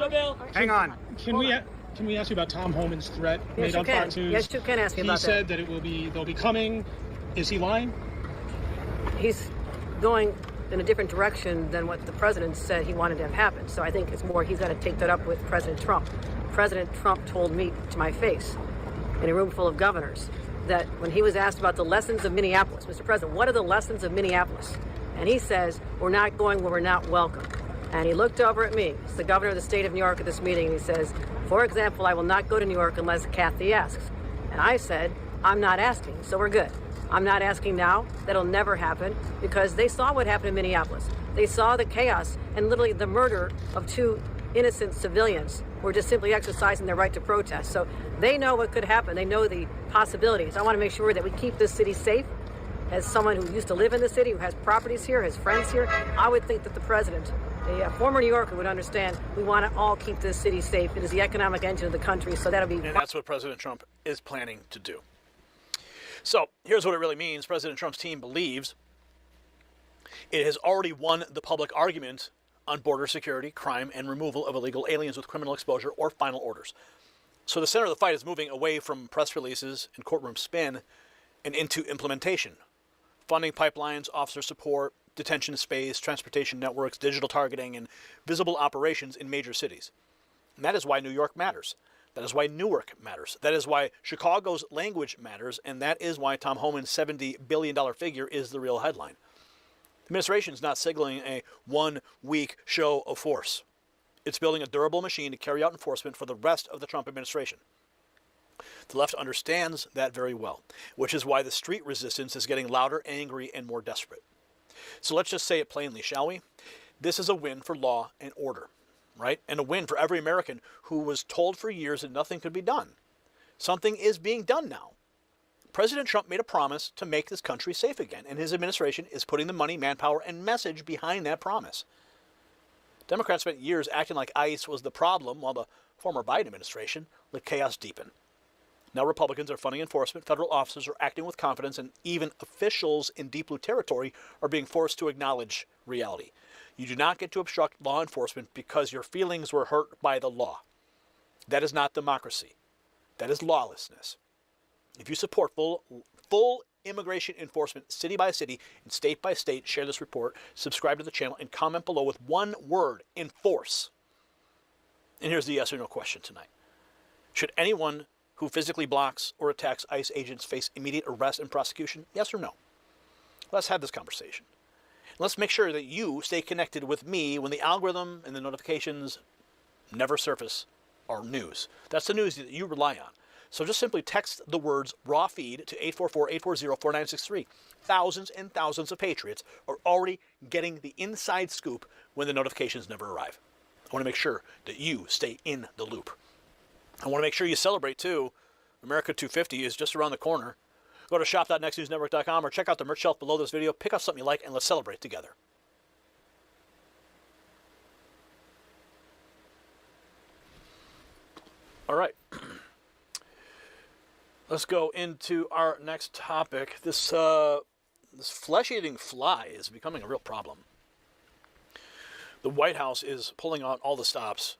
Hang on. Can we ask you about Tom Homan's threat made on Fox News? Yes, you can ask me about that. He said that they'll be coming. Is he lying? He's going in a different direction than what the president said he wanted to have happen. So I think it's more he's got to take that up with President Trump. President Trump told me to my face in a room full of governors that when he was asked about the lessons of Minneapolis, Mr. President, what are the lessons of Minneapolis? And he says, we're not going where we're not welcome. And he looked over at me, it's the governor of the state of New York at this meeting, and he says, for example, I will not go to New York unless Kathy asks. And I said, I'm not asking, so we're good. I'm not asking now. That'll never happen because they saw what happened in Minneapolis. They saw the chaos and literally the murder of two innocent civilians who are just simply exercising their right to protest. So they know what could happen. They know the possibilities. I want to make sure that we keep this city safe. As someone who used to live in the city, who has properties here, has friends here, I would think that the president, a former New Yorker, would understand we want to all keep this city safe. It is the economic engine of the country, so that'll be... And that's what President Trump is planning to do. So here's what it really means. President Trump's team believes it has already won the public argument on border security, crime, and removal of illegal aliens with criminal exposure or final orders. So the center of the fight is moving away from press releases and courtroom spin and into implementation. Funding pipelines, officer support, detention space, transportation networks, digital targeting, and visible operations in major cities. And that is why New York matters. That is why Newark matters. That is why Chicago's language matters. And that is why Tom Homan's $70 billion figure is the real headline. The administration is not signaling a one-week show of force. It's building a durable machine to carry out enforcement for the rest of the Trump administration. The left understands that very well, which is why the street resistance is getting louder, angry, and more desperate. So let's just say it plainly, shall we? This is a win for law and order, right? And a win for every American who was told for years that nothing could be done. Something is being done now. President Trump made a promise to make this country safe again, and his administration is putting the money, manpower, and message behind that promise. Democrats spent years acting like ICE was the problem while the former Biden administration let chaos deepen. Now Republicans are funding enforcement, federal officers are acting with confidence, and even officials in deep blue territory are being forced to acknowledge reality. You do not get to obstruct law enforcement because your feelings were hurt by the law. That is not democracy. That is lawlessness. If you support full immigration enforcement city by city and state by state, share this report, subscribe to the channel, and comment below with one word: enforce. And here's the yes or no question tonight. Should anyone who physically blocks or attacks ICE agents face immediate arrest and prosecution? Yes or no? Let's have this conversation. Let's make sure that you stay connected with me when the algorithm and the notifications never surface our news. That's the news that you rely on. So just simply text the words raw feed to 844-840-4963. Thousands and thousands of patriots are already getting the inside scoop when the notifications never arrive. I want to make sure that you stay in the loop. I want to make sure you celebrate, too. America 250 is just around the corner. Go to shop.nextnewsnetwork.com or check out the merch shelf below this video. Pick up something you like, and let's celebrate together. All right. Let's go into our next topic. This flesh-eating fly is becoming a real problem. The White House is pulling out all the stops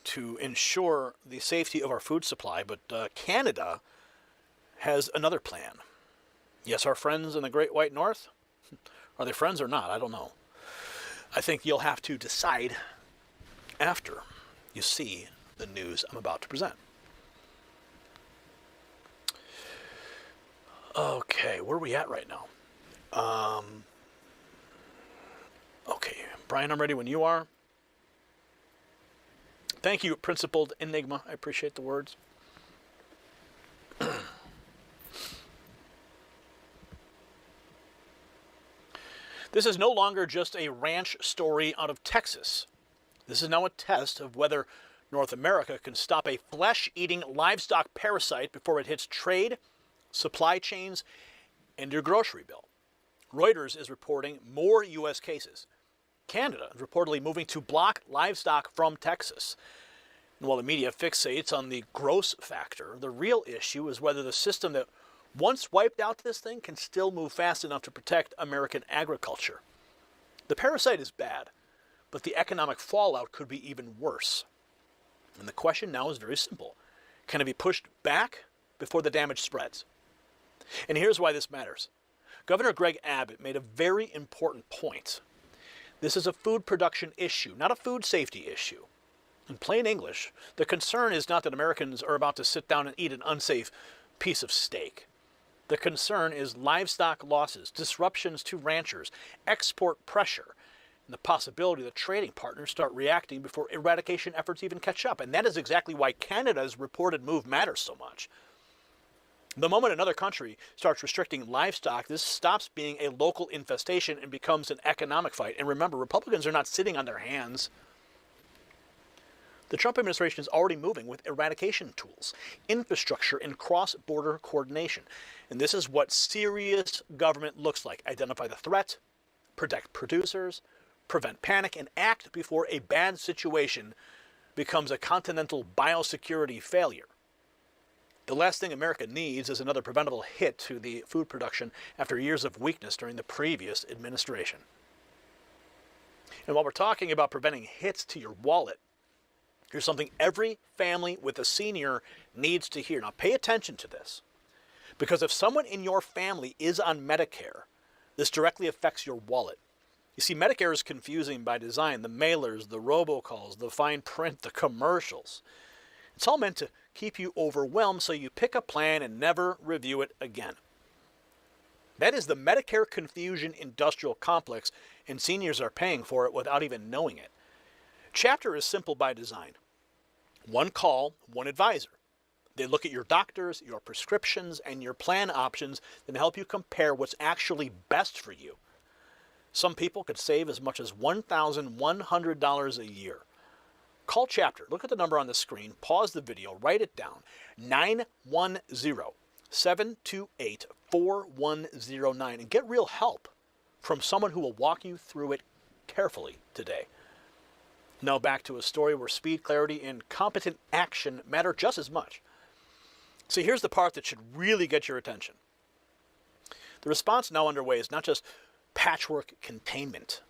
to ensure the safety of our food supply, but Canada has another plan. Yes, our friends in the Great White North, are they friends or not? I don't know. I think you'll have to decide after you see the news I'm about to present. Okay, where are we at right now? Okay, Brian, I'm ready when you are. Thank you, Principled Enigma. I appreciate the words. This is no longer just a ranch story out of Texas. This is now a test of whether North America can stop a flesh-eating livestock parasite before it hits trade, supply chains, and your grocery bill. Reuters is reporting more U.S. cases. Canada is reportedly moving to block livestock from Texas. And while the media fixates on the gross factor, the real issue is whether the system that once wiped out this thing can still move fast enough to protect American agriculture. The parasite is bad, but the economic fallout could be even worse. And the question now is very simple. Can it be pushed back before the damage spreads? And here's why this matters. Governor Greg Abbott made a very important point. This is a food production issue, not a food safety issue. In plain English, the concern is not that Americans are about to sit down and eat an unsafe piece of steak. The concern is livestock losses, disruptions to ranchers, export pressure, and the possibility that trading partners start reacting before eradication efforts even catch up. And that is exactly why Canada's reported move matters so much. The moment another country starts restricting livestock, this stops being a local infestation and becomes an economic fight. And remember, Republicans are not sitting on their hands. The Trump administration is already moving with eradication tools, infrastructure, and cross-border coordination. And this is what serious government looks like. Identify the threat, protect producers, prevent panic, and act before a bad situation becomes a continental biosecurity failure. The last thing America needs is another preventable hit to the food production after years of weakness during the previous administration. And while we're talking about preventing hits to your wallet, here's something every family with a senior needs to hear. Now, pay attention to this, because if someone in your family is on Medicare, this directly affects your wallet. You see, Medicare is confusing by design. The mailers, the robocalls, the fine print, the commercials. It's all meant to keep you overwhelmed so you pick a plan and never review it again. That is the Medicare confusion industrial complex, and seniors are paying for it without even knowing it. Chapter is simple by design. One call, one advisor. They look at your doctors, your prescriptions, and your plan options, and help you compare what's actually best for you. Some people could save as much as $1,100 a year. Call Chapter. Look at the number on the screen. Pause the video. Write it down. 910-728-4109. And get real help from someone who will walk you through it carefully today. Now back to a story where speed, clarity, and competent action matter just as much. See, here's the part that should really get your attention. The response now underway is not just patchwork containment.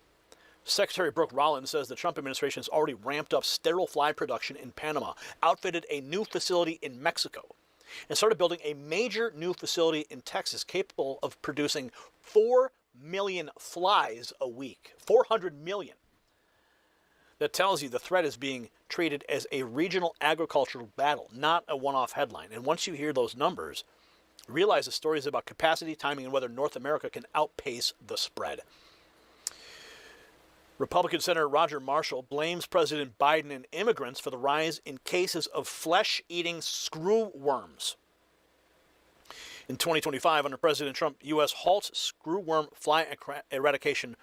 Secretary Brooke Rollins says the Trump administration has already ramped up sterile fly production in Panama, outfitted a new facility in Mexico, and started building a major new facility in Texas capable of producing 4 million flies a week. 400 million. That tells you the threat is being treated as a regional agricultural battle, not a one-off headline. And once you hear those numbers, realize the story is about capacity, timing, and whether North America can outpace the spread. Republican Senator Roger Marshall blames President Biden and immigrants for the rise in cases of flesh-eating screwworms. In 2025, under President Trump, U.S. halts screwworm fly eradication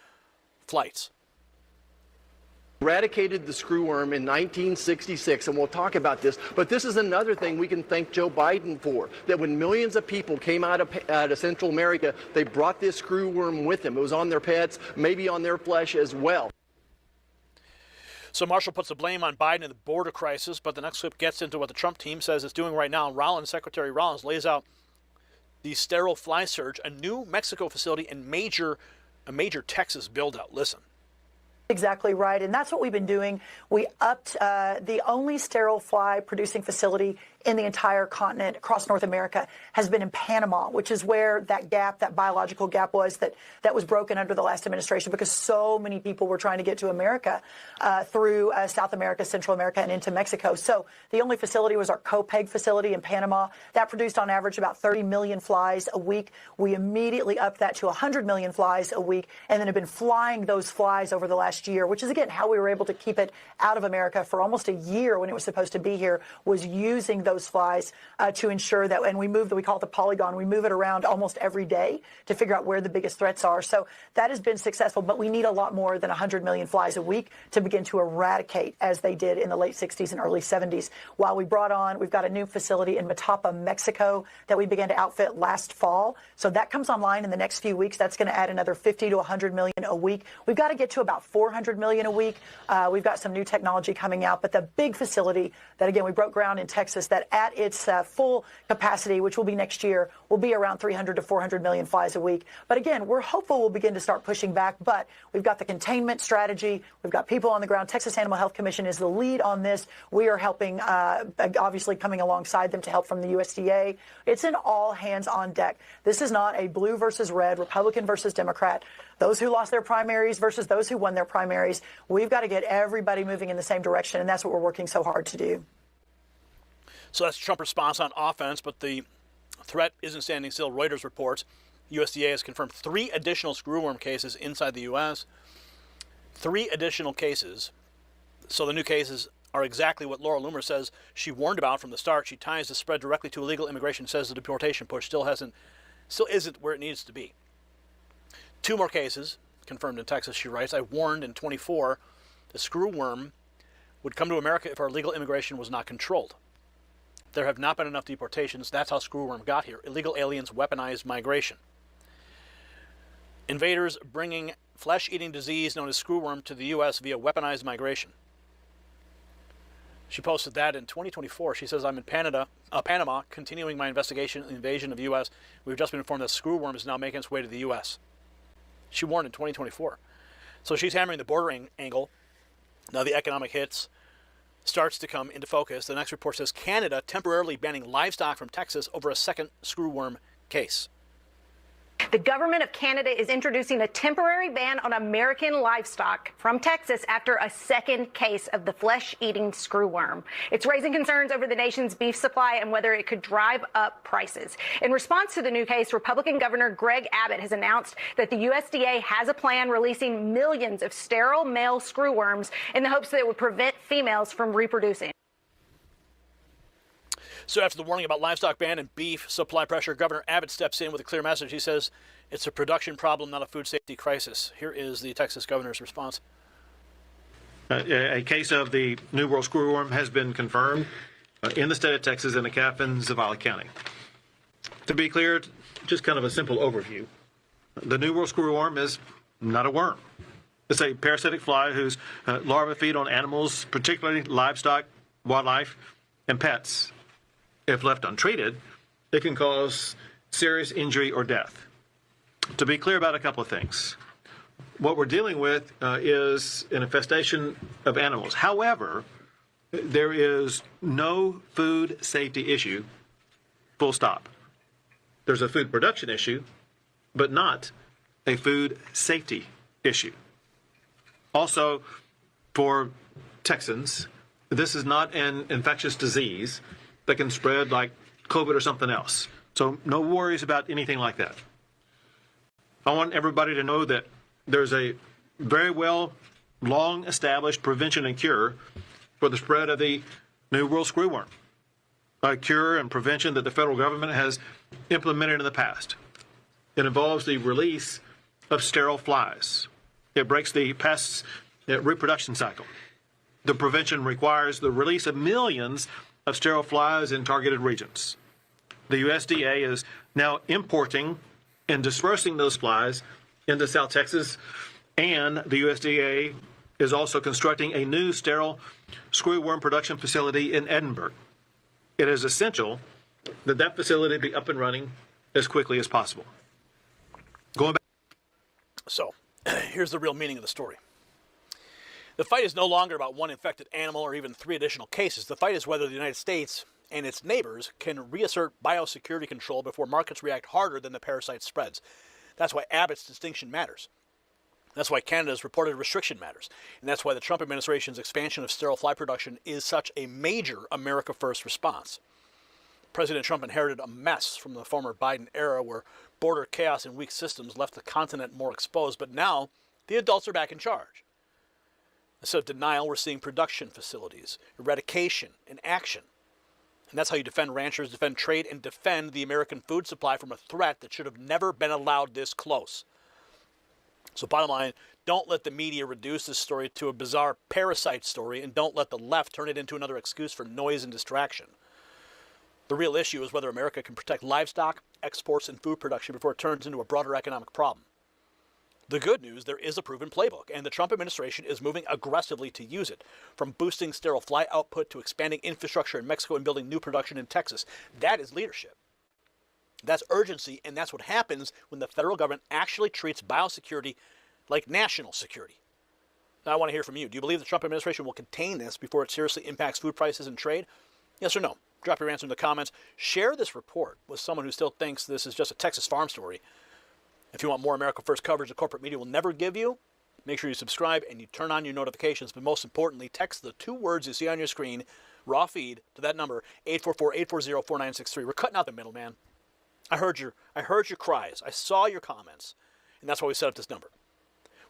flights. Eradicated the screwworm in 1966, and we'll talk about this, but this is another thing we can thank Joe Biden for, that when millions of people came out of Central America, they brought this screwworm with them. It was on their pets, maybe on their flesh as well. So Marshall puts the blame on Biden and the border crisis, but the next clip gets into what the Trump team says it's doing right now. Secretary Rollins lays out the sterile fly surge, a new Mexico facility, and a major Texas build-out. Listen. Exactly right. And that's what we've been doing. We upped the only sterile fly producing facility in the entire continent across North America has been in Panama, which is where that gap, that biological gap was that was broken under the last administration because so many people were trying to get to America through South America, Central America, and into Mexico. So the only facility was our Copeg facility in Panama. That produced on average about 30 million flies a week. We immediately upped that to 100 million flies a week and then have been flying those flies over the last year, which is, again, how we were able to keep it out of America for almost a year when it was supposed to be here, was using those flies to ensure that, and we call it the polygon, we move it around almost every day to figure out where the biggest threats are. So that has been successful, but we need a lot more than 100 million flies a week to begin to eradicate as they did in the late 60s and early 70s. While we've got a new facility in Matapa, Mexico that we began to outfit last fall. So that comes online in the next few weeks. That's going to add another 50 to 100 million a week. We've got to get to about 400 million a week. We've got some new technology coming out, but the big facility that, again, we broke ground in Texas, that at its full capacity, which will be next year, will be around 300 to 400 million flies a week. But again, we're hopeful we'll begin to start pushing back, but we've got the containment strategy. We've got people on the ground. Texas Animal Health Commission is the lead on this. We are helping, obviously coming alongside them to help from the USDA. It's an all hands on deck. This is not a blue versus red, Republican versus Democrat, those who lost their primaries versus those who won their primaries. We've got to get everybody moving in the same direction, and that's what we're working so hard to do. So that's Trump response on offense, but the threat isn't standing still. Reuters reports USDA has confirmed 3 additional screwworm cases inside the U.S. 3 additional cases. So the new cases are exactly what Laura Loomer says she warned about from the start. She ties the spread directly to illegal immigration, says the deportation push still isn't where it needs to be. 2 more cases confirmed in Texas, she writes. I warned in 24 the screwworm would come to America if our legal immigration was not controlled. There have not been enough deportations. That's how screwworm got here. Illegal aliens weaponized migration. Invaders bringing flesh-eating disease known as screwworm to the U.S. via weaponized migration. She posted that in 2024. She says, I'm in Panama, continuing my investigation of the invasion of the U.S. We've just been informed that screwworm is now making its way to the U.S. She warned in 2024. So she's hammering the border angle. Now the economic hits starts to come into focus. The next report says Canada temporarily banning livestock from Texas over a second screwworm case. The government of Canada is introducing a temporary ban on American livestock from Texas after a second case of the flesh-eating screwworm. It's raising concerns over the nation's beef supply and whether it could drive up prices. In response to the new case, Republican Governor Greg Abbott has announced that the USDA has a plan releasing millions of sterile male screwworms in the hopes that it would prevent females from reproducing. So after the warning about livestock ban and beef supply pressure, Governor Abbott steps in with a clear message. He says it's a production problem, not a food safety crisis. Here is the Texas governor's response. A case of the New World screwworm has been confirmed in the state of Texas in the calf in Zavala County. To be clear, just kind of a simple overview. The New World screwworm is not a worm. It's a parasitic fly whose larvae feed on animals, particularly livestock, wildlife, and pets. If left untreated, it can cause serious injury or death. To be clear about a couple of things, what we're dealing with is an infestation of animals. However, there is no food safety issue, full stop. There's a food production issue, but not a food safety issue. Also, for Texans, this is not an infectious disease that can spread like COVID or something else. So no worries about anything like that. I want everybody to know that there's a very well long-established prevention and cure for the spread of the New World screwworm. A cure and prevention that the federal government has implemented in the past. It involves the release of sterile flies. It breaks the pest's reproduction cycle. The prevention requires the release of millions of sterile flies in targeted regions. The USDA is now importing and dispersing those flies into South Texas, and the USDA is also constructing a new sterile screwworm production facility in Edinburgh. It is essential that that facility be up and running as quickly as possible. Going back. So, here's the real meaning of the story. The fight is no longer about one infected animal or even 3 additional cases. The fight is whether the United States and its neighbors can reassert biosecurity control before markets react harder than the parasite spreads. That's why Abbott's distinction matters. That's why Canada's reported restriction matters. And that's why the Trump administration's expansion of sterile fly production is such a major America First response. President Trump inherited a mess from the former Biden era where border chaos and weak systems left the continent more exposed, but now the adults are back in charge. Instead of denial, we're seeing production facilities, eradication, and action. And that's how you defend ranchers, defend trade, and defend the American food supply from a threat that should have never been allowed this close. So bottom line, don't let the media reduce this story to a bizarre parasite story, and don't let the left turn it into another excuse for noise and distraction. The real issue is whether America can protect livestock, exports, and food production before it turns into a broader economic problem. The good news, there is a proven playbook, and the Trump administration is moving aggressively to use it, from boosting sterile fly output to expanding infrastructure in Mexico and building new production in Texas. That is leadership. That's urgency, and that's what happens when the federal government actually treats biosecurity like national security. Now, I want to hear from you. Do you believe the Trump administration will contain this before it seriously impacts food prices and trade? Yes or no? Drop your answer in the comments. Share this report with someone who still thinks this is just a Texas farm story. If you want more America First coverage the corporate media will never give you, make sure you subscribe and you turn on your notifications. But most importantly, text the 2 words you see on your screen, raw feed, to that number, 844-840-4963. We're cutting out the middleman. I heard your cries. I saw your comments. And that's why we set up this number.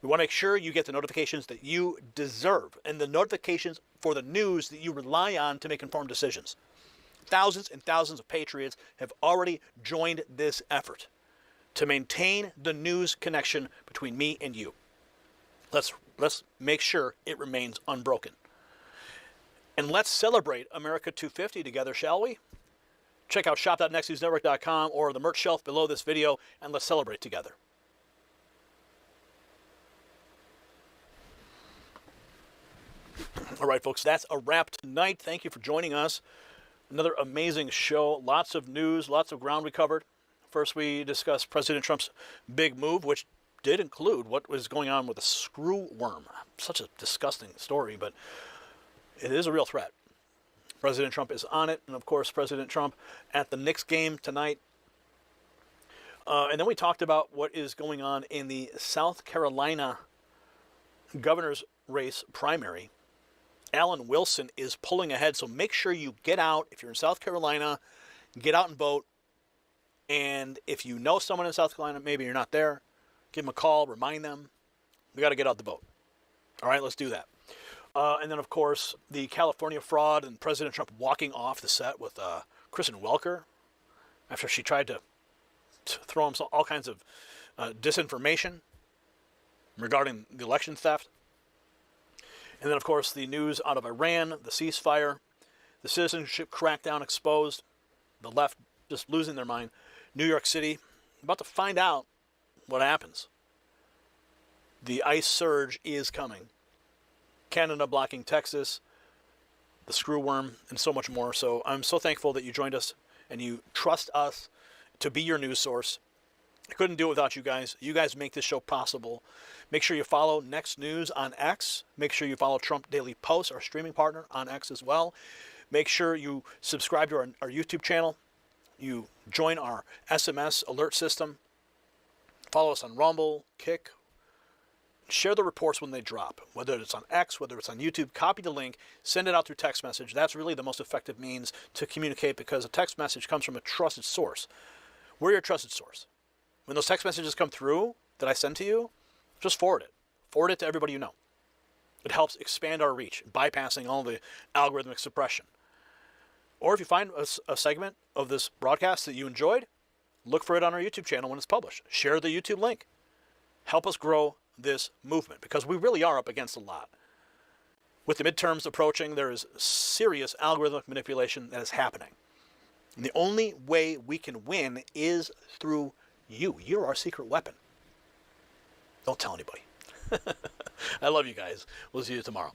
We want to make sure you get the notifications that you deserve and the notifications for the news that you rely on to make informed decisions. Thousands and thousands of patriots have already joined this effort to maintain the news connection between me and you. Let's make sure it remains unbroken. And let's celebrate America 250 together, shall we? Check out shop.nextnewsnetwork.com or the merch shelf below this video, and let's celebrate together. All right, folks, that's a wrap tonight. Thank you for joining us. Another amazing show. Lots of news, lots of ground we covered. First, we discussed President Trump's big move, which did include what was going on with the screw worm. Such a disgusting story, but it is a real threat. President Trump is on it, and of course, President Trump at the Knicks game tonight. And then we talked about what is going on in the South Carolina governor's race primary. Alan Wilson is pulling ahead, so make sure you get out. If you're in South Carolina, get out and vote. And if you know someone in South Carolina, maybe you're not there, give them a call, remind them. We got to get out the vote. All right, let's do that. And then, of course, the California fraud and President Trump walking off the set with Kristen Welker after she tried to throw him all kinds of disinformation regarding the election theft. And then, of course, the news out of Iran, the ceasefire, the citizenship crackdown exposed, the left just losing their mind. New York City, about to find out what happens. The ICE surge is coming. Canada blocking Texas, the screw worm, and so much more. So I'm so thankful that you joined us and you trust us to be your news source. I couldn't do it without you guys. You guys make this show possible. Make sure you follow Next News on X. Make sure you follow Trump Daily Post, our streaming partner, on X as well. Make sure you subscribe to our YouTube channel. You join our SMS alert system. Follow us on Rumble, Kick. Share the reports when they drop, whether it's on X, whether it's on YouTube. Copy the link, send it out through text message. That's really the most effective means to communicate because a text message comes from a trusted source. We're your trusted source. When those text messages come through that I send to you, just forward it. Forward it to everybody you know. It helps expand our reach, bypassing all the algorithmic suppression. Or if you find a segment of this broadcast that you enjoyed, look for it on our YouTube channel when it's published. Share the YouTube link. Help us grow this movement because we really are up against a lot. With the midterms approaching, there is serious algorithmic manipulation that is happening. And the only way we can win is through you. You're our secret weapon. Don't tell anybody. I love you guys. We'll see you tomorrow.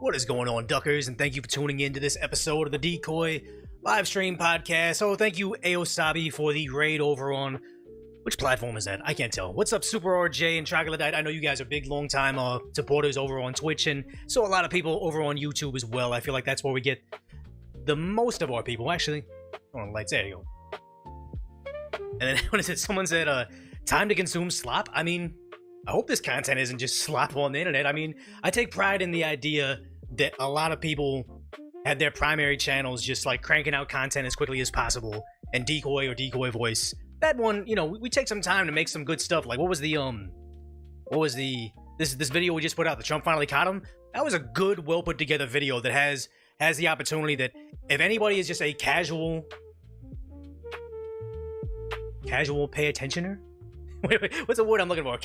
What is going on, Duckers? And thank you for tuning in to this episode of the Decoy live stream podcast. Oh, thank you, Aosabi, for the raid over on... Which platform is that? I can't tell. What's up, Super RJ and Troglodyte? I know you guys are big, long-time supporters over on Twitch, and so a lot of people over on YouTube as well. I feel like that's where we get the most of our people. Actually, on the lights. There you go. And then, what is it? Someone said, time to consume slop? I mean, I hope this content isn't just slop on the internet. I mean, I take pride in the idea that a lot of people had their primary channels just like cranking out content as quickly as possible, and Decoy or Decoy Voice, that one, you know, we take some time to make some good stuff. Like, what was the this video we just put out, the Trump finally caught him? That was a good, well put together video that has the opportunity that if anybody is just a casual casual pay attentioner? Wait, what's the word I'm looking for?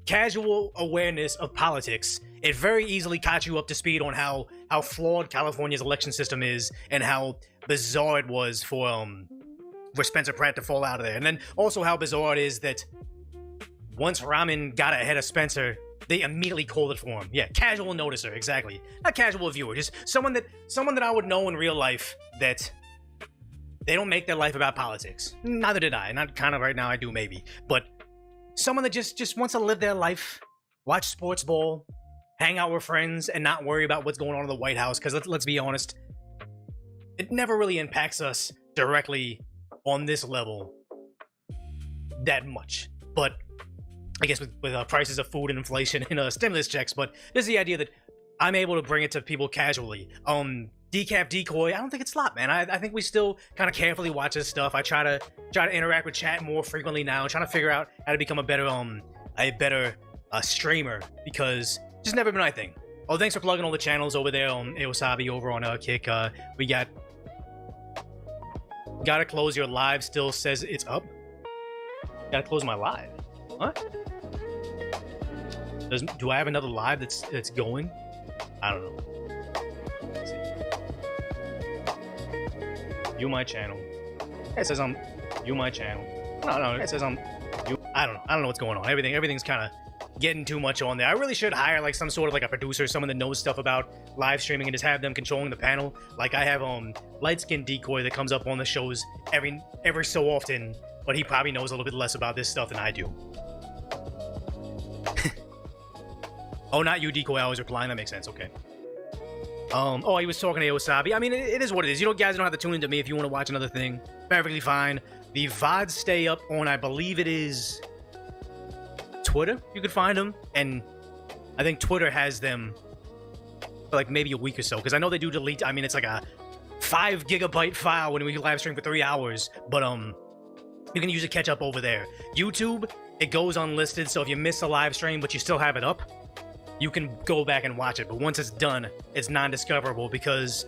Casual awareness of politics. It very easily caught you up to speed on how flawed California's election system is and how bizarre it was for Spencer Pratt to fall out of there. And then also how bizarre it is that once Ramin got ahead of Spencer, they immediately called it for him. Yeah, casual noticer, exactly. Not casual viewer, just someone that I would know in real life that they don't make their life about politics. Neither did I. Not kind of right now, I do maybe. But someone that just wants to live their life, watch sports ball, hang out with friends, and not worry about what's going on in the White House. Because let's be honest, it never really impacts us directly on this level that much. But I guess with prices of food and inflation and stimulus checks, but there's the idea that I'm able to bring it to people casually. Decaf Decoy, I don't think it's slop, man. I think we still kind of carefully watch this stuff. I try to interact with chat more frequently now, trying to figure out how to become a better streamer, because it's just never been my thing. Oh, thanks for plugging all the channels over there on Eosabi over on Kick. We got gotta close your live. Still says it's up. Gotta close my live. What? Do I have another live that's going? I don't know. Let's see. View my channel. It says view my channel. No, it says you. I don't know. I don't know what's going on. Everything's kind of getting too much on there. I really should hire like some sort of like a producer, someone that knows stuff about live streaming, and just have them controlling the panel. Like I have Light Skin Decoy that comes up on the shows every so often, but he probably knows a little bit less about this stuff than I do. Oh, not you, Decoy. I was replying. That makes sense. Okay. Oh, he was talking to Eosabi. I mean, it is what it is. You guys don't have to tune into me if you want to watch another thing. Perfectly fine. The VODs stay up on, I believe it is Twitter. You could find them. And I think Twitter has them for like maybe a week or so. Because I know they do delete. I mean, it's like a 5 gigabyte file when we live stream for 3 hours. But you can usually catch up over there. YouTube, it goes unlisted. So if you miss a live stream but you still have it up, you can go back and watch it, but once it's done, it's non-discoverable, because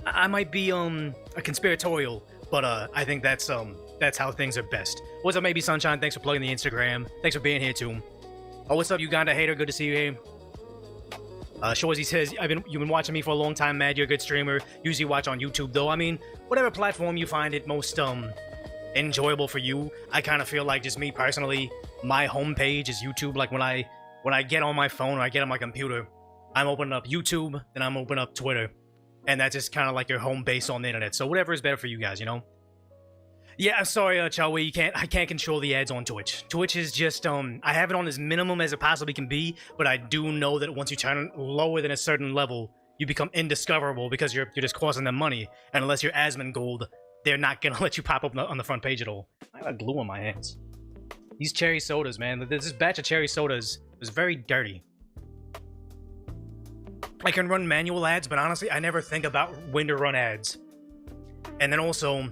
I might be a conspiratorial, but I think that's how things are best. What's up, Maybe Sunshine? Thanks for plugging the Instagram. Thanks for being here too. Oh, what's up, Uganda hater? Good to see you here. Shorzy says, you've been watching me for a long time, Mad. You're a good streamer. Usually watch on YouTube though. I mean, whatever platform you find it most enjoyable for you. I kind of feel like, just me personally, my homepage is YouTube. Like when I get on my phone or I get on my computer, I'm opening up YouTube, then I'm opening up Twitter. And that's just kind of like your home base on the internet. So whatever is better for you guys, you know? Yeah, I'm sorry, Chawi, I can't control the ads on Twitch. Twitch is just, I have it on as minimum as it possibly can be, but I do know that once you turn lower than a certain level, you become indiscoverable because you're just costing them money. And unless you're Asmongold, they're not gonna let you pop up on the front page at all. I got glue on my hands. These cherry sodas, man. This batch of cherry sodas is very dirty. I can run manual ads, but honestly, I never think about when to run ads. And then also,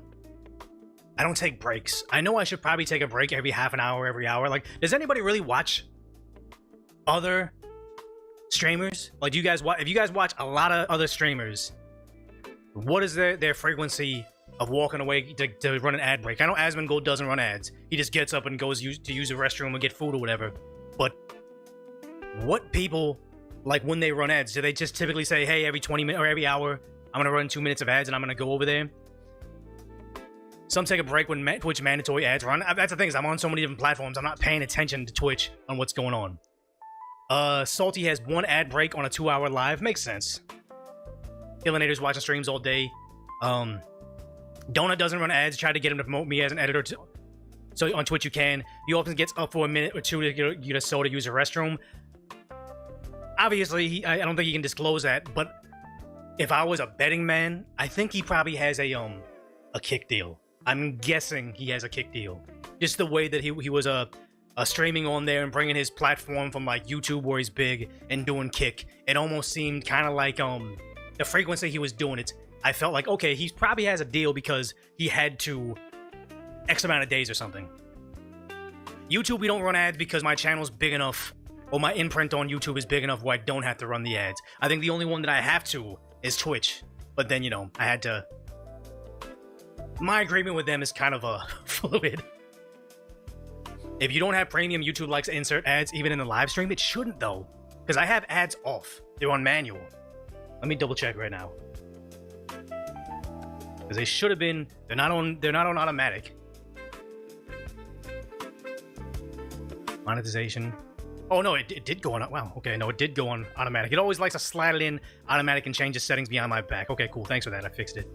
I don't take breaks. I know I should probably take a break every half an hour, every hour. Like, does anybody really watch other streamers? Like, do you guys watch? If you guys watch a lot of other streamers, what is their frequency of walking away to run an ad break? I know Asmongold doesn't run ads. He just gets up and goes to use the restroom and get food or whatever. But what people, like when they run ads, do they just typically say, hey, every 20 minutes or every hour, I'm going to run 2 minutes of ads and I'm going to go over there? Some take a break when Twitch mandatory ads run. That's the thing, is I'm on so many different platforms, I'm not paying attention to Twitch on what's going on. Salty has 1 ad break on a 2-hour live. Makes sense. Illinator's watching streams all day. Donut doesn't run ads. Tried to get him to promote me as an editor. So on Twitch you can. He often gets up for a minute or two to get a soda, use a restroom. Obviously, I don't think he can disclose that, but if I was a betting man, I think he probably has a kick deal. I'm guessing he has a kick deal. Just the way that he was streaming on there and bringing his platform from like YouTube where he's big and doing kick. It almost seemed kind of like the frequency he was doing it. I felt like, okay, he probably has a deal because he had to X amount of days or something. YouTube, we don't run ads because my channel's big enough, or my imprint on YouTube is big enough where I don't have to run the ads. I think the only one that I have to is Twitch. But then, I had to... My agreement with them is kind of fluid. If you don't have premium, YouTube likes to insert ads even in the live stream. It shouldn't though, because I have ads off. They're on manual. Let me double check right now. Because they should have been. They're not on automatic. Monetization. Oh no, it did go on. Wow. Okay, no, it did go on automatic. It always likes to slide it in automatic and change the settings behind my back. Okay, cool. Thanks for that. I fixed it.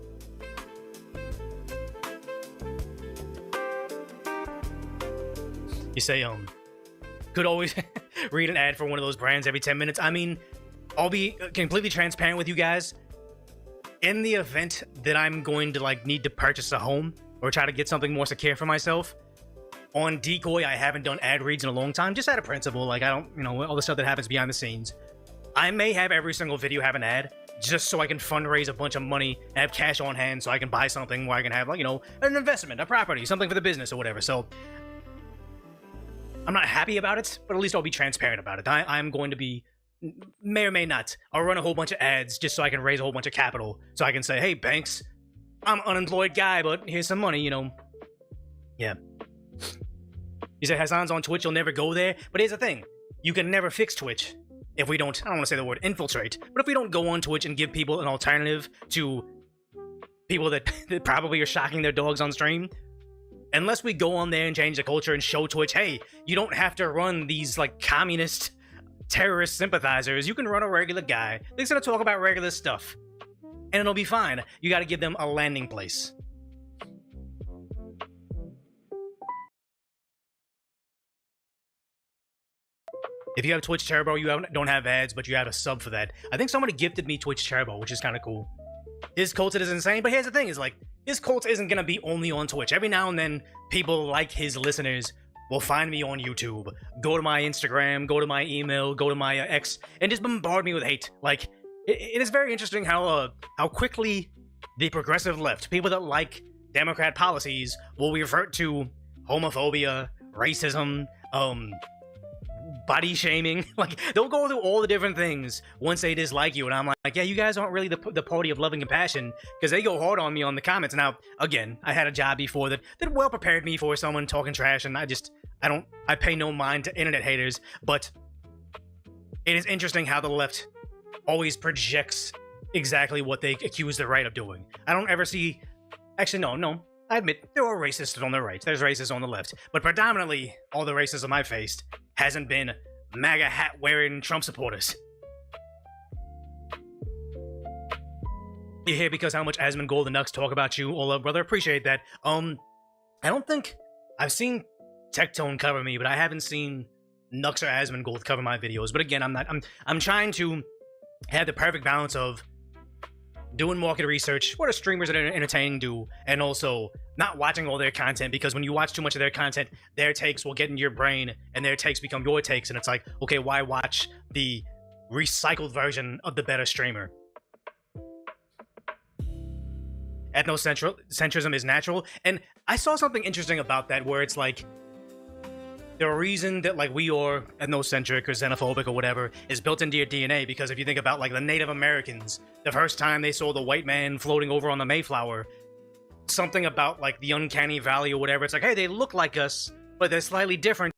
You say, could always read an ad for one of those brands every 10 minutes. I mean, I'll be completely transparent with you guys. In the event that I'm going to like need to purchase a home or try to get something more secure for myself, on Decoy, I haven't done ad reads in a long time, just out of principle. Like, I don't, all the stuff that happens behind the scenes. I may have every single video have an ad, just so I can fundraise a bunch of money and have cash on hand so I can buy something where I can have, like, an investment, a property, something for the business or whatever. So, I'm not happy about it, but at least I'll be transparent about it. I'm going to be, may or may not, I'll run a whole bunch of ads just so I can raise a whole bunch of capital. So I can say, hey, banks, I'm an unemployed guy, but here's some money, Yeah. You said Hassan's on Twitch, you'll never go there. But here's the thing. You can never fix Twitch if we don't, I don't want to say the word infiltrate, but if we don't go on Twitch and give people an alternative to people that probably are shocking their dogs on stream. Unless we go on there and change the culture and show Twitch, hey, you don't have to run these, like, communist terrorist sympathizers. You can run a regular guy that's gonna talk about regular stuff. And it'll be fine. You gotta give them a landing place. If you have Twitch Turbo, you don't have ads, but you have a sub for that. I think somebody gifted me Twitch Turbo, which is kind of cool. His cult is insane, but here's the thing, is like, his cult isn't gonna be only on Twitch. Every now and then, people like his listeners will find me on YouTube, go to my Instagram, go to my email, go to my X, and just bombard me with hate. Like, it is very interesting how quickly the progressive left, people that like Democrat policies, will revert to homophobia, racism, body shaming. Like, they'll go through all the different things once they dislike you, and I'm like, yeah, you guys aren't really the party of love and compassion, because they go hard on me on the comments. Now, again, I had a job before that well prepared me for someone talking trash, and I pay no mind to internet haters, but it is interesting how the left always projects exactly what they accuse the right of doing. I don't ever see, actually, no, I admit, there are racists on the right, there's racists on the left, but predominantly, all the racism I've faced hasn't been MAGA hat-wearing Trump supporters. You're here because how much Asmund Gold and Nux talk about you, Ola, brother, appreciate that. I don't think, I've seen Tectone cover me, but I haven't seen Nux or Asmund Gold cover my videos. But again, I'm trying to have the perfect balance of doing market research, what do streamers that are entertaining do, and also not watching all their content, because when you watch too much of their content, their takes will get into your brain, and their takes become your takes, and it's like, okay, why watch the recycled version of the better streamer? Ethnocentrism is natural, and I saw something interesting about that, where it's like, the reason that, like, we are ethnocentric or xenophobic or whatever is built into your DNA, because if you think about, like, the Native Americans, the first time they saw the white man floating over on the Mayflower, something about, like, the uncanny valley or whatever, it's like, hey, they look like us, but they're slightly different.